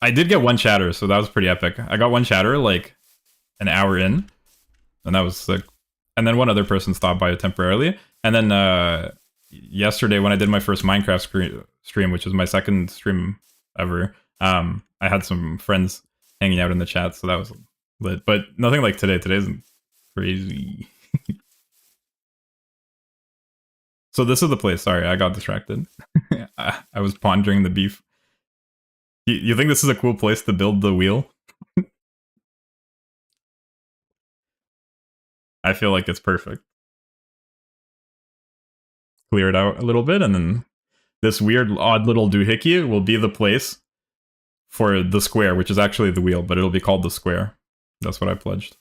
I did get one chatter, so that was pretty epic. I got one chatter like an hour in, and that was sick. And then one other person stopped by temporarily. And then yesterday when I did my first Minecraft stream, which was my second stream ever, I had some friends hanging out in the chat, so that was lit. But nothing like today. Today's crazy. So this is the place. Sorry, I got distracted. I was pondering the beef. You think this is a cool place to build the wheel? I feel like it's perfect. Clear it out a little bit, and then this weird, odd little doohickey will be the place for the square, which is actually the wheel, but it'll be called the square. That's what I pledged.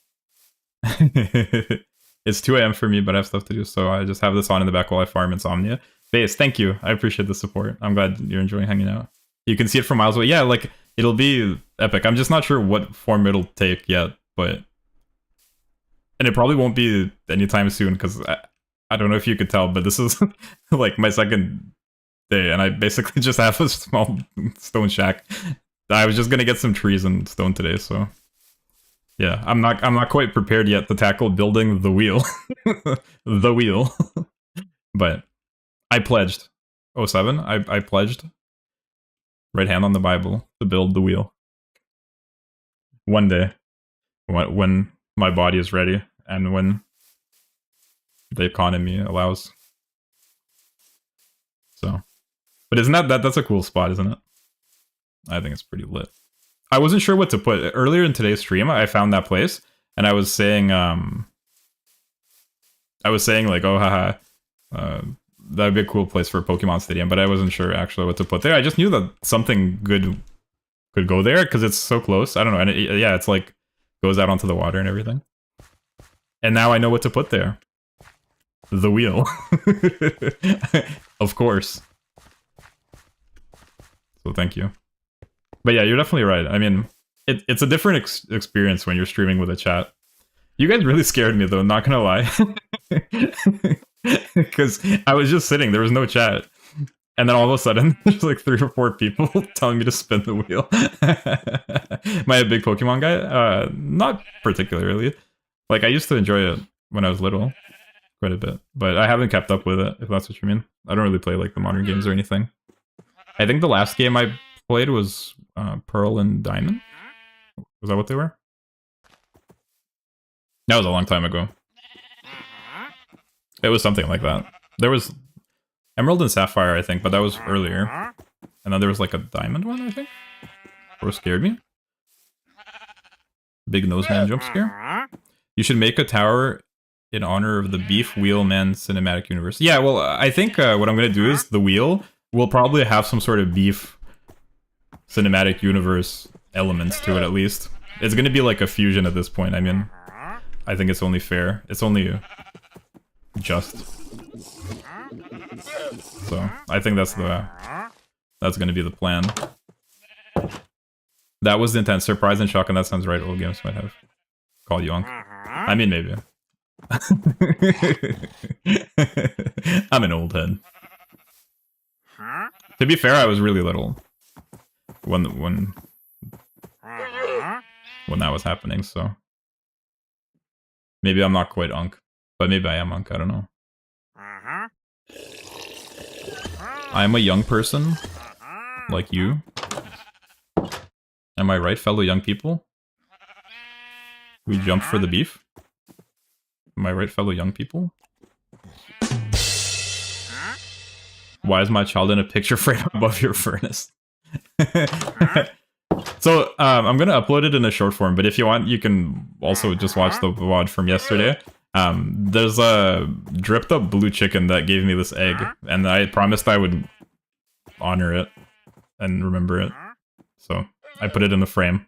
It's 2 AM for me, but I have stuff to do, so I just have this on in the back while I farm Insomnia. Base, thank you. I appreciate the support. I'm glad you're enjoying hanging out. You can see it from miles away. Yeah, like, it'll be epic. I'm just not sure what form it'll take yet, but... And it probably won't be anytime soon, because I don't know if you could tell, but this is, like, my second day, and I basically just have a small stone shack. I was just gonna get some trees and stone today, so... Yeah, I'm not quite prepared yet to tackle building the wheel. The wheel. But I pledged. 07, I pledged. Right hand on the Bible to build the wheel. One day. When my body is ready and when the economy allows. So. But isn't that's a cool spot, isn't it? I think it's pretty lit. I wasn't sure what to put. Earlier in today's stream, I found that place, and I was saying like, oh, haha, that'd be a cool place for a Pokemon Stadium, but I wasn't sure actually what to put there. I just knew that something good could go there, because it's so close. I don't know, and yeah, it's like, goes out onto the water and everything. And now I know what to put there. The wheel. Of course. So thank you. But yeah, you're definitely right. I mean, it's a different experience when you're streaming with a chat. You guys really scared me, though, not gonna lie. Because I was just sitting, there was no chat. And then all of a sudden, there's like 3 or 4 people telling me to spin the wheel. Am I a big Pokemon guy? Not particularly. Like, I used to enjoy it when I was little. Quite a bit. But I haven't kept up with it, if that's what you mean. I don't really play, like, the modern games or anything. I think the last game I played was Pearl and Diamond. Was that what they were? That was a long time ago. It was something like that. There was Emerald and Sapphire, I think, but that was earlier. And then there was like a Diamond one, I think. Or scared me. Big nose man jump scare. You should make a tower in honor of the Beef Wheelman cinematic universe. Yeah, well, I think what I'm going to do is the wheel will probably have some sort of beef cinematic universe elements to it, at least. It's going to be like a fusion at this point. I mean, I think it's only fair. It's only just. So, I think that's going to be the plan. That was the intent. Surprise and shock, and that sounds right. Old games might have called you Unc. I mean, maybe. I'm an old head. To be fair, I was really little when that was happening, so maybe I'm not quite Unc, but maybe I am Unc, I don't know. I'm a young person, like you. Am I right, fellow young people? We jump for the beef? Am I right, fellow young people? Why is my child in a picture frame above your furnace? So, I'm gonna upload it in a short form, but if you want, you can also just watch the VOD from yesterday. There's a dripped up blue chicken that gave me this egg, and I promised I would honor it and remember it. So, I put it in the frame.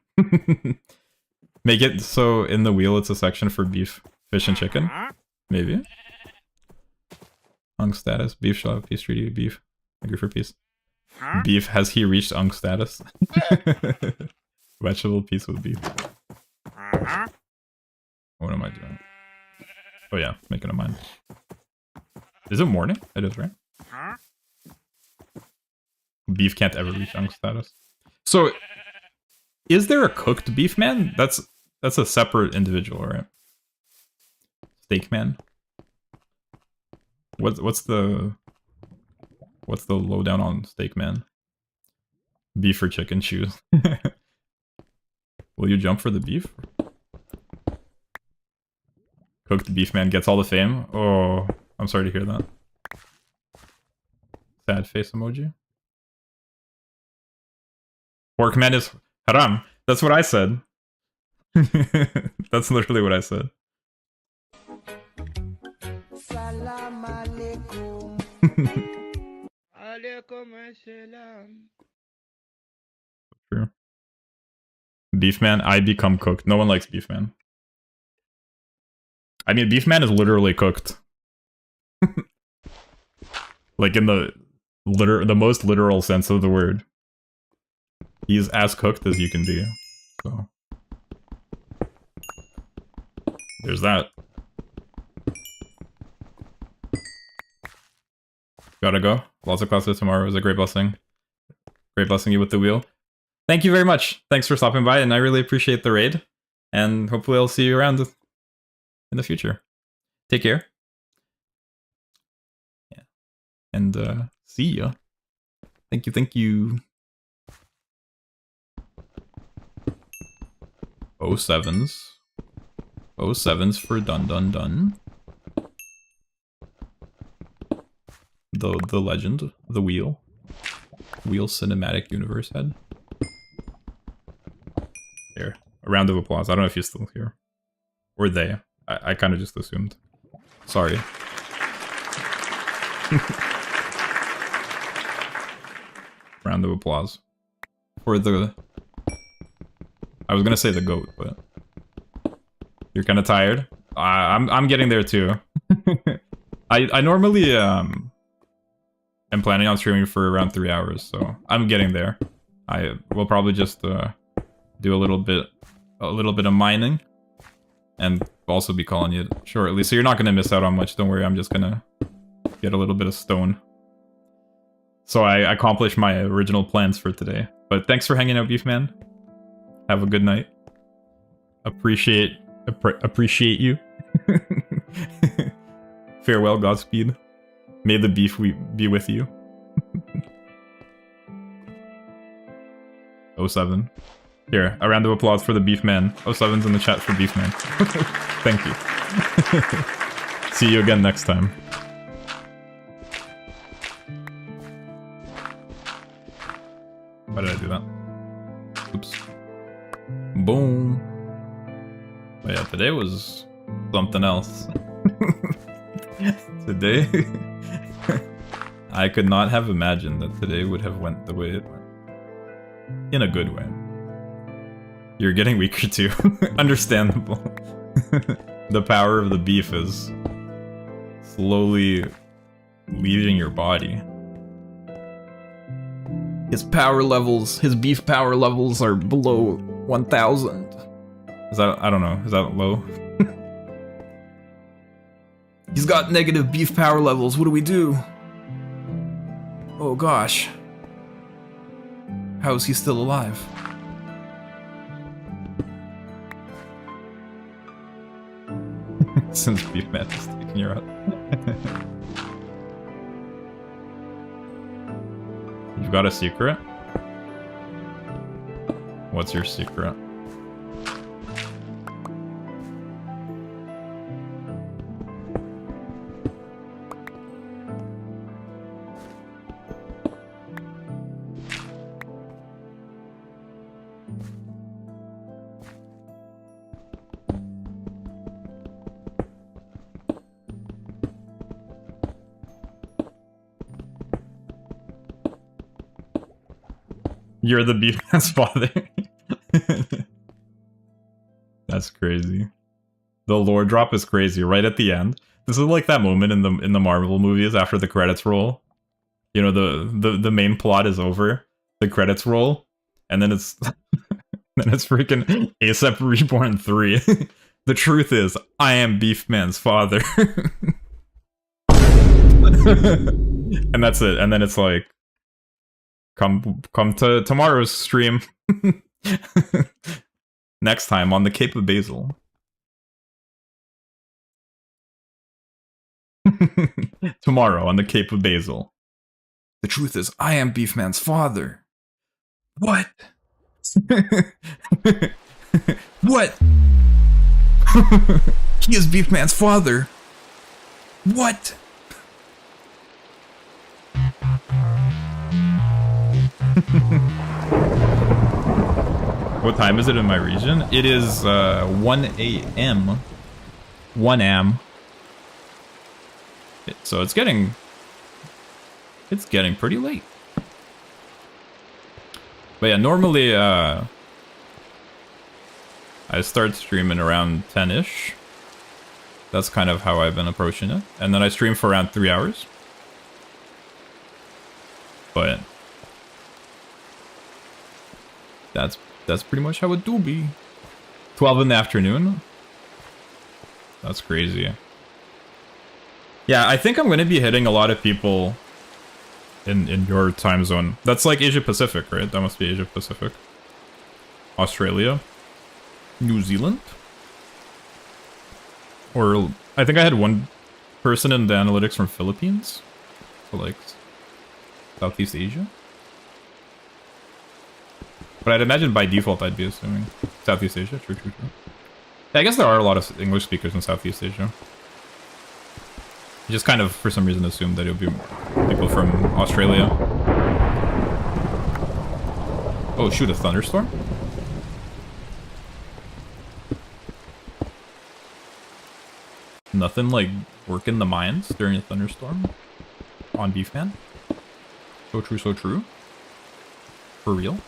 Make it so in the wheel it's a section for beef, fish, and chicken. Maybe. Unk status. Beef shall have peace treaty. Beef. Agree for peace. Beef. Has he reached Unk status? Vegetable piece with beef. What am I doing? Oh yeah, making a mine. Is it morning? It is, right? Beef can't ever reach Unk status. So, is there a cooked beef man? That's a separate individual, right? Steak man. What's the lowdown on steak man? Beef or chicken, choose. Will you jump for the beef? Cooked beef man gets all the fame. Oh, I'm sorry to hear that. Sad face emoji. Pork man is haram. That's what I said. That's literally what I said. Salam alaikum. Alaikum assalam. True. Beef man, I become cooked. No one likes beef man. I mean, beef man is literally cooked. Like in the most literal sense of the word. He's as cooked as you can be. So there's that. Gotta go. Lots of classes tomorrow. It was a great blessing. Great blessing you with the wheel. Thank you very much. Thanks for stopping by, and I really appreciate the raid. And hopefully I'll see you around in the future. Take care. Yeah. And see ya. Thank you, thank you. 07s. 07s for dun dun dun. The legend, the wheel cinematic universe head. There, a round of applause. I don't know if he's still here, or they. I kind of just assumed. Sorry. Round of applause for the. I was gonna say the goat, but you're kind of tired. I'm getting there too. I normally am planning on streaming for around 3 hours, so I'm getting there. I will probably just do a little bit of mining, and also be calling you shortly. So you're not gonna miss out on much. Don't worry. I'm just gonna get a little bit of stone. So I accomplished my original plans for today. But thanks for hanging out, Beef Man. Have a good night. Appreciate you. Farewell, Godspeed. May the beef be with you. 07. Here, a round of applause for the Beef Man. 07's in the chat for Beef Man. Thank you. See you again next time. Why did I do that? Oops. Boom. But yeah, today was something else. Today, I could not have imagined that today would have went the way it went. In a good way. You're getting weaker too. Understandable. The power of the beef is slowly leaving your body. His power levels, his beef power levels are below 1,000. Is that, I don't know, is that low? He's got negative beef power levels, what do we do? Oh gosh. How is he still alive? Since Beef Man is taking you out. You've got a secret? What's your secret? You're the beef man's father. That's crazy. The lore drop is crazy right at the end. This is like that moment in the Marvel movies after the credits roll. You know, the main plot is over, the credits roll, and then it's then it's freaking ASAP Reborn 3. The truth is, I am Beef Man's father. And that's it. And then it's like, come to tomorrow's stream. Next time on the Cape of Basil. Tomorrow on the Cape of Basil. The truth is, I am Beef Man's father. What? What? He is Beef Man's father. What? What time is it in my region? It is 1 a.m. 1 a.m. So it's getting pretty late. But yeah, normally I start streaming around 10-ish. That's kind of how I've been approaching it. And then I stream for around 3 hours. But that's pretty much how it do be. 12 in the afternoon. That's crazy. Yeah, I think I'm going to be hitting a lot of people in your time zone. That's like Asia Pacific, right? That must be Asia Pacific. Australia. New Zealand. Or I think I had one person in the analytics from Philippines. So like Southeast Asia. But I'd imagine by default I'd be assuming Southeast Asia. True. Yeah, I guess there are a lot of English speakers in Southeast Asia. I just kind of, for some reason, assumed that it would be people from Australia. Oh, shoot, a thunderstorm? Nothing like working the mines during a thunderstorm on Beef Man. So true, so true. For real.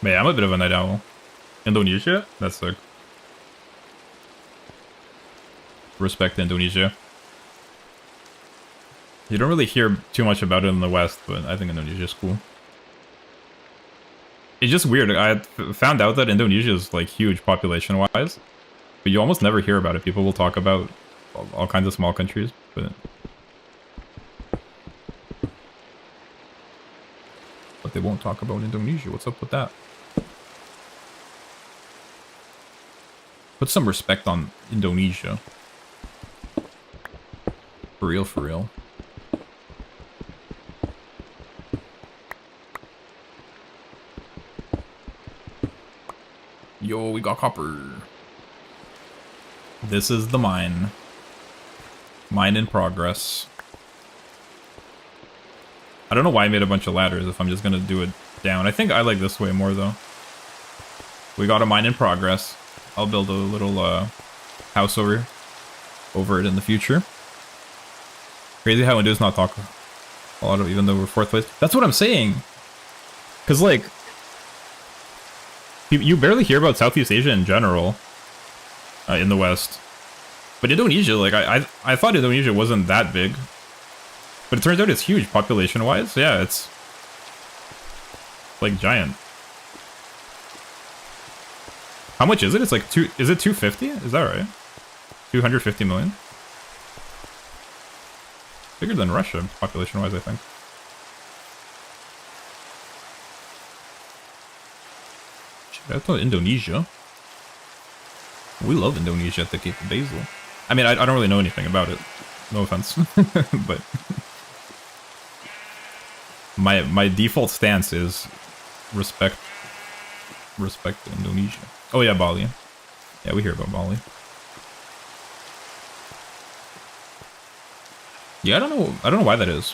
But yeah, I'm a bit of a night owl. Indonesia? That's sick. Respect to Indonesia. You don't really hear too much about it in the West, but I think Indonesia's cool. It's just weird. I found out that Indonesia is like huge population-wise, but you almost never hear about it. People will talk about all kinds of small countries, but they won't talk about Indonesia. What's up with that? Put some respect on Indonesia. For real, for real. Yo, we got copper. This is the mine. Mine in progress. I don't know why I made a bunch of ladders if I'm just gonna do it down. I think I like this way more though. We got a mine in progress. I'll build a little house over it in the future. Crazy how Windows not talk a lot of, even though we're 4th place. That's what I'm saying. Cause like, you barely hear about Southeast Asia in general in the West. But Indonesia, like I thought Indonesia wasn't that big. But it turns out it's huge population-wise. Yeah, it's like giant. How much is it? It's like is it 250? Is that right? 250 million? Bigger than Russia, population-wise, I think. Shout out to Indonesia. We love Indonesia at the Cape of Basil. I mean, I don't really know anything about it. No offense, but my default stance is respect Indonesia. Oh yeah, Bali. Yeah, we hear about Bali. Yeah, I don't know why that is.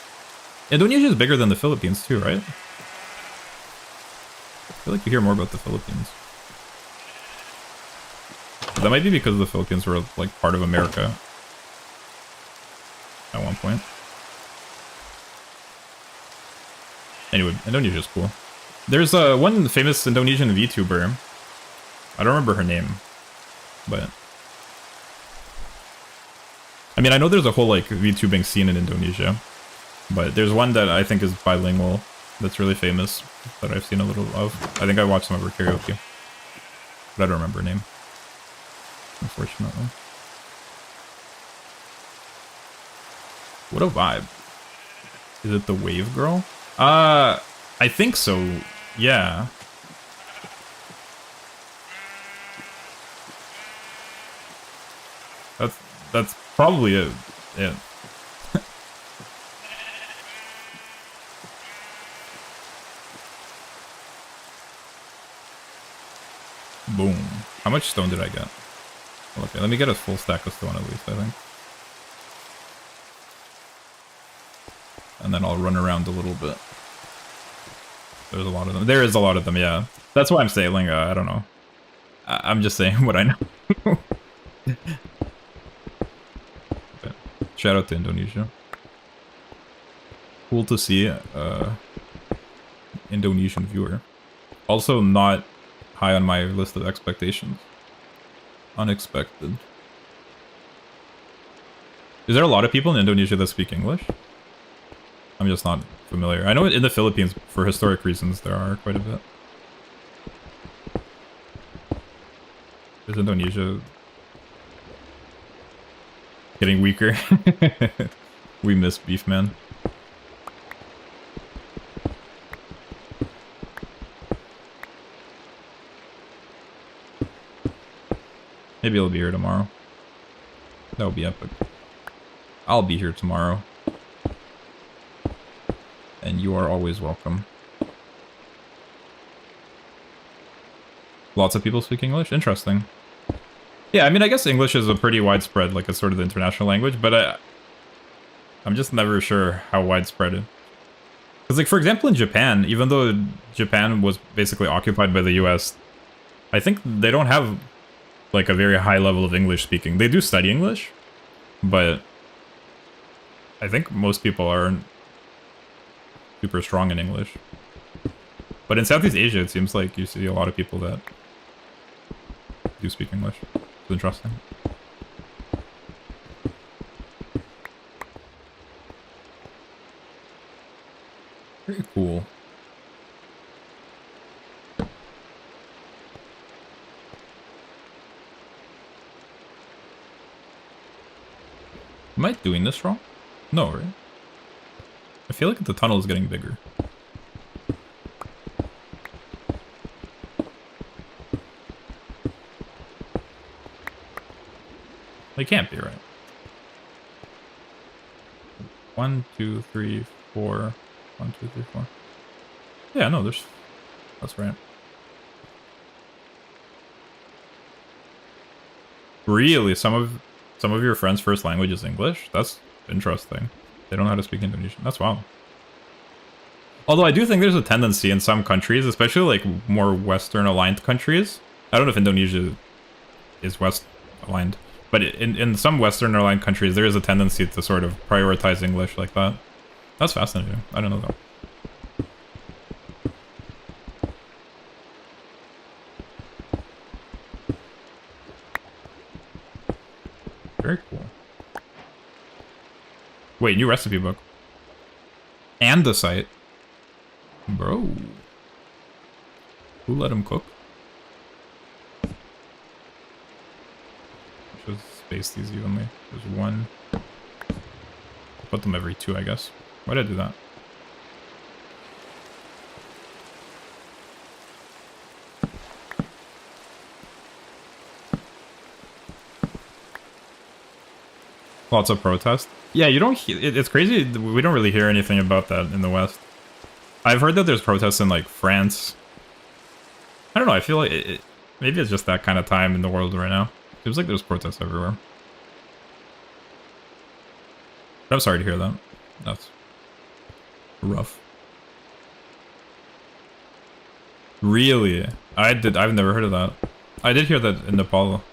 Indonesia is bigger than the Philippines too, right? I feel like you hear more about the Philippines. But that might be because the Philippines were like part of America at one point. Anyway, Indonesia's cool. There's one famous Indonesian VTuber. I don't remember her name, but I mean, I know there's a whole like VTubing scene in Indonesia, but there's one that I think is bilingual that's really famous that I've seen a little of. I think I watched some of her karaoke, but I don't remember her name, unfortunately. What a vibe. Is it the Wave Girl? I think so. Yeah. That's probably it. Yeah. Boom. How much stone did I get? Okay, let me get a full stack of stone at least, I think. And then I'll run around a little bit. There's a lot of them. There is a lot of them, yeah. That's why I'm sailing, I don't know. I'm just saying what I know. Okay. Shout out to Indonesia. Cool to see Indonesian viewer. Also not high on my list of expectations. Unexpected. Is there a lot of people in Indonesia that speak English? I'm just not familiar. I know in the Philippines, for historic reasons, there are quite a bit. Is Indonesia getting weaker? We miss beef, man. Maybe I'll be here tomorrow. That would be epic. I'll be here tomorrow. And you are always welcome. Lots of people speak English? Interesting. Yeah, I mean, I guess English is a pretty widespread, like, it's sort of the international language, but I'm just never sure how widespread it is. Because, like, for example, in Japan, even though Japan was basically occupied by the US, I think they don't have, like, a very high level of English speaking. They do study English, but I think most people aren't super strong in English. But in Southeast Asia, it seems like you see a lot of people that do speak English. It's interesting. Very cool. Am I doing this wrong? No, right? I feel like the tunnel is getting bigger. They can't be right. 1, 2, 3, 4. 1, 2, 3, 4. Yeah, no, there's. That's right. Really, some of your friends' first language is English? That's interesting. They don't know how to speak Indonesian. That's wild. Although I do think there's a tendency in some countries, especially like more Western aligned countries. I don't know if Indonesia is West aligned, but in some Western aligned countries, there is a tendency to sort of prioritize English like that. That's fascinating. I don't know that. Very cool. Wait, new recipe book. And the site. Bro. Who let him cook? Just space these evenly. There's one. Put them every 2, I guess. Why did I do that? Lots of protest. Yeah, you don't. It's crazy. We don't really hear anything about that in the West. I've heard that there's protests in like France. I don't know. I feel like maybe it's just that kind of time in the world right now. Seems like there's protests everywhere. But I'm sorry to hear that. That's rough. Really? I've never heard of that. I did hear that in Nepal.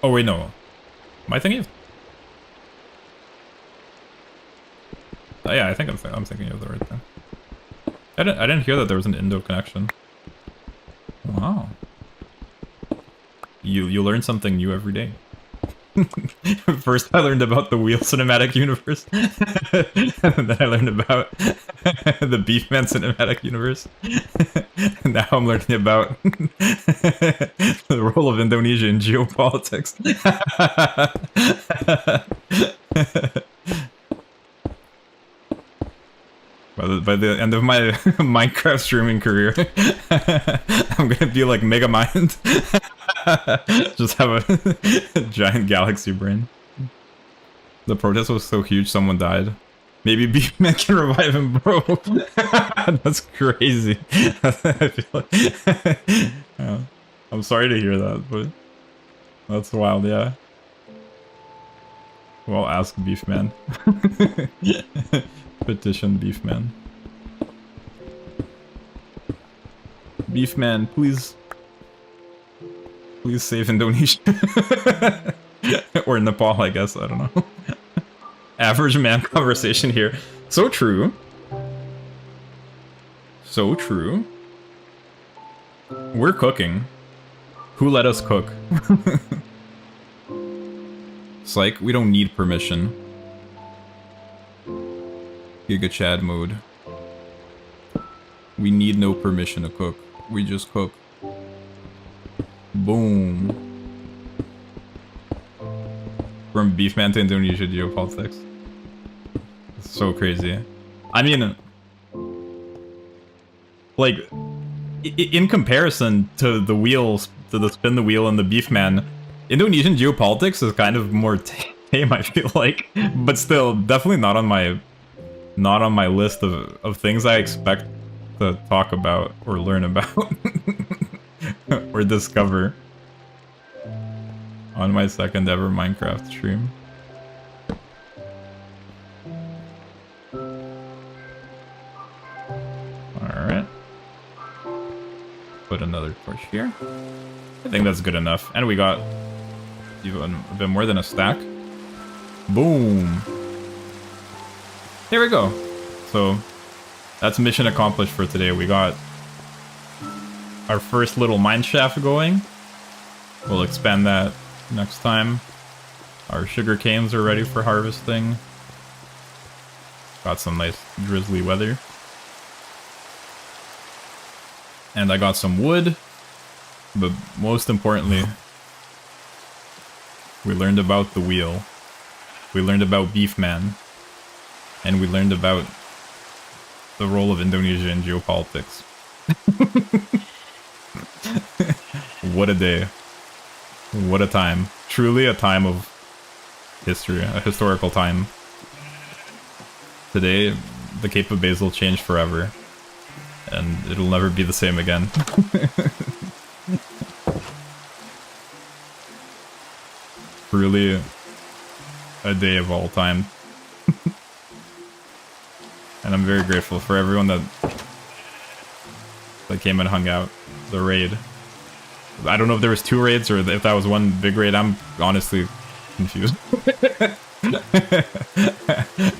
Oh wait, no. Am I thinking of... yeah, I think I'm thinking of the right thing. I didn't hear that there was an Indo connection. Wow. You learn something new every day. First I learned about the wheel cinematic universe. And then I learned about the Beefman cinematic universe. And now I'm learning about the role of Indonesia in geopolitics. By the end of my Minecraft streaming career, I'm gonna be like Megamind. Just have a giant galaxy brain. The protest was so huge, someone died. Maybe Beefman can revive him, bro. That's crazy. I feel like... yeah. I'm sorry to hear that, but that's wild, yeah. Well, ask Beefman. Petition Beefman. Beefman, please. Please save Indonesia. Or Nepal, I guess. I don't know. Average man conversation here. So true. So true. We're cooking. Who let us cook? It's like, we don't need permission. Giga Chad mode. We need no permission to cook. We just cook. Boom. From Beefman to Indonesia geopolitics. It's so crazy. I mean, like, in comparison to the wheels, to the spin the wheel and the Beefman, Indonesian geopolitics is kind of more tame, I feel like. But still, definitely not on my list of things I expect to talk about or learn about. Or discover on my second ever Minecraft stream. Alright. Put another torch here. I think that's good enough. And we got even a bit more than a stack. Boom. Here we go. So that's mission accomplished for today. We got our first little mine shaft going. We'll expand that next time. Our sugar canes are ready for harvesting. Got some nice drizzly weather. And I got some wood. But most importantly, we learned about the wheel. We learned about Beefman. And we learned about the role of Indonesia in geopolitics. What a day. What a time. Truly a time of history, a historical time. Today, the Cape of Basil changed forever. And it'll never be the same again. Truly a day of all time. And I'm very grateful for everyone that came and hung out. The raid. I don't know if there was 2 raids or if that was one big raid. I'm honestly confused.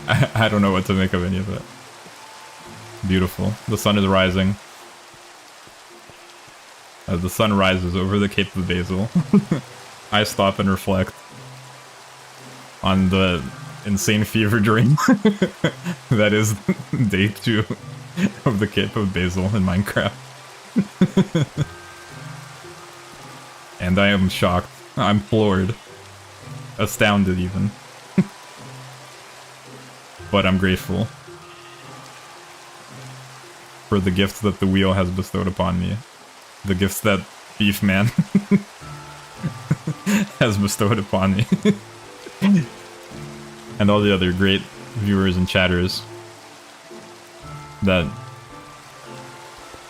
I don't know what to make of any of it. Beautiful. The sun is rising. As the sun rises over the Cape of Basil, I stop and reflect on the insane fever dream that is day 2 of the Cape of Basil in Minecraft. And I am shocked. I'm floored. Astounded even. But I'm grateful for the gifts that the wheel has bestowed upon me. The gifts that Beefman has bestowed upon me. And all the other great viewers and chatters that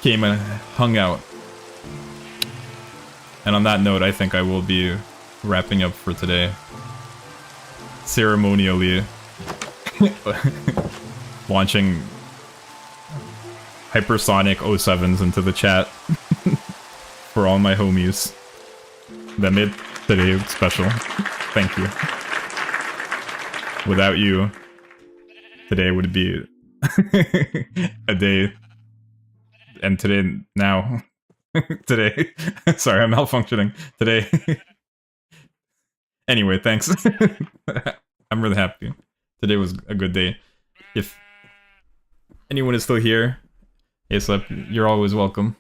came and hung out. And on that note, I think I will be wrapping up for today. Ceremonially launching hypersonic 07s into the chat for all my homies that made today special. Thank you. Without you, today would be a day. And today, now. Today. Sorry, I'm malfunctioning. Today. Anyway, thanks. I'm really happy. Today was a good day. If anyone is still here, ASAP, you're always welcome.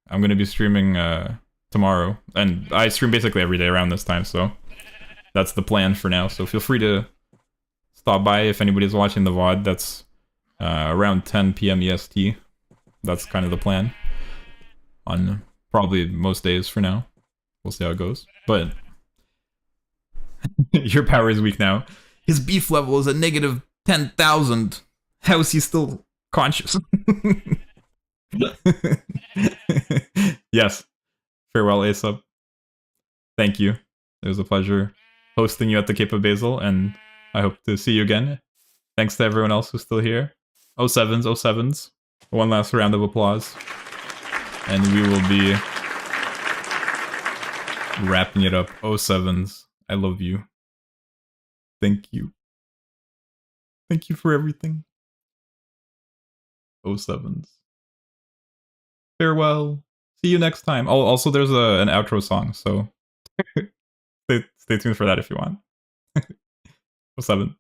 I'm going to be streaming tomorrow. And I stream basically every day around this time, so that's the plan for now. So feel free to stop by if anybody's watching the VOD. That's around 10 p.m. EST. That's kind of the plan. On probably most days for now. We'll see how it goes. But your power is weak now. His beef level is at negative 10,000. How is he still conscious? Yes. Farewell, Aesop. Thank you. It was a pleasure hosting you at the Cape of Basil, and I hope to see you again. Thanks to everyone else who's still here. 07s, 07s. One last round of applause. And we will be wrapping it up. 07s. I love you. Thank you. Thank you for everything. 07s. Farewell. See you next time. Oh, also there's an outro song, so stay tuned for that if you want. 07.